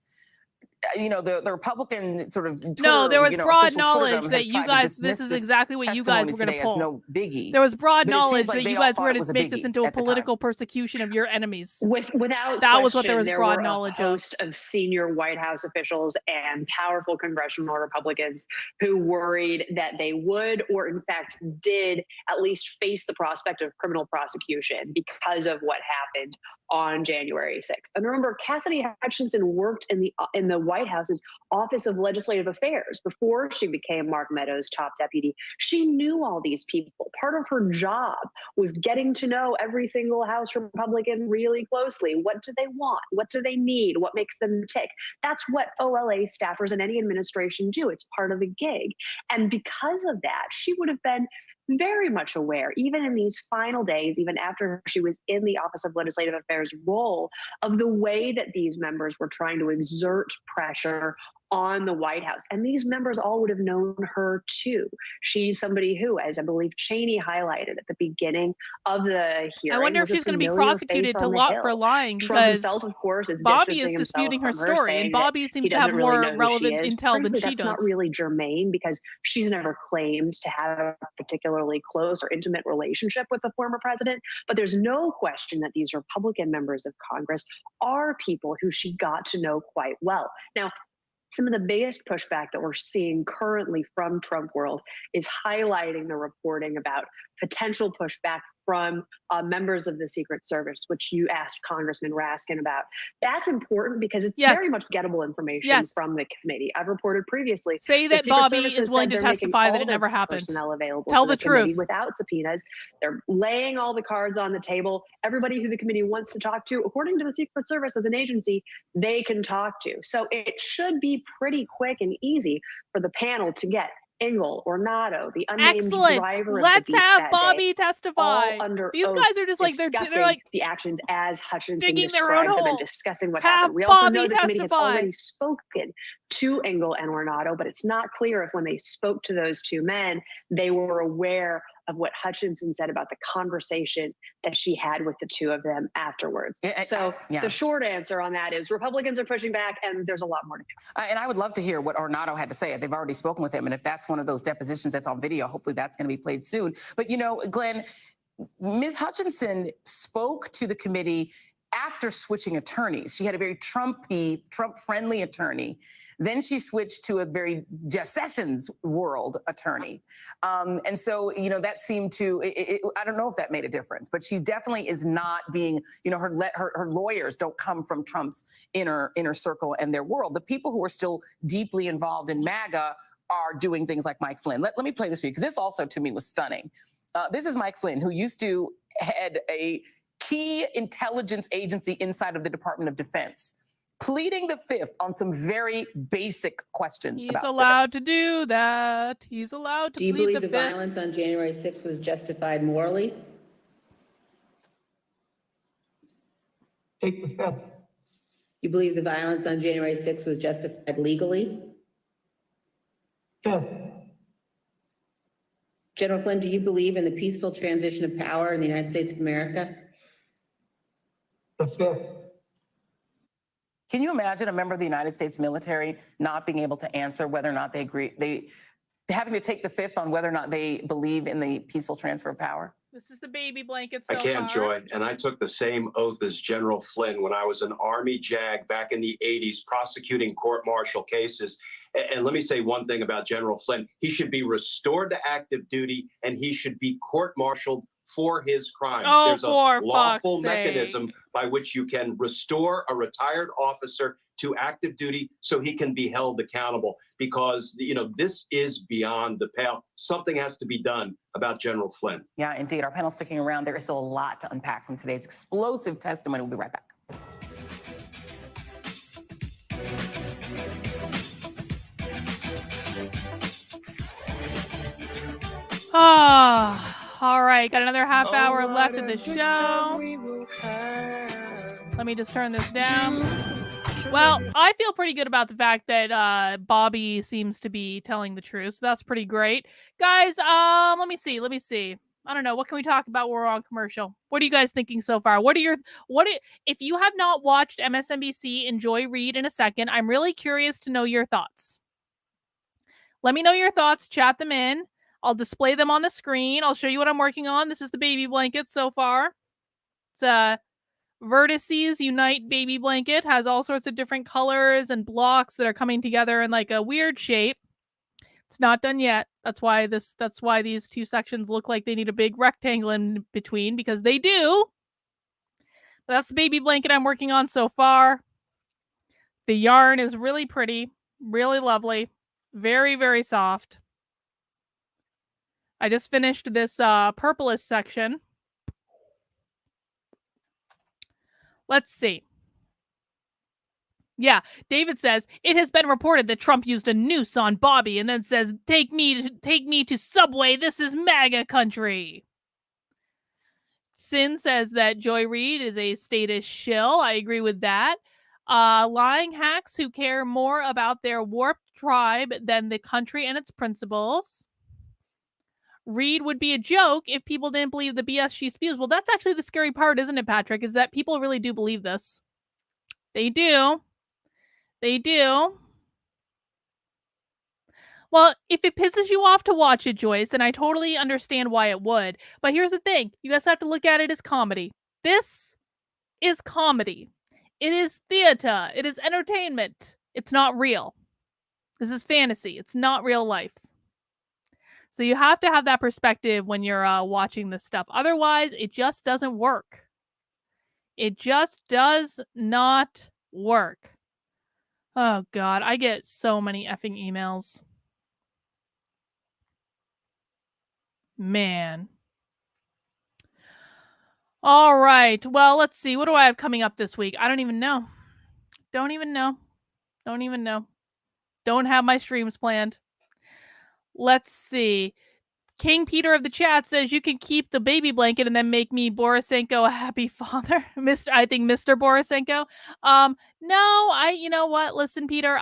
[SPEAKER 21] You know, the Republican sort of Twitter,
[SPEAKER 1] No, there was broad
[SPEAKER 21] official
[SPEAKER 1] knowledge
[SPEAKER 21] Twitterdom
[SPEAKER 1] that
[SPEAKER 21] has
[SPEAKER 1] you
[SPEAKER 21] tried to
[SPEAKER 1] guys,
[SPEAKER 21] dismiss
[SPEAKER 1] this is
[SPEAKER 21] this
[SPEAKER 1] exactly what you guys
[SPEAKER 21] testimony
[SPEAKER 1] were going to
[SPEAKER 21] today as
[SPEAKER 1] pull.
[SPEAKER 21] no biggie.
[SPEAKER 1] There was broad
[SPEAKER 21] But it seems
[SPEAKER 1] knowledge
[SPEAKER 21] like
[SPEAKER 1] that
[SPEAKER 21] they
[SPEAKER 1] you
[SPEAKER 21] all
[SPEAKER 1] guys
[SPEAKER 21] thought
[SPEAKER 1] were
[SPEAKER 21] it
[SPEAKER 1] going
[SPEAKER 21] was
[SPEAKER 1] to
[SPEAKER 21] a
[SPEAKER 1] make this
[SPEAKER 21] biggie
[SPEAKER 1] into a
[SPEAKER 21] at the time.
[SPEAKER 1] political persecution of your enemies.
[SPEAKER 12] Without
[SPEAKER 1] that was what
[SPEAKER 12] question,
[SPEAKER 1] there was
[SPEAKER 12] there
[SPEAKER 1] broad
[SPEAKER 12] were
[SPEAKER 1] knowledge
[SPEAKER 12] a
[SPEAKER 1] of.
[SPEAKER 12] host of senior White House officials and powerful congressional Republicans who worried that they would, or in fact did, at least face the prospect of criminal prosecution because of what happened on January 6th. And remember, Cassidy Hutchinson worked in the White House's Office of Legislative Affairs before she became Mark Meadows' top deputy. She knew all these people. Part of her job was getting to know every single House Republican really closely. What do they want? What do they need? What makes them tick? That's what OLA staffers in any administration do. It's part of the gig. And because of that, she would have been very much aware, even in these final days, even after she was in the Office of Legislative Affairs role, of the way that these members were trying to exert pressure on the White House. And these members all would have known her too. She's somebody who, as I believe Cheney highlighted at the beginning of the hearing,
[SPEAKER 1] I wonder if
[SPEAKER 12] was a
[SPEAKER 1] she's going to be
[SPEAKER 12] familiar
[SPEAKER 1] prosecuted
[SPEAKER 12] face
[SPEAKER 1] to
[SPEAKER 12] on the
[SPEAKER 1] for
[SPEAKER 12] Hill.
[SPEAKER 1] lying
[SPEAKER 12] Trump
[SPEAKER 1] because
[SPEAKER 12] himself, of course, is
[SPEAKER 1] Bobby
[SPEAKER 12] distancing
[SPEAKER 1] is disputing her
[SPEAKER 12] himself from
[SPEAKER 1] story,
[SPEAKER 12] saying
[SPEAKER 1] and Bobby
[SPEAKER 12] that
[SPEAKER 1] seems
[SPEAKER 12] he
[SPEAKER 1] to have
[SPEAKER 12] doesn't really
[SPEAKER 1] more
[SPEAKER 12] know who
[SPEAKER 1] relevant
[SPEAKER 12] she is.
[SPEAKER 1] intel
[SPEAKER 12] Frankly,
[SPEAKER 1] than she
[SPEAKER 12] that's
[SPEAKER 1] does.
[SPEAKER 12] not really germane because she's never claimed to have a particularly close or intimate relationship with the former president. But there's no question that these Republican members of Congress are people who she got to know quite well. Now, some of the biggest pushback that we're seeing currently from Trump world is highlighting the reporting about potential pushback from members of the Secret Service, which you asked Congressman Raskin about. That's important because it's very much gettable information from the committee. I've reported previously.
[SPEAKER 1] Say
[SPEAKER 12] the
[SPEAKER 1] that
[SPEAKER 12] Secret
[SPEAKER 1] Bobby
[SPEAKER 12] Service
[SPEAKER 1] is
[SPEAKER 12] has
[SPEAKER 1] willing
[SPEAKER 12] said
[SPEAKER 1] to
[SPEAKER 12] they're making
[SPEAKER 1] testify that
[SPEAKER 12] all
[SPEAKER 1] it
[SPEAKER 12] their
[SPEAKER 1] never happened.
[SPEAKER 12] personnel available
[SPEAKER 1] Tell
[SPEAKER 12] to the
[SPEAKER 1] the truth.
[SPEAKER 12] committee without subpoenas. They're laying all the cards on the table. Everybody who the committee wants to talk to, according to the Secret Service as an agency, they can talk to. So it should be pretty quick and easy for the panel to get Engel, Ornato, the unnamed driver of
[SPEAKER 1] Let's
[SPEAKER 12] the beast
[SPEAKER 1] have
[SPEAKER 12] that
[SPEAKER 1] Bobby
[SPEAKER 12] day,
[SPEAKER 1] testify.
[SPEAKER 12] all under
[SPEAKER 1] These
[SPEAKER 12] oath,
[SPEAKER 1] guys are just like they're like
[SPEAKER 12] the actions as Hutchinson
[SPEAKER 1] digging their own
[SPEAKER 12] described them and
[SPEAKER 1] hole.
[SPEAKER 12] discussing what
[SPEAKER 1] Have
[SPEAKER 12] happened. We also
[SPEAKER 1] Bobby
[SPEAKER 12] know the committee has
[SPEAKER 1] testify.
[SPEAKER 12] already spoken to Engel and Ornato, but it's not clear if when they spoke to those two men, they were aware of what Hutchinson said about the conversation that she had with the two of them afterwards. The short answer on that is Republicans are pushing back and there's a lot more to come.
[SPEAKER 21] And I would love to hear what Ornato had to say. They've already spoken with him. And if that's one of those depositions that's on video, hopefully that's going to be played soon. But, you know, Glenn, Ms. Hutchinson spoke to the committee after switching attorneys. She had a very Trump-friendly attorney. Then she switched to a very Jeff Sessions world attorney. And so, you know, that seemed to, I don't know if that made a difference, but she definitely is not being, you know, her lawyers don't come from Trump's inner circle and their world. The people who are still deeply involved in MAGA are doing things like Mike Flynn. Let me play this for you, because this also to me was stunning. This is Mike Flynn, who used to head a key intelligence agency inside of the Department of Defense, pleading the fifth on some very basic questions.
[SPEAKER 1] He's allowed to do that. He's allowed to
[SPEAKER 7] Do you
[SPEAKER 1] plead
[SPEAKER 7] believe
[SPEAKER 1] the
[SPEAKER 7] the
[SPEAKER 1] fifth.
[SPEAKER 7] violence on January 6th was justified morally?
[SPEAKER 14] Take the fifth.
[SPEAKER 7] You believe the violence on January 6th was justified legally?
[SPEAKER 14] Fifth.
[SPEAKER 7] General Flynn, do you believe in the peaceful transition of power in the United States of America?
[SPEAKER 14] The fifth.
[SPEAKER 21] Can you imagine a member of the United States military not being able to answer whether or not they agree, having to take the fifth on whether or not they believe in the peaceful transfer of power?
[SPEAKER 1] This is the baby blanket
[SPEAKER 6] I
[SPEAKER 1] so
[SPEAKER 6] can't,
[SPEAKER 1] far.
[SPEAKER 6] Joy. And I took the same oath as General Flynn when I was an Army JAG back in the 80s prosecuting court-martial cases. And let me say one thing about General Flynn. He should be restored to active duty, and he should be court-martialed for his crimes.
[SPEAKER 1] Oh,
[SPEAKER 6] There's a
[SPEAKER 1] for
[SPEAKER 6] lawful
[SPEAKER 1] fuck's
[SPEAKER 6] mechanism
[SPEAKER 1] sake.
[SPEAKER 6] by which you can restore a retired officer to active duty so he can be held accountable, because, you know, this is beyond the pale. Something has to be done about General Flynn.
[SPEAKER 21] Yeah, indeed. Our panel sticking around. There is still a lot to unpack from today's explosive testimony. We'll be right back.
[SPEAKER 1] Ah, all right. Got another half hour left of the show. Let me just turn this down. Well, I feel pretty good about the fact that Bobby seems to be telling the truth. So that's pretty great. Guys, let me see. I don't know. What can we talk about? We're on commercial. What are you guys thinking so far? If you have not watched MSNBC and Joy Reid in a second, I'm really curious to know your thoughts. Let me know your thoughts. Chat them in. I'll display them on the screen. I'll show you what I'm working on. This is the baby blanket so far. It's Vertices Unite baby blanket. Has all sorts of different colors and blocks that are coming together in like a weird shape. It's not done yet. That's why these two sections look like they need a big rectangle in between, because they do. But that's the baby blanket I'm working on so far. The yarn is really pretty, really lovely, very, very soft. I just finished this purplish section. Let's see. Yeah, David says, it has been reported that Trump used a noose on Bobby and then says, take me to Subway. This is MAGA country. Sin says that Joy Reid is a statist shill. I agree with that. Lying hacks who care more about their warped tribe than the country and its principles. Reid would be a joke if people didn't believe the BS she spews. Well, that's actually the scary part, isn't it, Patrick? Is that people really do believe this. They do. They do. Well, if it pisses you off to watch it, Joyce, and I totally understand why it would, but here's the thing. You guys have to look at it as comedy. This is comedy. It is theater. It is entertainment. It's not real. This is fantasy. It's not real life. So you have to have that perspective when you're watching this stuff. Otherwise, it just doesn't work. It just does not work. Oh, God. I get so many effing emails. Man. All right. Well, let's see. What do I have coming up this week? I don't even know. Don't even know. Don't have my streams planned. Let's see. King Peter of the chat says you can keep the baby blanket and then make me Borisenko a happy father. I think Mr. Borisenko. No, you know what? Listen, Peter,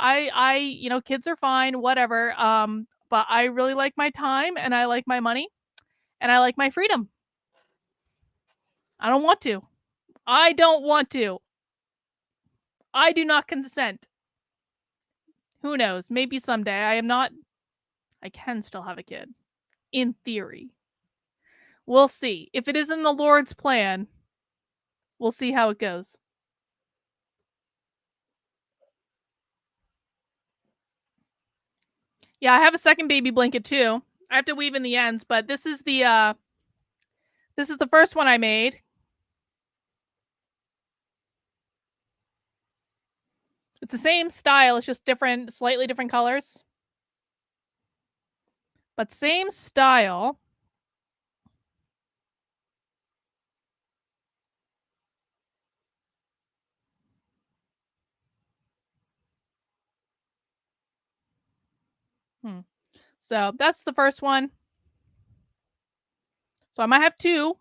[SPEAKER 1] kids are fine, whatever. But I really like my time and I like my money and I like my freedom. I don't want to. I do not consent. Who knows? Maybe someday. I can still have a kid. In theory. We'll see. If it is in the Lord's plan, we'll see how it goes. Yeah, I have a second baby blanket too. I have to weave in the ends, but this is the first one I made. It's the same style, it's just different, slightly different colors. But same style. So that's the first one. So I might have two.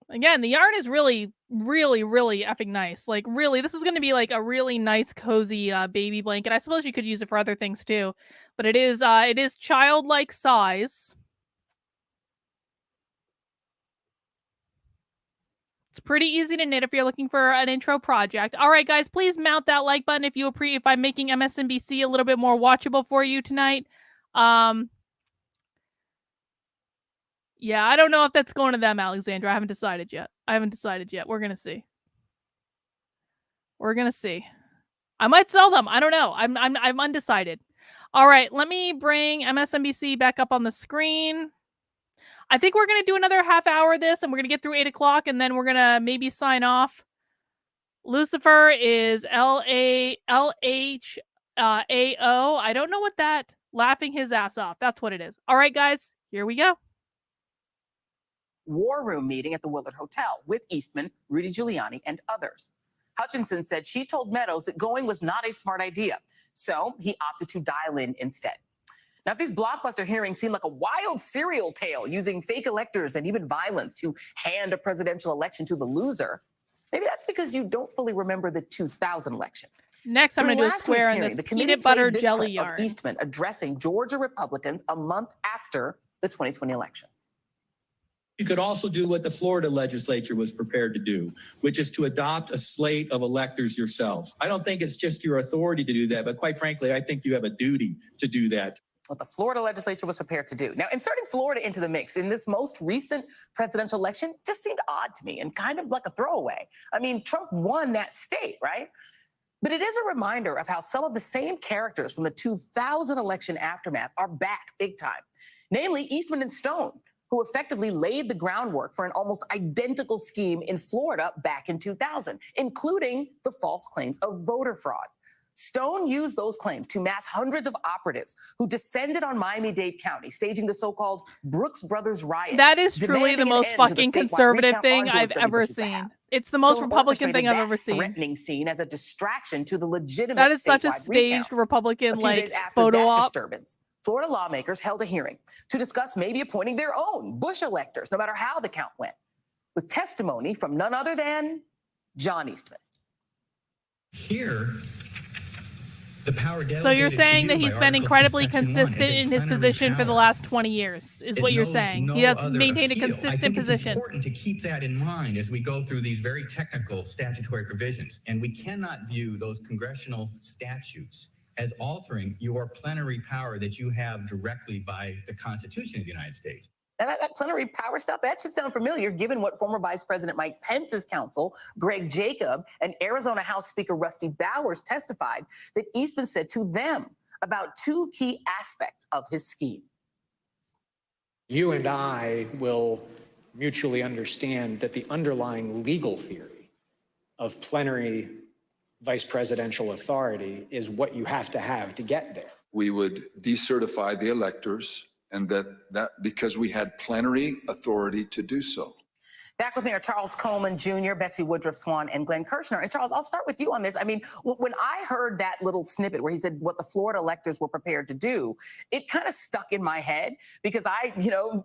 [SPEAKER 1] Again, the yarn is really, really, really effing nice. Like, really, this is going to be like a really nice, cozy baby blanket. I suppose you could use it for other things too, but it is childlike size. It's pretty easy to knit if you're looking for an intro project. All right, guys, please mount that like button if I'm making MSNBC a little bit more watchable for you tonight. Yeah, I don't know if that's going to them, Alexandra. I haven't decided yet. We're gonna see. I might sell them. I don't know. I'm undecided. All right, let me bring MSNBC back up on the screen. I think we're gonna do another half hour of this, and we're gonna get through 8 o'clock, and then we're gonna maybe sign off. Lucifer is LHAO. I don't know what that. Laughing his ass off. That's what it is. All right, guys, here we go.
[SPEAKER 21] War room meeting at the Willard Hotel with Eastman, Rudy Giuliani, and others. Hutchinson said she told Meadows that going was not a smart idea, so he opted to dial in instead. Now, these blockbuster hearings seem like a wild serial tale using fake electors and even violence to hand a presidential election to the loser. Maybe that's because you don't fully remember the 2000 election.
[SPEAKER 1] Next, I'm going to do a square in this peanut butter jelly yarn.
[SPEAKER 21] Eastman addressing Georgia Republicans a month after the 2020 election.
[SPEAKER 9] You could also do what the Florida legislature was prepared to do, which is to adopt a slate of electors yourself. I don't think it's just your authority to do that, but quite frankly, I think you have a duty to do that.
[SPEAKER 21] What the Florida legislature was prepared to do. Now, inserting Florida into the mix in this most recent presidential election just seemed odd to me and kind of like a throwaway. I mean, Trump won that state, right? But it is a reminder of how some of the same characters from the 2000 election aftermath are back big time. Namely, Eastman and Stone, who effectively laid the groundwork for an almost identical scheme in Florida back in 2000, including the false claims of voter fraud. Stone used those claims to mass hundreds of operatives who descended on Miami-Dade County, staging the so-called Brooks Brothers riot.
[SPEAKER 1] That is truly the most fucking conservative thing I've ever seen. It's the most Republican thing I've ever seen.
[SPEAKER 21] Threatening scene as a distraction to the legitimate.
[SPEAKER 1] That is such a staged Republican like photo op.
[SPEAKER 21] Disturbance, Florida lawmakers held a hearing to discuss maybe appointing their own Bush electors, no matter how the count went, with testimony from none other than John Eastman.
[SPEAKER 15] Here, the power
[SPEAKER 1] so you're saying that he's been incredibly consistent in his position for the last 20 years, is what you're saying. He has maintained a consistent position.
[SPEAKER 15] It's important to keep that in mind as we go through these very technical statutory provisions. And we cannot view those congressional statutes as altering your plenary power that you have directly by the Constitution of the United States.
[SPEAKER 21] Now, that plenary power stuff, that should sound familiar, given what former Vice President Mike Pence's counsel, Greg Jacob, and Arizona House Speaker Rusty Bowers testified that Eastman said to them about two key aspects of his scheme.
[SPEAKER 23] You and I will mutually understand that the underlying legal theory of plenary vice presidential authority is what you have to get there.
[SPEAKER 24] We would decertify the electors, and that because we had plenary authority to do so.
[SPEAKER 21] Back with me are Charles Coleman Jr., Betsy Woodruff Swan, and Glenn Kirshner. And Charles, I'll start with you on this. I mean, when I heard that little snippet where he said what the Florida electors were prepared to do, it kind of stuck in my head because I,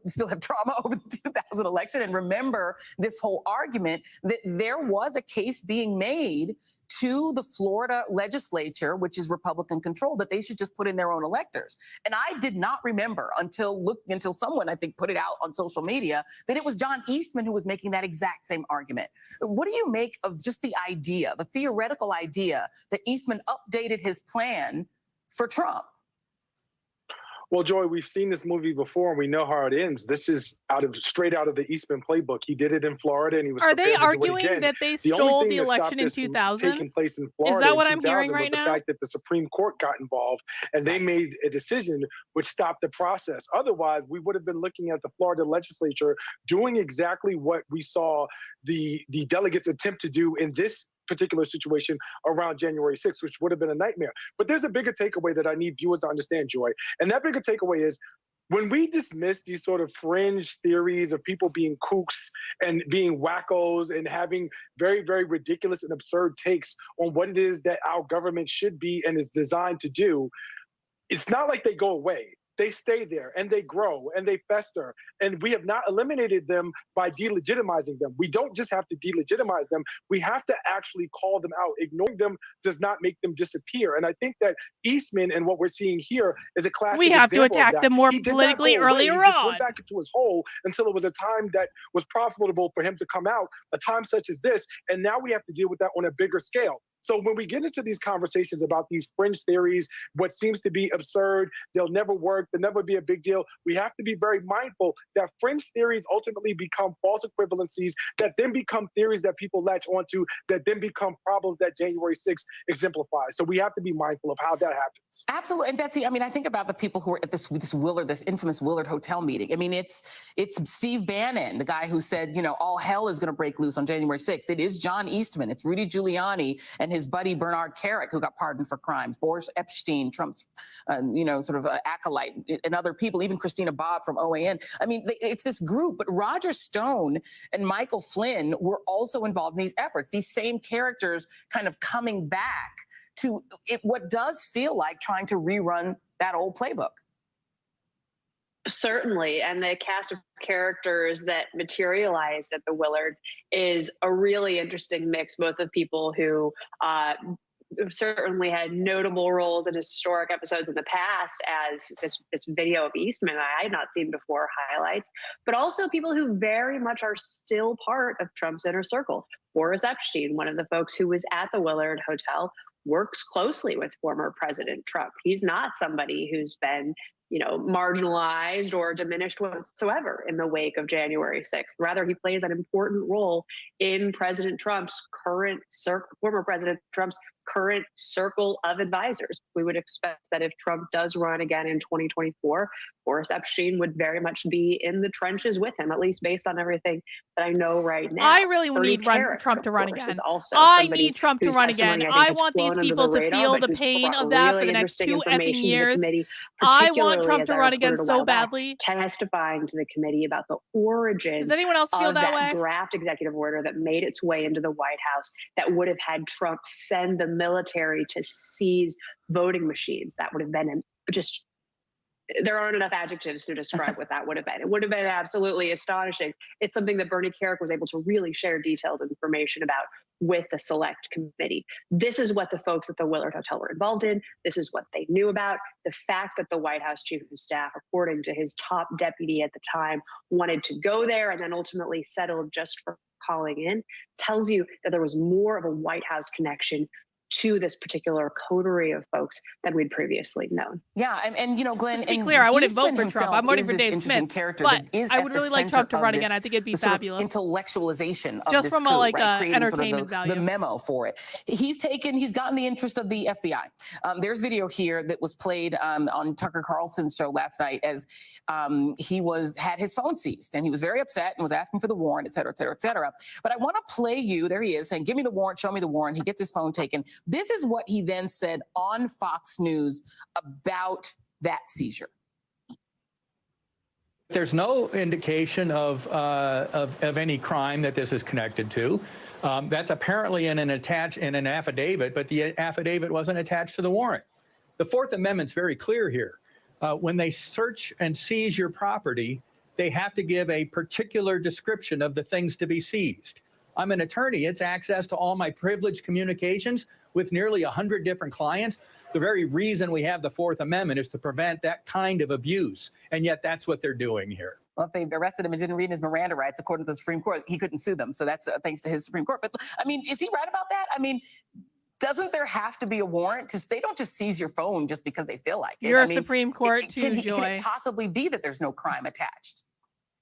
[SPEAKER 21] still have trauma over the 2000 election and remember this whole argument that there was a case being made to the Florida legislature, which is Republican controlled, that they should just put in their own electors. And I did not remember until someone, I think, put it out on social media that it was John Eastman who was making that exact same argument. What do you make of just the idea, the theoretical idea that Eastman updated his plan for Trump?
[SPEAKER 11] Well, Joy, we've seen this movie before and we know how it ends. This is straight out of the Eastman playbook. He did it in Florida and he was
[SPEAKER 1] Are they
[SPEAKER 11] prepared to do it
[SPEAKER 1] arguing
[SPEAKER 11] again.
[SPEAKER 1] that they
[SPEAKER 11] The only
[SPEAKER 1] stole
[SPEAKER 11] thing
[SPEAKER 1] the
[SPEAKER 11] that stopped
[SPEAKER 1] election in
[SPEAKER 11] this from
[SPEAKER 1] 2000?
[SPEAKER 11] taking place in
[SPEAKER 1] Is
[SPEAKER 11] Florida
[SPEAKER 1] that what
[SPEAKER 11] in
[SPEAKER 1] I'm hearing
[SPEAKER 11] 2000 was
[SPEAKER 1] right
[SPEAKER 11] the
[SPEAKER 1] now?
[SPEAKER 11] fact that the Supreme Court got involved and they made a decision which stopped the process. Otherwise, we would have been looking at the Florida legislature doing exactly what we saw the delegates attempt to do in this particular situation around January 6th, which would have been a nightmare. But there's a bigger takeaway that I need viewers to understand, Joy. And that bigger takeaway is when we dismiss these sort of fringe theories of people being kooks and being wackos and having very, very ridiculous and absurd takes on what it is that our government should be and is designed to do, it's not like they go away. They stay there and they grow and they fester. And we have not eliminated them by delegitimizing them. We don't just have to delegitimize them. We have to actually call them out. Ignoring them does not make them disappear. And I think that Eastman and what we're seeing here is a classic
[SPEAKER 1] We have to
[SPEAKER 11] example of
[SPEAKER 1] attack
[SPEAKER 11] that.
[SPEAKER 1] them more
[SPEAKER 11] He did not
[SPEAKER 1] politically
[SPEAKER 11] go away.
[SPEAKER 1] earlier
[SPEAKER 11] He just
[SPEAKER 1] on.
[SPEAKER 11] went back into his hole until it was a time that was profitable for him to come out, a time such as this. And now we have to deal with that on a bigger scale. So when we get into these conversations about these fringe theories, what seems to be absurd, they'll never work, they'll never be a big deal, we have to be very mindful that fringe theories ultimately become false equivalencies that then become theories that people latch onto, that then become problems that January 6th exemplifies. So we have to be mindful of how that happens.
[SPEAKER 21] Absolutely. And Betsy, I mean, I think about the people who were at this infamous Willard Hotel meeting. I mean, it's Steve Bannon, the guy who said, you know, all hell is going to break loose on January 6th. It is John Eastman. It's Rudy Giuliani and his buddy Bernard Kerik, who got pardoned for crimes. Boris Epstein, Trump's, acolyte, and other people, even Christina Bobb from OAN. I mean, it's this group. But Roger Stone and Michael Flynn were also involved in these efforts. These same characters kind of coming back to what does feel like trying to rerun that old playbook.
[SPEAKER 12] Certainly, and the cast of characters that materialized at the Willard is a really interesting mix, both of people who certainly had notable roles in historic episodes in the past, as this video of Eastman I had not seen before highlights, but also people who very much are still part of Trump's inner circle. Boris Epstein, one of the folks who was at the Willard Hotel, works closely with former President Trump. He's not somebody who's been marginalized or diminished whatsoever in the wake of January 6th. Rather, he plays an important role in President Trump's former President Trump's current circle of advisors. We would expect that if Trump does run again in 2024, Boris Epstein would very much be in the trenches with him, at least based on everything that I know right now.
[SPEAKER 1] I really need Trump to run again. I need Trump to run again. I want these people to feel the pain of that for the next 2 effing years. I want Trump to run again so badly.
[SPEAKER 12] Testifying to the committee about the origins
[SPEAKER 1] Does anyone else feel
[SPEAKER 12] of
[SPEAKER 1] that way?
[SPEAKER 12] Draft executive order that made its way into the White House that would have had Trump send the military to seize voting machines. That would have been there aren't enough adjectives to describe what that would have been. It would have been absolutely astonishing. It's something that Bernie Kerik was able to really share detailed information about with the select committee. This is what the folks at the Willard Hotel were involved in. This is what they knew about. The fact that the White House chief of staff, according to his top deputy at the time, wanted to go there and then ultimately settled just for calling in, tells you that there was more of a White House connection to this particular coterie of folks than we'd previously known.
[SPEAKER 21] Yeah, and Glenn,
[SPEAKER 1] to be clear, I wouldn't vote for Trump. I'm voting for Dave Smith, but I would really like Trump to run again. I think it'd be fabulous.
[SPEAKER 21] Intellectualization of
[SPEAKER 1] just
[SPEAKER 21] this
[SPEAKER 1] from
[SPEAKER 21] coup,
[SPEAKER 1] a
[SPEAKER 21] creating
[SPEAKER 1] entertainment value.
[SPEAKER 21] The memo for it. He's gotten the interest of the FBI. There's video here that was played on Tucker Carlson's show last night as he had his phone seized, and he was very upset and was asking for the warrant, et cetera, et cetera, et cetera. But I want to play you. There he is saying, "Give me the warrant. Show me the warrant." He gets his phone taken. This is what he then said on Fox News about that seizure.
[SPEAKER 10] There's no indication of any crime that this is connected to. That's apparently in an affidavit, but the affidavit wasn't attached to the warrant. The Fourth Amendment's very clear here. When they search and seize your property, they have to give a particular description of the things to be seized. I'm an attorney. It's access to all my privileged communications with nearly 100 different clients. The very reason we have the Fourth Amendment is to prevent that kind of abuse. And yet that's what they're doing here.
[SPEAKER 21] Well, if they arrested him and didn't read his Miranda rights, according to the Supreme Court, he couldn't sue them. So that's thanks to his Supreme Court. But I mean, is he right about that? I mean, doesn't there have to be a warrant? They don't just seize your phone just because they feel like it.
[SPEAKER 1] You're a Supreme Court too,
[SPEAKER 21] Can
[SPEAKER 1] Joy.
[SPEAKER 21] it possibly be that there's no crime attached?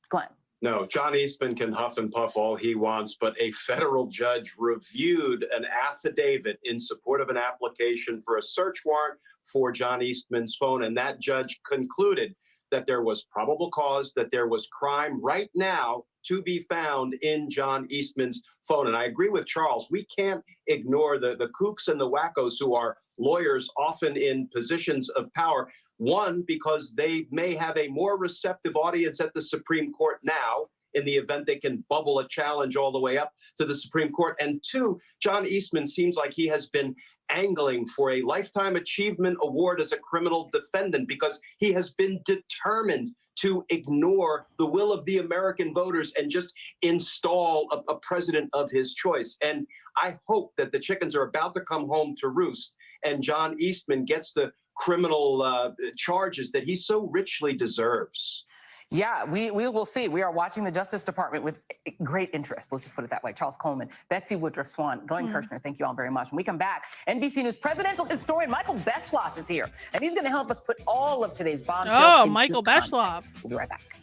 [SPEAKER 21] Glenn.
[SPEAKER 6] No, John Eastman can huff and puff all he wants, but a federal judge reviewed an affidavit in support of an application for a search warrant for John Eastman's phone, and that judge concluded that there was probable cause, that there was crime right now to be found in John Eastman's phone. And I agree with Charles. We can't ignore the kooks and the wackos who are lawyers, often in positions of power. One, because they may have a more receptive audience at the Supreme Court now, in the event they can bubble a challenge all the way up to the Supreme Court. And two, John Eastman seems like he has been angling for a Lifetime Achievement Award as a criminal defendant because he has been determined to ignore the will of the American voters and just install a president of his choice. And I hope that the chickens are about to come home to roost and John Eastman gets the criminal charges that he so richly deserves.
[SPEAKER 21] Yeah, we will see. We are watching the Justice Department with great interest. Let's just put it that way. Charles Coleman, Betsy Woodruff Swan, Glenn Kirshner, thank you all very much. When we come back, NBC News presidential historian Michael Beschloss is here, and he's going to help us put all of today's bombshells into
[SPEAKER 1] Michael
[SPEAKER 21] context.
[SPEAKER 1] Beschloss.
[SPEAKER 21] We'll be right back.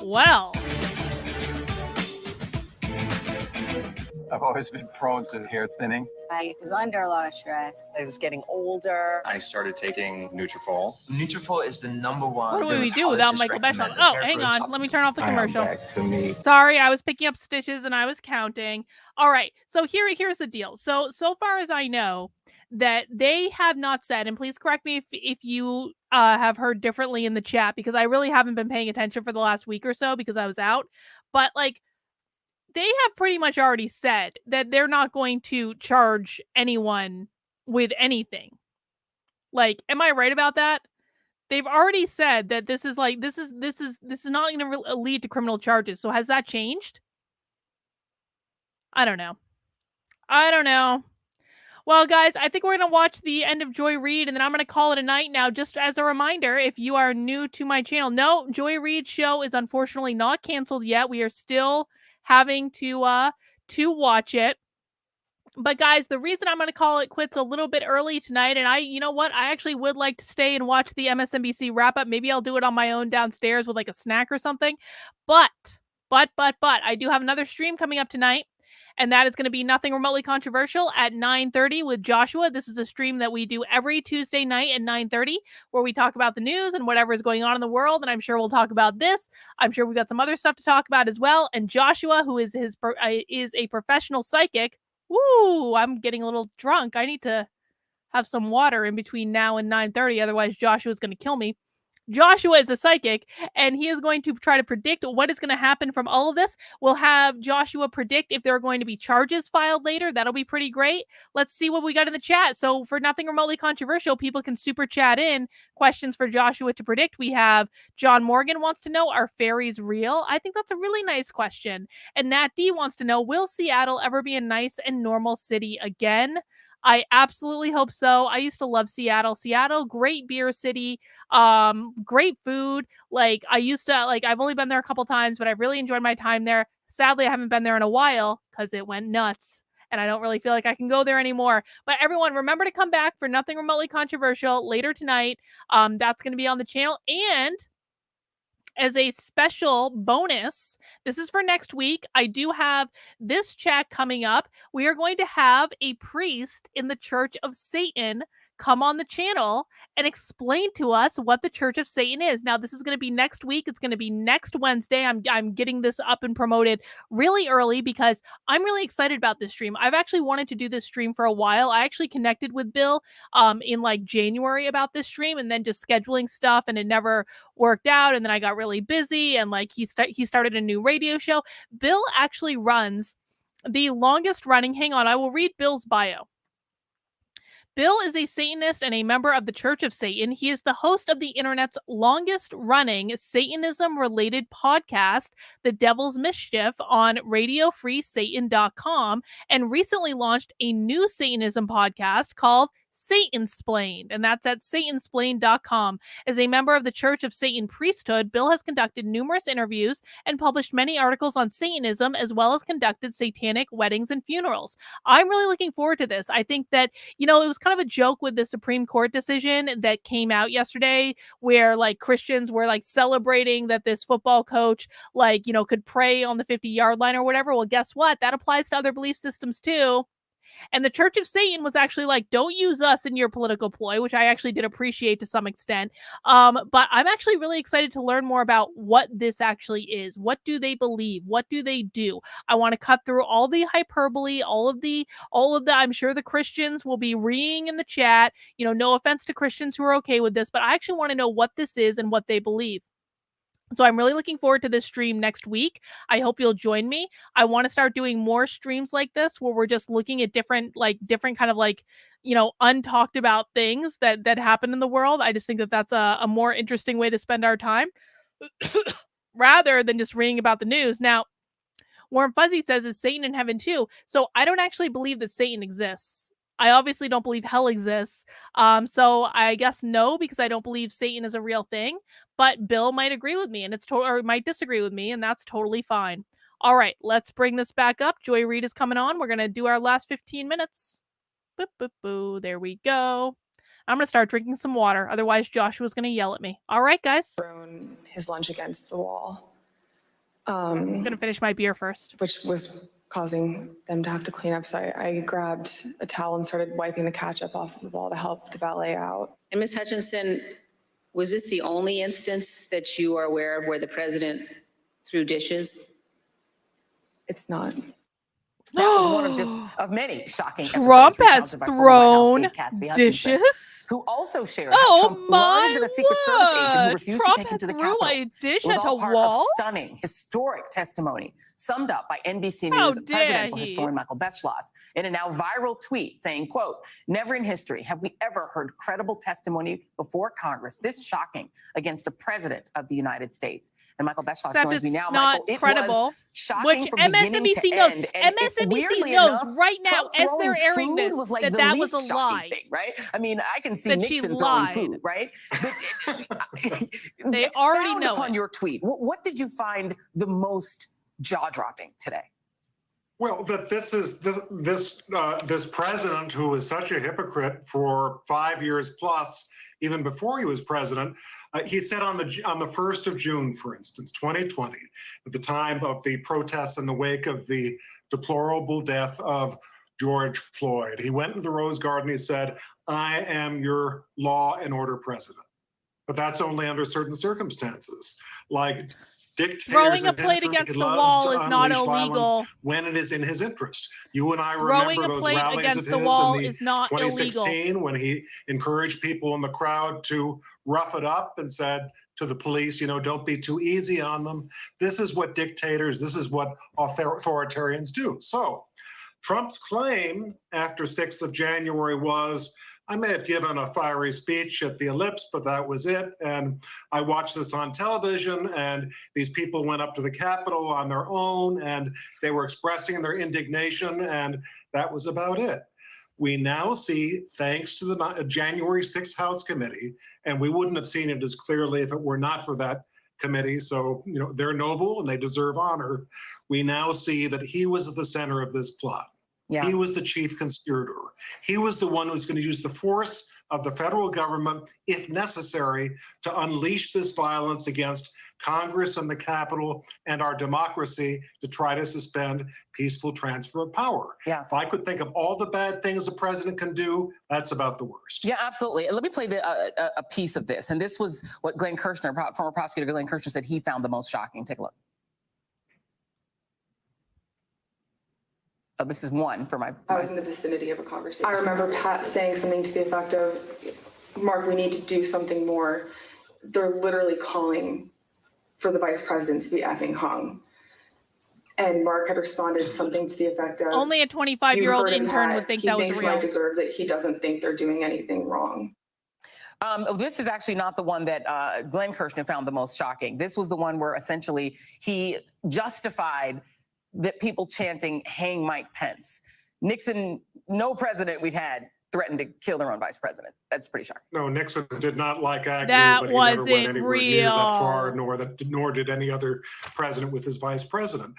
[SPEAKER 1] Well,
[SPEAKER 16] I've always been prone to hair thinning.
[SPEAKER 17] I was under a lot of stress.
[SPEAKER 18] I was getting older.
[SPEAKER 16] I started taking Nutrafol.
[SPEAKER 19] Nutrafol is the #1.
[SPEAKER 1] what would we do without Michael Beschloss? Oh, hang on. Let me turn off the commercial.
[SPEAKER 16] Back to me.
[SPEAKER 1] Sorry, I was picking up stitches and I was counting. All right. So here's the deal. So far as I know, that they have not said, and please correct me if you have heard differently in the chat, because I really haven't been paying attention for the last week or so because I was out. But like, they have pretty much already said that they're not going to charge anyone with anything. Like, am I right about that? They've already said that this is not going to lead to criminal charges. So has that changed? I don't know. Well, guys, I think we're going to watch the end of Joy Reid, and then I'm going to call it a night now. Just as a reminder, if you are new to my channel, no, Joy Reid's show is unfortunately not canceled yet. We are still having to watch it. But guys, the reason I'm going to call it quits a little bit early tonight, and you know what? I actually would like to stay and watch the MSNBC wrap up. Maybe I'll do it on my own downstairs with like a snack or something. But I do have another stream coming up tonight. And that is going to be Nothing Remotely Controversial at 9:30 with Joshua. This is a stream that we do every Tuesday night at 9:30, where we talk about the news and whatever is going on in the world. And I'm sure we'll talk about this. I'm sure we've got some other stuff to talk about as well. And Joshua, who is a professional psychic. Woo! I'm getting a little drunk. I need to have some water in between now and 9:30. Otherwise, Joshua's going to kill me. Joshua is a psychic, and he is going to try to predict what is going to happen from all of this. We'll have Joshua predict if there are going to be charges filed later. That'll be pretty great. Let's see what we got in the chat. So for Nothing Remotely Controversial, people can super chat in questions for Joshua to predict. We have John Morgan wants to know, are fairies real? I think that's a really nice question. And Nat D wants to know, will Seattle ever be a nice and normal city again? I absolutely hope so. I used to love Seattle. Seattle, great beer city, great food. Like I've only been there a couple times, but I've really enjoyed my time there. Sadly, I haven't been there in a while because it went nuts and I don't really feel like I can go there anymore. But everyone, remember to come back for Nothing Remotely Controversial later tonight. That's going to be on the channel. And as a special bonus, this is for next week, I do have this chat coming up. We are going to have a priest in the Church of Satan come on the channel and explain to us what the Church of Satan is. Now, this is going to be next week. It's going to be next Wednesday. I'm getting this up and promoted really early because I'm really excited about this stream. I've actually wanted to do this stream for a while. I actually connected with Bill in like January about this stream, and then just scheduling stuff, and it never worked out. And then I got really busy, and like he started a new radio show. Bill actually runs the longest running, hang on, I will read Bill's bio. Bill is a Satanist and a member of the Church of Satan. He is the host of the internet's longest-running Satanism-related podcast, The Devil's Mischief, on RadioFreeSatan.com, and recently launched a new Satanism podcast called Satansplained, and that's at satansplained.com. As a member of the Church of Satan priesthood, Bill has conducted numerous interviews and published many articles on Satanism, as well as conducted satanic weddings and funerals. I'm really looking forward to this. I think that, you know, it was kind of a joke with the Supreme Court decision that came out yesterday, where like Christians were like celebrating that this football coach, like, you know, could pray on the 50-yard line or whatever. Well, guess what? That applies to other belief systems too. And the Church of Satan was actually like, don't use us in your political ploy, which I actually did appreciate to some extent. But I'm actually really excited to learn more about what this actually is. What do they believe? What do they do? I want to cut through all the hyperbole, all of the, I'm sure the Christians will be reading in the chat, you know, no offense to Christians who are okay with this, but I actually want to know what this is and what they believe. So I'm really looking forward to this stream next week. I hope you'll join me. I want to start doing more streams like this where we're just looking at different kind of like, you know, untalked about things that happen in the world. I just think that that's a more interesting way to spend our time rather than just reading about the news. Now, Warren Fuzzy says, is Satan in heaven too? So I don't actually believe that Satan exists. I obviously don't believe hell exists. So I guess no, because I don't believe Satan is a real thing. But Bill might agree with me, and or might disagree with me, and that's totally fine. All right, let's bring this back up. Joy Reid is coming on. We're gonna do our last 15 minutes. Boop, boop, boo. There we go. I'm gonna start drinking some water. Otherwise, Joshua's gonna yell at me. All right, guys.
[SPEAKER 3] Thrown his lunch against the wall.
[SPEAKER 1] I'm gonna finish my beer first.
[SPEAKER 3] Which was causing them to have to clean up. So I grabbed a towel and started wiping the ketchup off of the wall to help the valet out.
[SPEAKER 7] And Ms. Hutchinson, was this the only instance that you are aware of where the president threw dishes?
[SPEAKER 3] It's not.
[SPEAKER 21] That was one of many shocking
[SPEAKER 1] Trump
[SPEAKER 21] episodes
[SPEAKER 1] has
[SPEAKER 21] recounted by former White House
[SPEAKER 1] thrown
[SPEAKER 21] aide Cassidy Hutchinson,
[SPEAKER 1] dishes?
[SPEAKER 21] who also shared how Trump lunged at a Secret Service agent who refused
[SPEAKER 1] Trump
[SPEAKER 21] to take him to the
[SPEAKER 1] threw
[SPEAKER 21] Capitol.
[SPEAKER 1] a dish
[SPEAKER 21] It was
[SPEAKER 1] at
[SPEAKER 21] all
[SPEAKER 1] a
[SPEAKER 21] part
[SPEAKER 1] wall?
[SPEAKER 21] of stunning, historic testimony summed up by NBC
[SPEAKER 1] How
[SPEAKER 21] News
[SPEAKER 1] dare
[SPEAKER 21] presidential
[SPEAKER 1] he?
[SPEAKER 21] historian Michael Beschloss in a now viral tweet saying, quote, "Never in history have we ever heard credible testimony before Congress this shocking against a president of the United States." And Michael Beschloss
[SPEAKER 1] Except
[SPEAKER 21] joins me
[SPEAKER 1] it's
[SPEAKER 21] now.
[SPEAKER 1] not
[SPEAKER 21] Michael, it
[SPEAKER 1] credible,
[SPEAKER 21] was shocking
[SPEAKER 1] which
[SPEAKER 21] from beginning
[SPEAKER 1] MSNBC
[SPEAKER 21] to
[SPEAKER 1] knows.
[SPEAKER 21] end. And
[SPEAKER 1] MSNBC
[SPEAKER 21] weirdly
[SPEAKER 1] knows
[SPEAKER 21] enough,
[SPEAKER 1] right now,
[SPEAKER 21] Trump
[SPEAKER 1] as they're
[SPEAKER 21] throwing
[SPEAKER 1] airing
[SPEAKER 21] food
[SPEAKER 1] this,
[SPEAKER 21] was like
[SPEAKER 1] that
[SPEAKER 21] the
[SPEAKER 1] that was
[SPEAKER 21] least
[SPEAKER 1] a
[SPEAKER 21] shocking
[SPEAKER 1] lie.
[SPEAKER 21] thing, right? I mean, I can see
[SPEAKER 1] That she
[SPEAKER 21] Nixon throwing
[SPEAKER 1] lied.
[SPEAKER 21] food, right? But
[SPEAKER 1] They already
[SPEAKER 21] expound
[SPEAKER 1] know
[SPEAKER 21] upon
[SPEAKER 1] it.
[SPEAKER 21] your tweet. What did you find the most jaw-dropping today?
[SPEAKER 2] Well, that this president who was such a hypocrite for 5 years plus, even before he was president, he said on the 1st of June, for instance, 2020, at the time of the protests in the wake of the deplorable death of George Floyd, he went into the Rose Garden. He said, "I am your law and order president." But that's only under certain circumstances, like dictators
[SPEAKER 1] Throwing a
[SPEAKER 2] in
[SPEAKER 1] plate
[SPEAKER 2] history
[SPEAKER 1] against the
[SPEAKER 2] loves
[SPEAKER 1] wall
[SPEAKER 2] to
[SPEAKER 1] is not
[SPEAKER 2] unleash violence
[SPEAKER 1] illegal.
[SPEAKER 2] when it is in his interest. You and I
[SPEAKER 1] Throwing
[SPEAKER 2] remember
[SPEAKER 1] a
[SPEAKER 2] those
[SPEAKER 1] plate
[SPEAKER 2] rallies of
[SPEAKER 1] against
[SPEAKER 2] his
[SPEAKER 1] the wall
[SPEAKER 2] in the
[SPEAKER 1] is not
[SPEAKER 2] 2016
[SPEAKER 1] illegal.
[SPEAKER 2] when he encouraged people in the crowd to rough it up and said to the police, you know, don't be too easy on them. This is what dictators, this is what authoritarians do. So Trump's claim after 6th of January was, I may have given a fiery speech at the Ellipse, but that was it. And I watched this on television, and these people went up to the Capitol on their own, and they were expressing their indignation, and that was about it. We now see, thanks to the January 6th House Committee, and we wouldn't have seen it as clearly if it were not for that committee, so you know they're noble and they deserve honor. We now see that he was at the center of this plot.
[SPEAKER 21] Yeah.
[SPEAKER 2] He was the chief conspirator. He was the one who's going to use the force of the federal government, if necessary, to unleash this violence against Congress and the Capitol and our democracy to try to suspend peaceful transfer of power.
[SPEAKER 21] Yeah.
[SPEAKER 2] If I could think of all the bad things the president can do, that's about the worst.
[SPEAKER 21] Yeah, absolutely. Let me play a piece of this. And this was what Glenn Kirshner, former prosecutor Glenn Kirshner, said he found the most shocking. Take a look. So this is one for my...
[SPEAKER 4] I was in the vicinity of a conversation. I remember Pat saying something to the effect of, Mark, we need to do something more. They're literally calling for the vice president to be effing hung. And Mark had responded something to the effect of,
[SPEAKER 1] only a 25-year-old intern would think that was
[SPEAKER 4] real. He thinks
[SPEAKER 1] real.
[SPEAKER 4] Mike deserves it. He doesn't think they're doing anything wrong.
[SPEAKER 21] This is actually not the one that Glenn Kirshner found the most shocking. This was the one where essentially he justified that people chanting, "Hang Mike Pence." Nixon, no president we've had threatened to kill their own vice president. That's pretty shocking.
[SPEAKER 2] No, Nixon did not like Agnew,
[SPEAKER 1] That
[SPEAKER 2] but he never went
[SPEAKER 1] wasn't
[SPEAKER 2] anywhere near that far,
[SPEAKER 1] real.
[SPEAKER 2] nor did any other president with his vice president.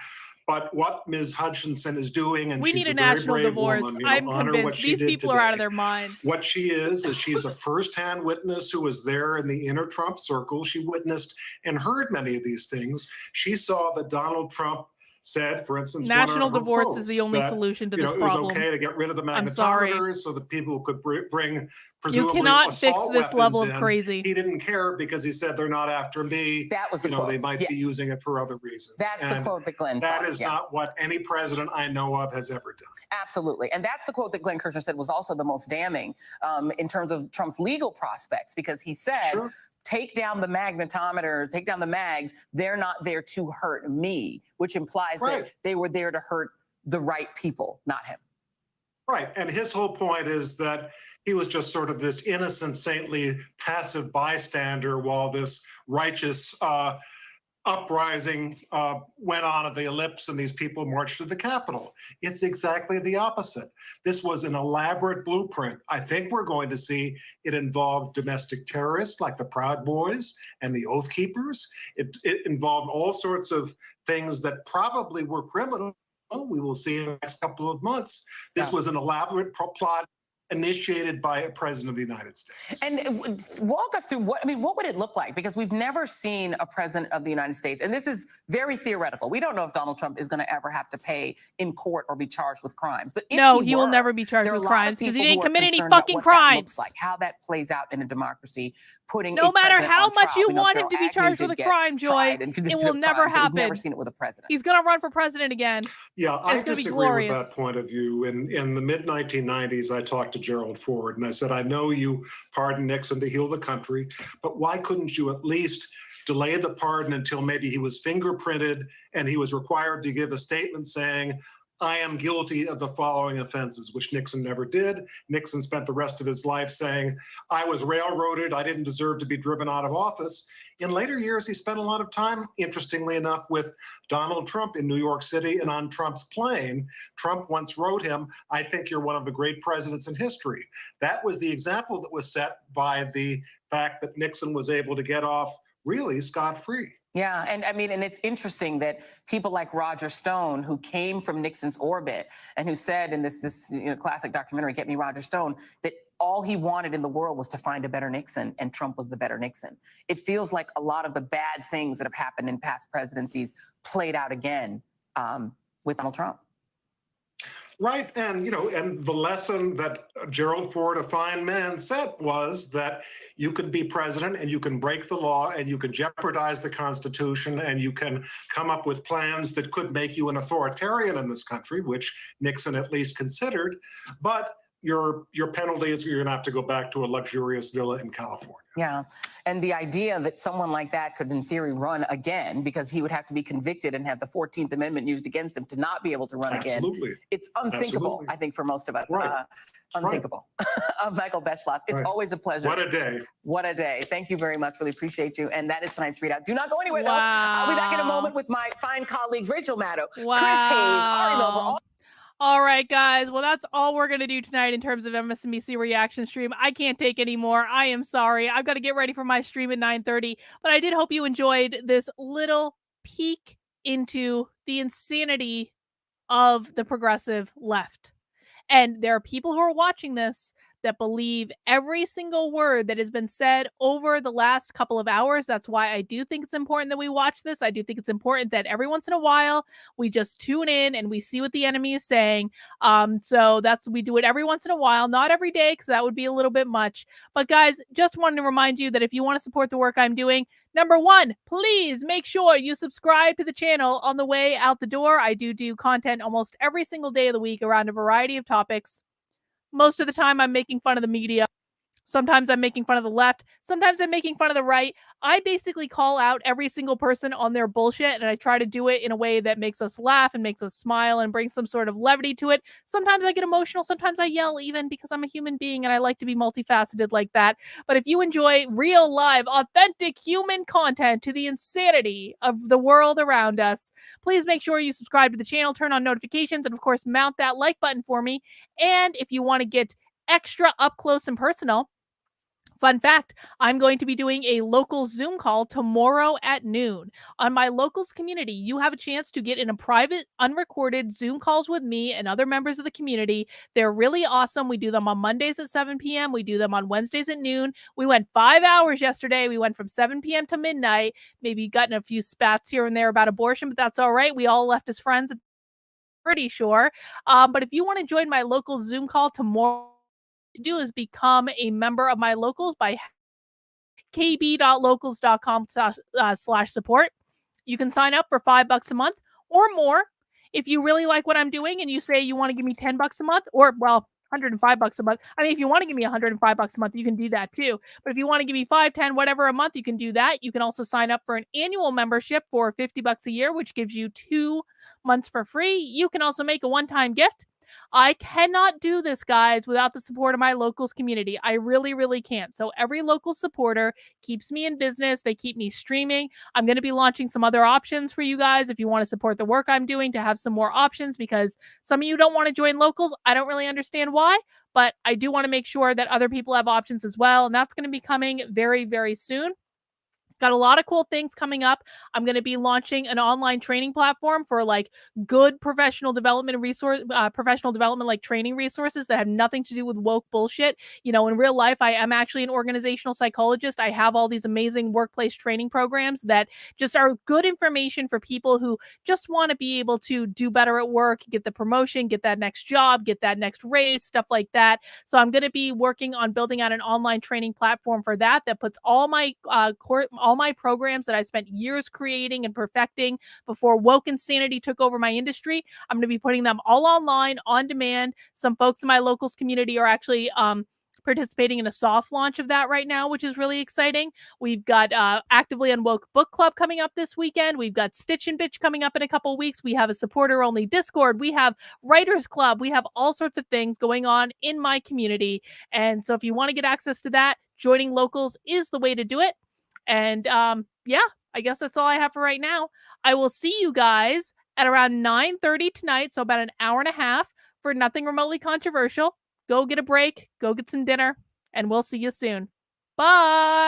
[SPEAKER 2] But what Ms. Hutchinson is doing, and
[SPEAKER 1] We
[SPEAKER 2] she's
[SPEAKER 1] need
[SPEAKER 2] a
[SPEAKER 1] a
[SPEAKER 2] very
[SPEAKER 1] national
[SPEAKER 2] brave
[SPEAKER 1] divorce.
[SPEAKER 2] woman,
[SPEAKER 1] I'm
[SPEAKER 2] honor what
[SPEAKER 1] convinced
[SPEAKER 2] she
[SPEAKER 1] these
[SPEAKER 2] did
[SPEAKER 1] people are out of
[SPEAKER 2] today.
[SPEAKER 1] their mind.
[SPEAKER 2] What she is she's a firsthand witness who was there in the inner Trump circle. She witnessed and heard many of these things. She saw that Donald Trump said, for instance,
[SPEAKER 1] National
[SPEAKER 2] one of her
[SPEAKER 1] divorce
[SPEAKER 2] quotes,
[SPEAKER 1] is the only
[SPEAKER 2] that,
[SPEAKER 1] solution to
[SPEAKER 2] you
[SPEAKER 1] this
[SPEAKER 2] know, it was
[SPEAKER 1] problem.
[SPEAKER 2] okay to get rid of the
[SPEAKER 1] I'm sorry.
[SPEAKER 2] magnetometers so that people could bring
[SPEAKER 1] You
[SPEAKER 2] presumably
[SPEAKER 1] cannot fix
[SPEAKER 2] assault
[SPEAKER 1] this level of
[SPEAKER 2] weapons in.
[SPEAKER 1] crazy.
[SPEAKER 2] He didn't care because he said they're not after me.
[SPEAKER 21] That was the
[SPEAKER 2] You know,
[SPEAKER 21] quote.
[SPEAKER 2] they might
[SPEAKER 21] Yeah.
[SPEAKER 2] be using it for other reasons.
[SPEAKER 21] That's the
[SPEAKER 2] And
[SPEAKER 21] quote that Glenn
[SPEAKER 2] that
[SPEAKER 21] saw.
[SPEAKER 2] is
[SPEAKER 21] Yeah.
[SPEAKER 2] not what any president I know of has ever done.
[SPEAKER 21] Absolutely. And that's the quote that Glenn Kirshner said was also the most damning in terms of Trump's legal prospects, because he said,
[SPEAKER 2] Sure.
[SPEAKER 21] take down the magnetometer, take down the mags. They're not there to hurt me, which implies
[SPEAKER 2] Right.
[SPEAKER 21] that they were there to hurt the right people, not him.
[SPEAKER 2] Right. And his whole point is that he was just sort of this innocent, saintly, passive bystander while this righteous uprising went on at the ellipse and these people marched to the Capitol. It's exactly the opposite. This was an elaborate blueprint. I think we're going to see it involve domestic terrorists like the Proud Boys and the Oath Keepers. It involved all sorts of things that probably were criminal. We will see in the next couple of months. This was an elaborate plot initiated by a president of the United States.
[SPEAKER 21] And walk us through what would it look like? Because we've never seen a president of the United States, and this is very theoretical. We don't know if Donald Trump is going to ever have to pay in court or be charged with crimes. But if
[SPEAKER 1] No,
[SPEAKER 21] he
[SPEAKER 1] he will
[SPEAKER 21] were,
[SPEAKER 1] never be charged
[SPEAKER 21] there are
[SPEAKER 1] with
[SPEAKER 21] a lot of
[SPEAKER 1] crimes because he
[SPEAKER 21] people
[SPEAKER 1] didn't
[SPEAKER 21] who are
[SPEAKER 1] commit any
[SPEAKER 21] concerned about
[SPEAKER 1] fucking
[SPEAKER 21] what that
[SPEAKER 1] crimes.
[SPEAKER 21] looks like, how that plays out in a democracy, putting
[SPEAKER 1] No
[SPEAKER 21] a
[SPEAKER 1] matter
[SPEAKER 21] president
[SPEAKER 1] how
[SPEAKER 21] on
[SPEAKER 1] much
[SPEAKER 21] trial.
[SPEAKER 1] you
[SPEAKER 21] We know
[SPEAKER 1] want him
[SPEAKER 21] Spiro
[SPEAKER 1] to be
[SPEAKER 21] Agnew
[SPEAKER 1] charged
[SPEAKER 21] did
[SPEAKER 1] with a
[SPEAKER 21] get
[SPEAKER 1] crime, Joy,
[SPEAKER 21] tried and
[SPEAKER 1] it
[SPEAKER 21] convicted
[SPEAKER 1] will
[SPEAKER 21] of
[SPEAKER 1] never
[SPEAKER 21] crimes, but
[SPEAKER 1] happen.
[SPEAKER 21] We've never seen it with a president.
[SPEAKER 1] He's going to run for president again.
[SPEAKER 2] Yeah,
[SPEAKER 1] And
[SPEAKER 2] I
[SPEAKER 1] it's gonna be
[SPEAKER 2] disagree with
[SPEAKER 1] glorious.
[SPEAKER 2] that point of view. In the mid-1990s, I talked to Gerald Ford and I said, I know you pardoned Nixon to heal the country, but why couldn't you at least delay the pardon until maybe he was fingerprinted and he was required to give a statement saying, I am guilty of the following offenses, which Nixon never did. Nixon spent the rest of his life saying, I was railroaded, I didn't deserve to be driven out of office. In later years, he spent a lot of time, interestingly enough, with Donald Trump in New York City and on Trump's plane. Trump once wrote him, I think you're one of the great presidents in history. That was the example that was set by the fact that Nixon was able to get off really scot-free.
[SPEAKER 21] Yeah, and I mean, and it's interesting that people like Roger Stone, who came from Nixon's orbit and who said in this classic documentary, Get Me Roger Stone, that all he wanted in the world was to find a better Nixon, and Trump was the better Nixon. It feels like a lot of the bad things that have happened in past presidencies played out again with Donald Trump.
[SPEAKER 2] Right, and and the lesson that Gerald Ford, a fine man, said was that you can be president and you can break the law and you can jeopardize the Constitution and you can come up with plans that could make you an authoritarian in this country, which Nixon at least considered, but your penalty is you're going to have to go back to a luxurious villa in California.
[SPEAKER 21] Yeah, and the idea that someone like that could, in theory, run again, because he would have to be convicted and have the 14th Amendment used against him to not be able to run
[SPEAKER 2] Absolutely.
[SPEAKER 21] again. It's unthinkable,
[SPEAKER 2] Absolutely.
[SPEAKER 21] I think, for most of us.
[SPEAKER 2] Right.
[SPEAKER 21] Unthinkable. Michael Beschloss, it's
[SPEAKER 2] Right.
[SPEAKER 21] always a pleasure.
[SPEAKER 2] What a day.
[SPEAKER 21] What a day. Thank you very much. Really appreciate you. And that is tonight's readout. Do not go anywhere, though. I'll be back in a moment with my fine colleagues, Rachel Maddow, Chris Hayes, Ari Melber.
[SPEAKER 1] All right, guys. Well, that's all we're going to do tonight in terms of MSNBC reaction stream. I can't take any more. I am sorry. I've got to get ready for my stream at 9:30. But I did hope you enjoyed this little peek into the insanity of the progressive left. And there are people who are watching this that believe every single word that has been said over the last couple of hours. That's why I do think it's important that we watch this. I do think it's important that every once in a while we just tune in and we see what the enemy is saying. So we do it every once in a while, not every day, because that would be a little bit much. But guys, just wanted to remind you that if you want to support the work I'm doing, number one, please make sure you subscribe to the channel on the way out the door. I do content almost every single day of the week around a variety of topics. Most of the time, I'm making fun of the media. Sometimes I'm making fun of the left. Sometimes I'm making fun of the right. I basically call out every single person on their bullshit, and I try to do it in a way that makes us laugh and makes us smile and brings some sort of levity to it. Sometimes I get emotional. Sometimes I yell even, because I'm a human being and I like to be multifaceted like that. But if you enjoy real, live, authentic human content to the insanity of the world around us, please make sure you subscribe to the channel, turn on notifications, and of course, mount that like button for me. And if you want to get extra up close and personal, fun fact, I'm going to be doing a local Zoom call tomorrow at noon. On my locals community, you have a chance to get in a private, unrecorded Zoom calls with me and other members of the community. They're really awesome. We do them on Mondays at 7 p.m. We do them on Wednesdays at noon. We went 5 hours yesterday. We went from 7 p.m. to midnight, maybe gotten a few spats here and there about abortion, but that's all right. We all left as friends, pretty sure. But if you want to join my local Zoom call tomorrow, to do is become a member of my locals by kb.locals.com/support. You can sign up for $5 a month or more. If you really like what I'm doing and you say you want to give me $10 a month, or well, $105 a month. I mean, if you want to give me $105 a month, you can do that too. But if you want to give me 5, 10, whatever a month, you can do that. You can also sign up for an annual membership for $50 a year, which gives you 2 months for free. You can also make a one-time gift. I cannot do this, guys, without the support of my locals community. I really, really can't. So every local supporter keeps me in business. They keep me streaming. I'm going to be launching some other options for you guys if you want to support the work I'm doing, to have some more options, because some of you don't want to join locals. I don't really understand why, but I do want to make sure that other people have options as well. And that's going to be coming very, very soon. Got a lot of cool things coming up. I'm going to be launching an online training platform for like good professional development like training resources that have nothing to do with woke bullshit. You know, in real life, I am actually an organizational psychologist. I have all these amazing workplace training programs that just are good information for people who just want to be able to do better at work, get the promotion, get that next job, get that next raise, stuff like that. So I'm going to be working on building out an online training platform for that puts all my all my programs that I spent years creating and perfecting before woke insanity took over my industry. I'm going to be putting them all online, on demand. Some folks in my locals community are actually participating in a soft launch of that right now, which is really exciting. We've got Actively Unwoke Book Club coming up this weekend. We've got Stitch and Bitch coming up in a couple weeks. We have a supporter-only Discord. We have Writers Club. We have all sorts of things going on in my community. And so if you want to get access to that, joining locals is the way to do it. And yeah, I guess that's all I have for right now. I will see you guys at around 9:30 tonight, so about an hour and a half, for Nothing Remotely Controversial. Go get a break, go get some dinner, and we'll see you soon. Bye!